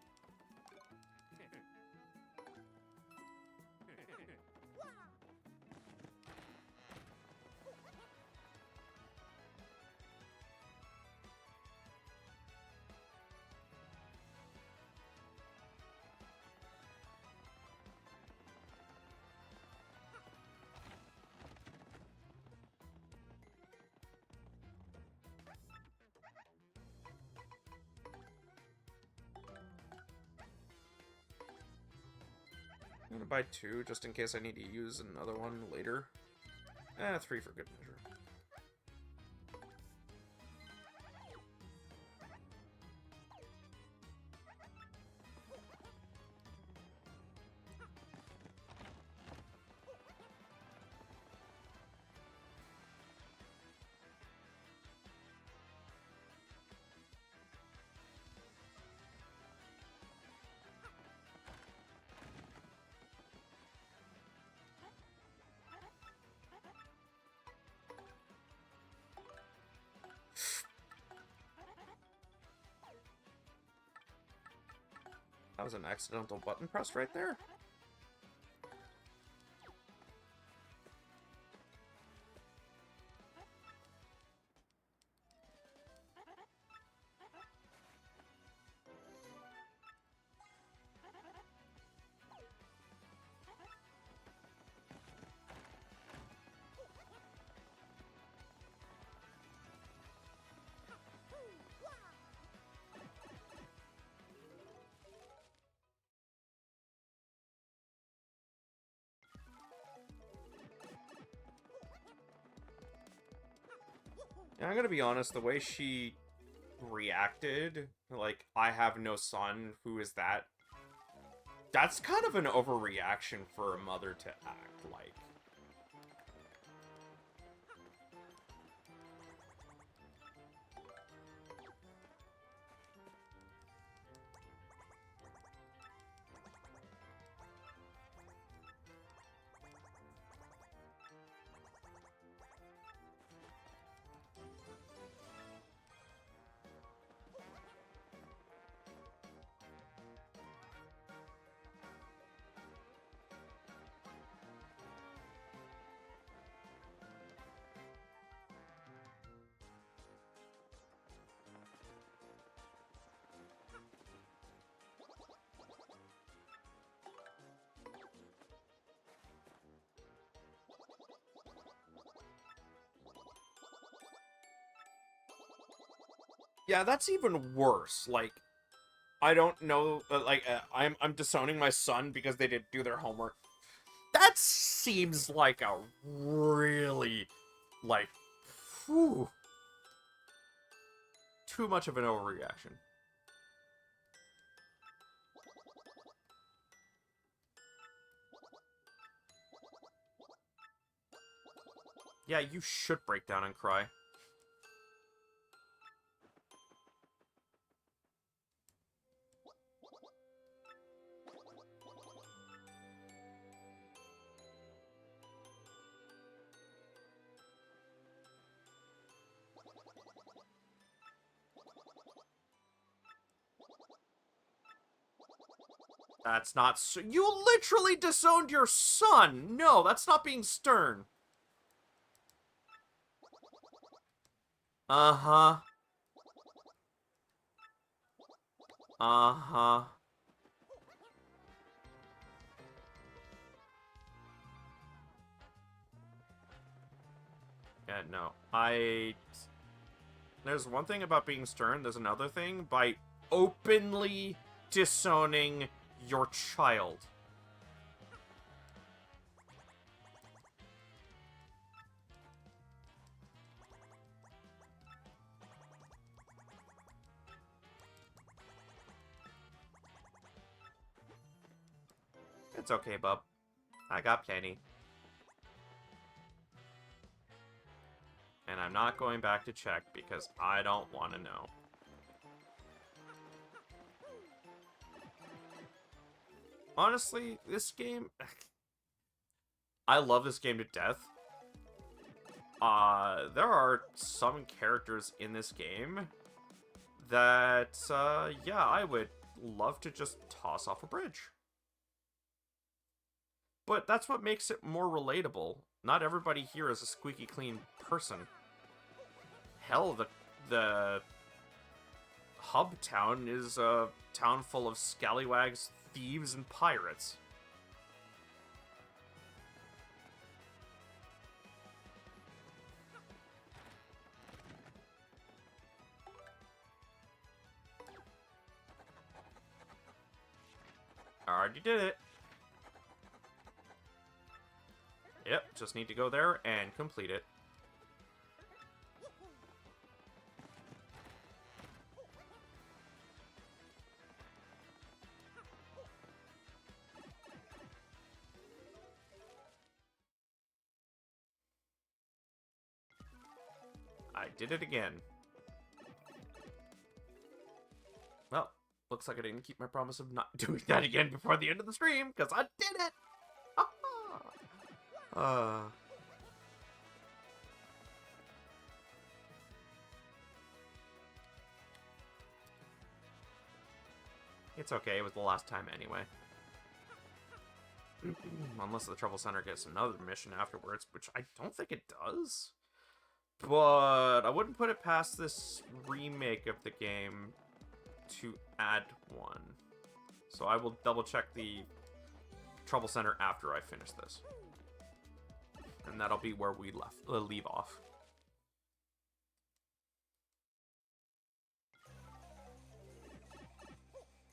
I'm gonna buy 2 just in case I need to use another one later. 3 for good measure. That was an accidental button press right there. And I'm gonna be honest, the way she reacted, like, I have no son, who is that? That's kind of an overreaction for a mother to act like. Yeah, that's even worse. Like, I don't know. I'm disowning my son because they didn't do their homework. That seems like a really, like, whew, too much of an overreaction. Yeah, you should break down and cry. That's not so. You literally disowned your son! No, that's not being stern. Uh-huh. Uh-huh. Yeah, no. There's one thing about being stern, there's another thing by openly disowning your child. It's okay, bub. I got plenty. And I'm not going back to check because I don't want to know. Honestly, this game... I love this game to death. There are some characters in this game that, yeah, I would love to just toss off a bridge. But that's what makes it more relatable. Not everybody here is a squeaky clean person. Hell, the hub town is a town full of scallywags, thieves, and pirates. Already did it. Yep, just need to go there and complete it. I did it again. Well, looks like I didn't keep my promise of not doing that again before the end of the stream, because I did it! It's okay, it was the last time anyway. Unless the Trouble Center gets another mission afterwards, which I don't think it does. But I wouldn't put it past this remake of the game to add one. So I will double check the Trouble Center after I finish this. And that'll be where we leave off.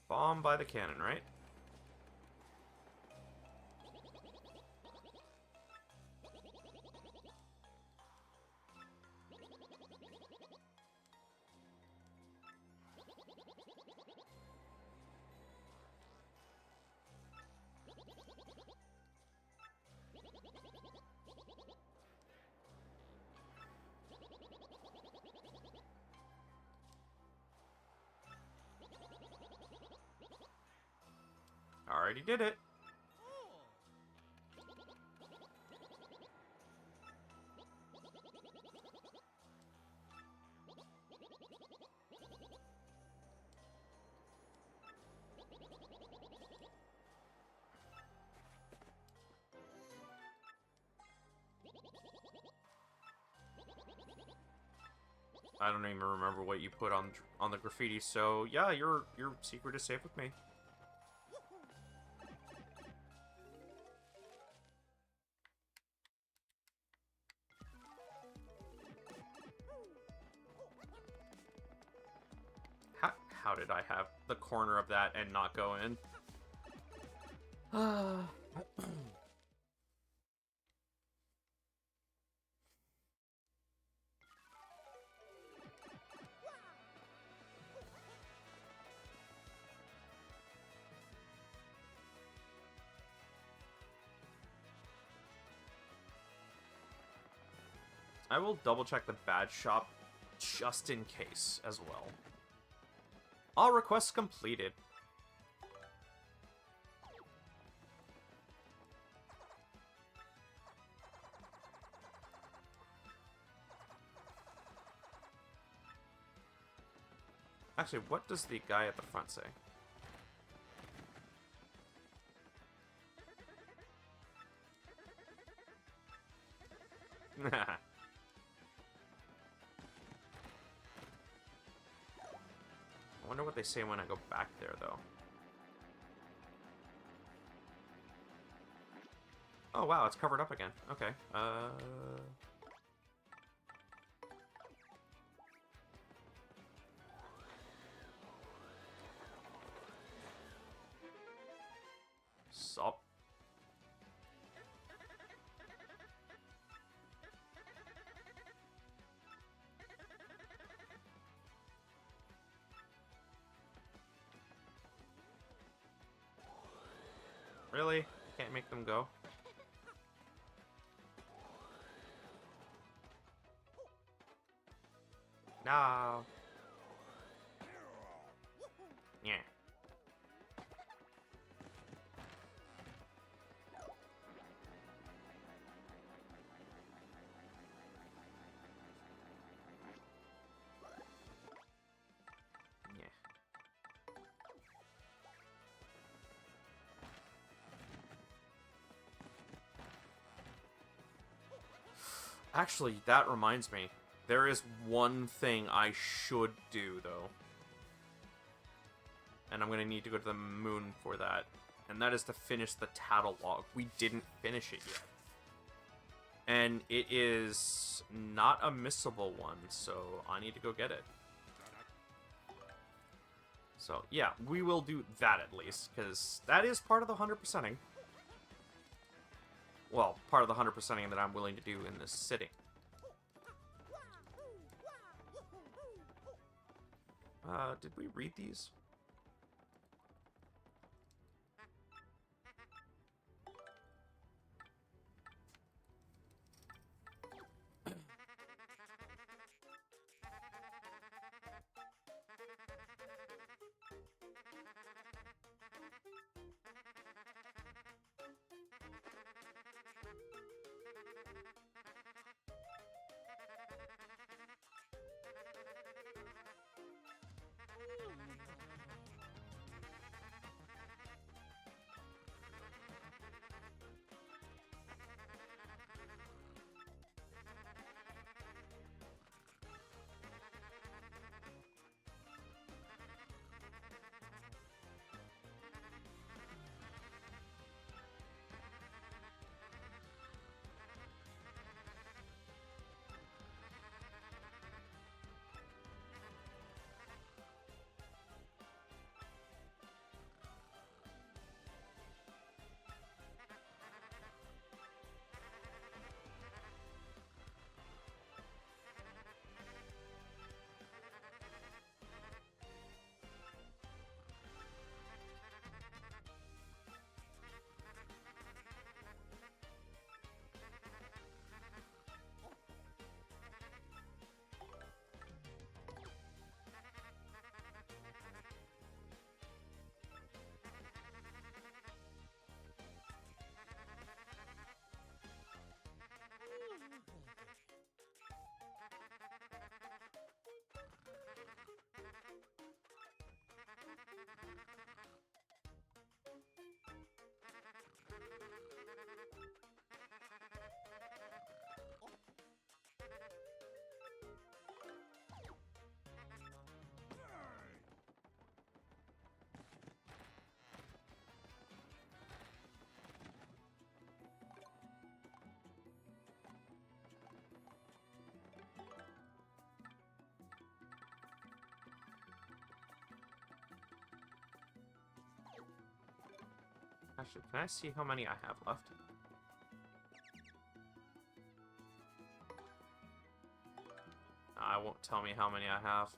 Bomb by the cannon, right? Already did it. I don't even remember what you put on the graffiti, so yeah, your secret is safe with me. How did I have the corner of that and not go in? I will double check the badge shop just in case as well. All requests completed. Actually, what does the guy at the front say? I wonder what they say when I go back there, though. Oh, wow, it's covered up again. Okay, Sup? Really? Can't make them go? No. Yeah. Yeah. Actually, that reminds me. There is one thing I should do, though. And I'm going to need to go to the moon for that. And that is to finish the tattle log. We didn't finish it yet. And it is not a missable one, so I need to go get it. So, yeah, we will do that at least, because that is part of the 100%ing. Well, part of the 100%ing that I'm willing to do in this sitting. Did we read these? Actually, can I see how many I have left? I won't tell me how many I have.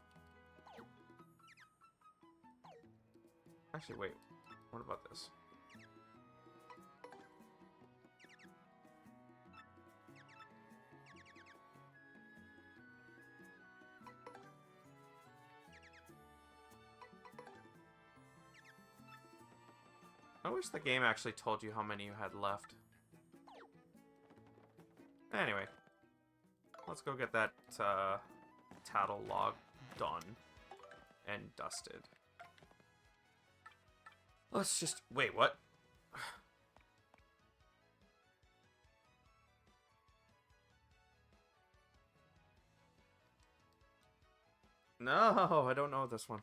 Actually, wait. What about this? I wish the game actually told you how many you had left. Anyway. Let's go get that tattle log done and dusted. Let's just... Wait, what? No, I don't know this one.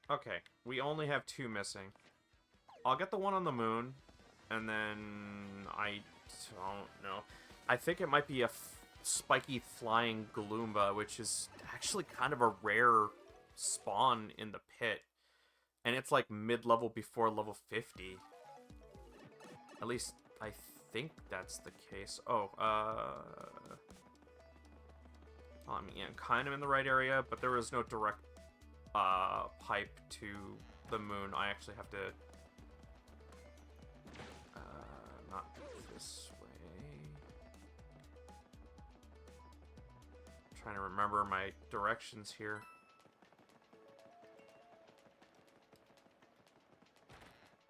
Okay, we only have 2 missing. I'll get the one on the moon, and then I don't know. I think it might be a spiky flying Gloomba, which is actually kind of a rare spawn in the pit. And it's like mid-level before level 50. At least, I think that's the case. Oh, I mean, yeah, kind of in the right area, but there was no direct pipe to the moon, I actually have to... not this way. I'm trying to remember my directions here.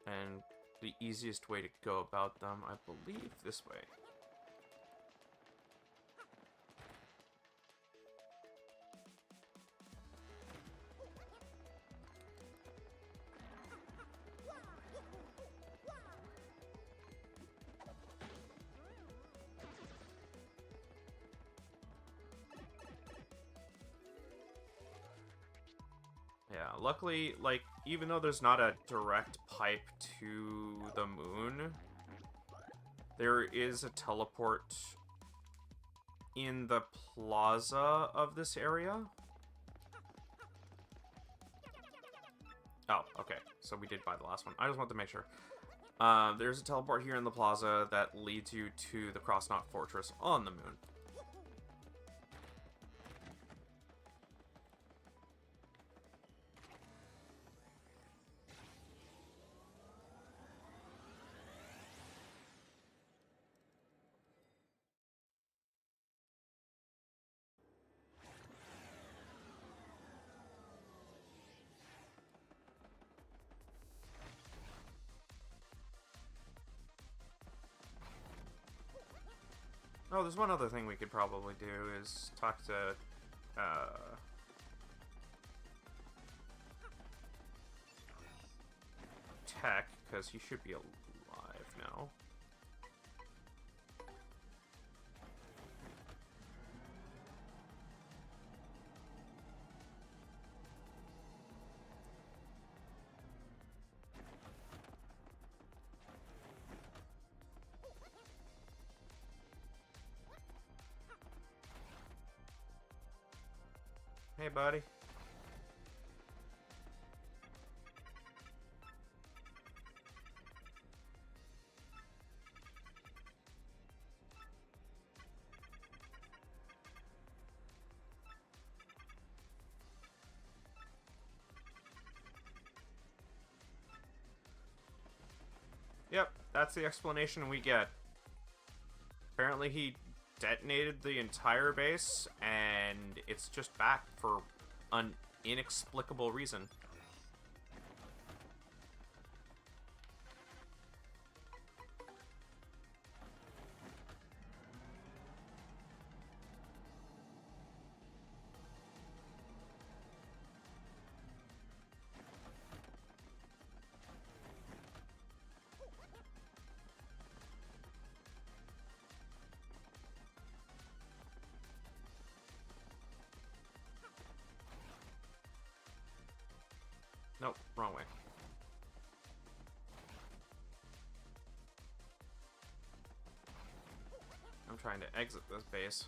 And the easiest way to go about them, I believe, this way. Yeah, luckily, like, even though there's not a direct pipe to the moon, there is a teleport in the plaza of this area. Oh, okay. So we did buy the last one. I just want to make sure. There's a teleport here in the plaza that leads you to the Crossknot Fortress on the moon. Oh, there's one other thing we could probably do is talk to, Tech, because he should be alive now. Hey, buddy. Yep, that's the explanation we get. Apparently he detonated the entire base, and it's just back for an inexplicable reason. Nope, wrong way. I'm trying to exit this base.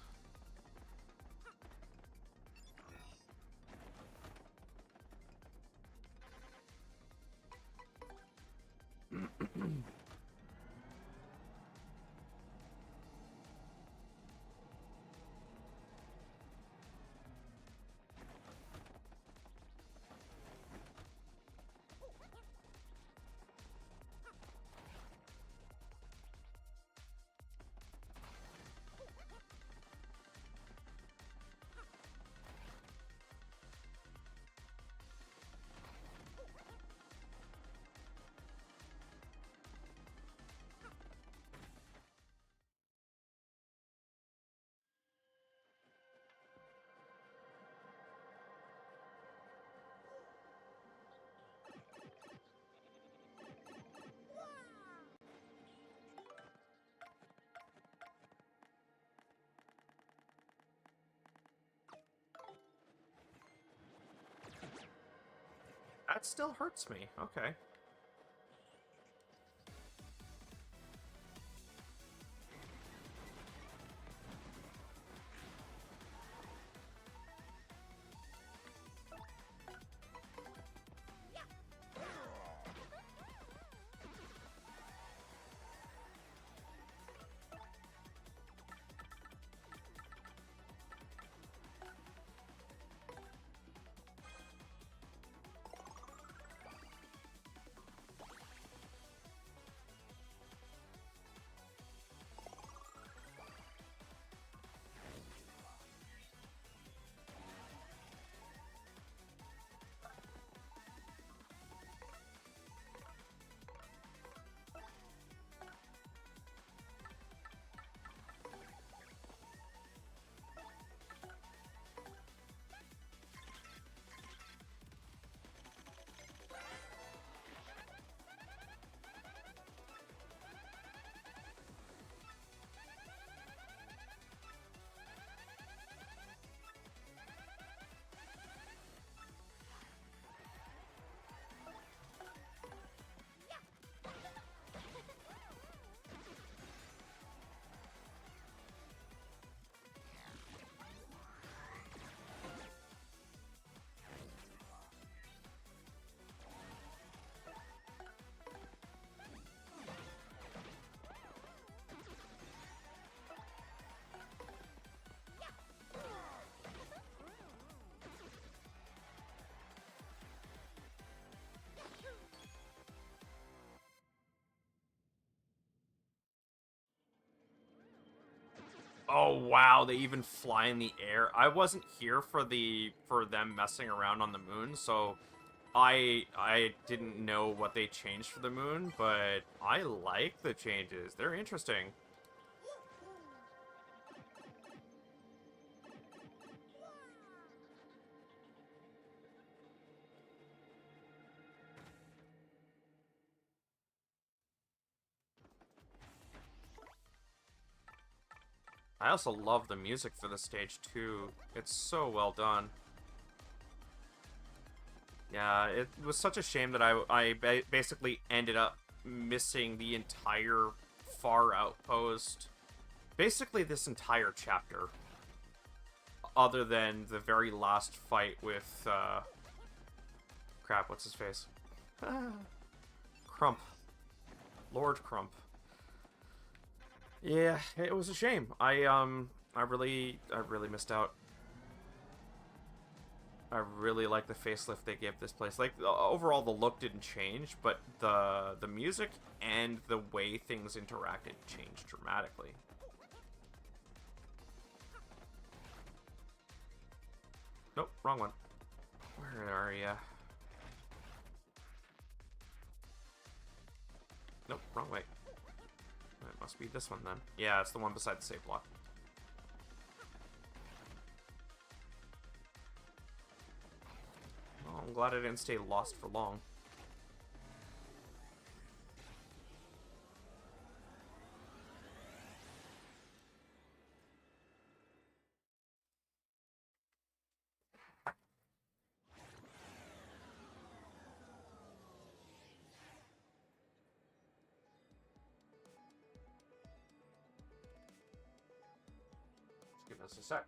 That still hurts me. Okay. Oh wow, they even fly in the air. I wasn't here for them messing around on the moon, so I didn't know what they changed for the moon, but I like the changes. They're interesting. I also love the music for the stage too. It's so well done. Yeah, it was such a shame that I basically ended up missing the entire far outpost. Basically this entire chapter. Other than the very last fight with, crap, what's his face? Crump. Lord Crump. Yeah, it was a shame. I really missed out. I really like the facelift they gave this place. Like, overall, the look didn't change, but the music and the way things interacted changed dramatically. Nope, wrong one. Where are ya? Nope, wrong way. It must be this one then. Yeah, it's the one beside the save block. Oh, I'm glad I didn't stay lost for long. Just give us a sec.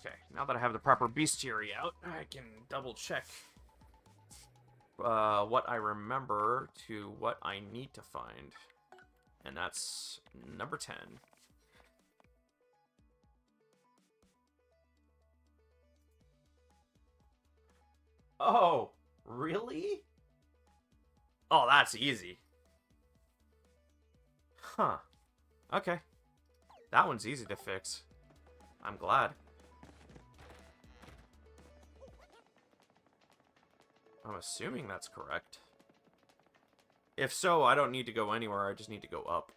Okay, now that I have the proper bestiary out, I can double check what I remember to what I need to find. And that's number 10. Oh, really? Oh, that's easy. Huh. Okay. That one's easy to fix. I'm glad. I'm assuming that's correct. If so, I don't need to go anywhere, I just need to go up.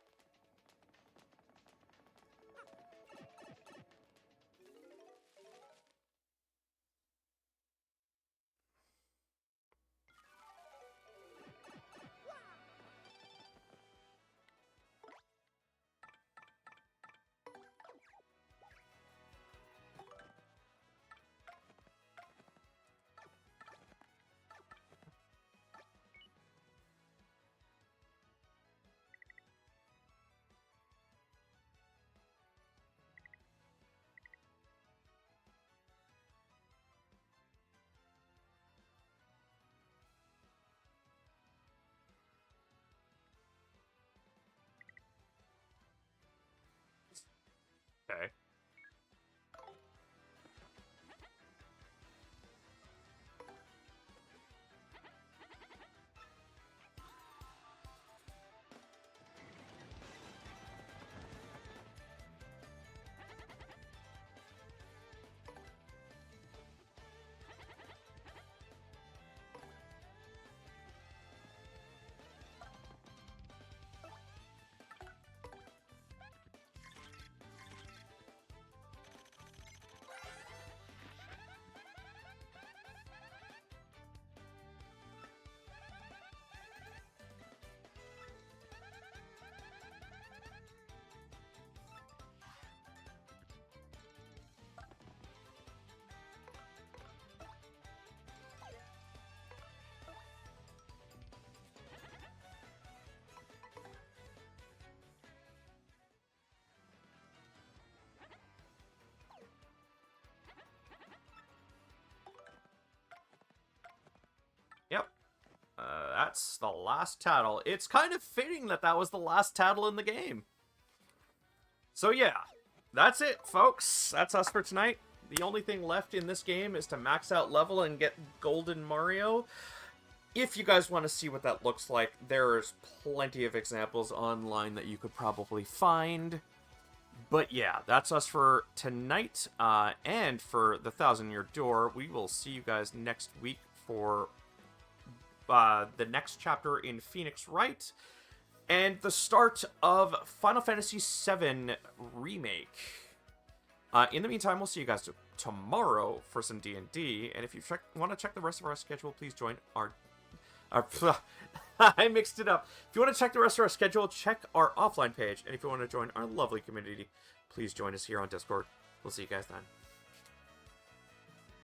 Okay. that's the last tattle. It's kind of fitting that that was the last tattle in the game. So yeah, that's it, folks. That's us for tonight. The only thing left in this game is to max out level and get Golden Mario. If you guys want to see what that looks like, there's plenty of examples online that you could probably find. But yeah, that's us for tonight, and for the 1,000-Year Door. We will see you guys next week for the next chapter in Phoenix Wright, and the start of Final Fantasy VII Remake. In the meantime, we'll see you guys tomorrow for some D&D, and if you want to check the rest of our schedule, please join our I mixed it up. If you want to check the rest of our schedule, check our offline page, and if you want to join our lovely community, please join us here on Discord. We'll see you guys then.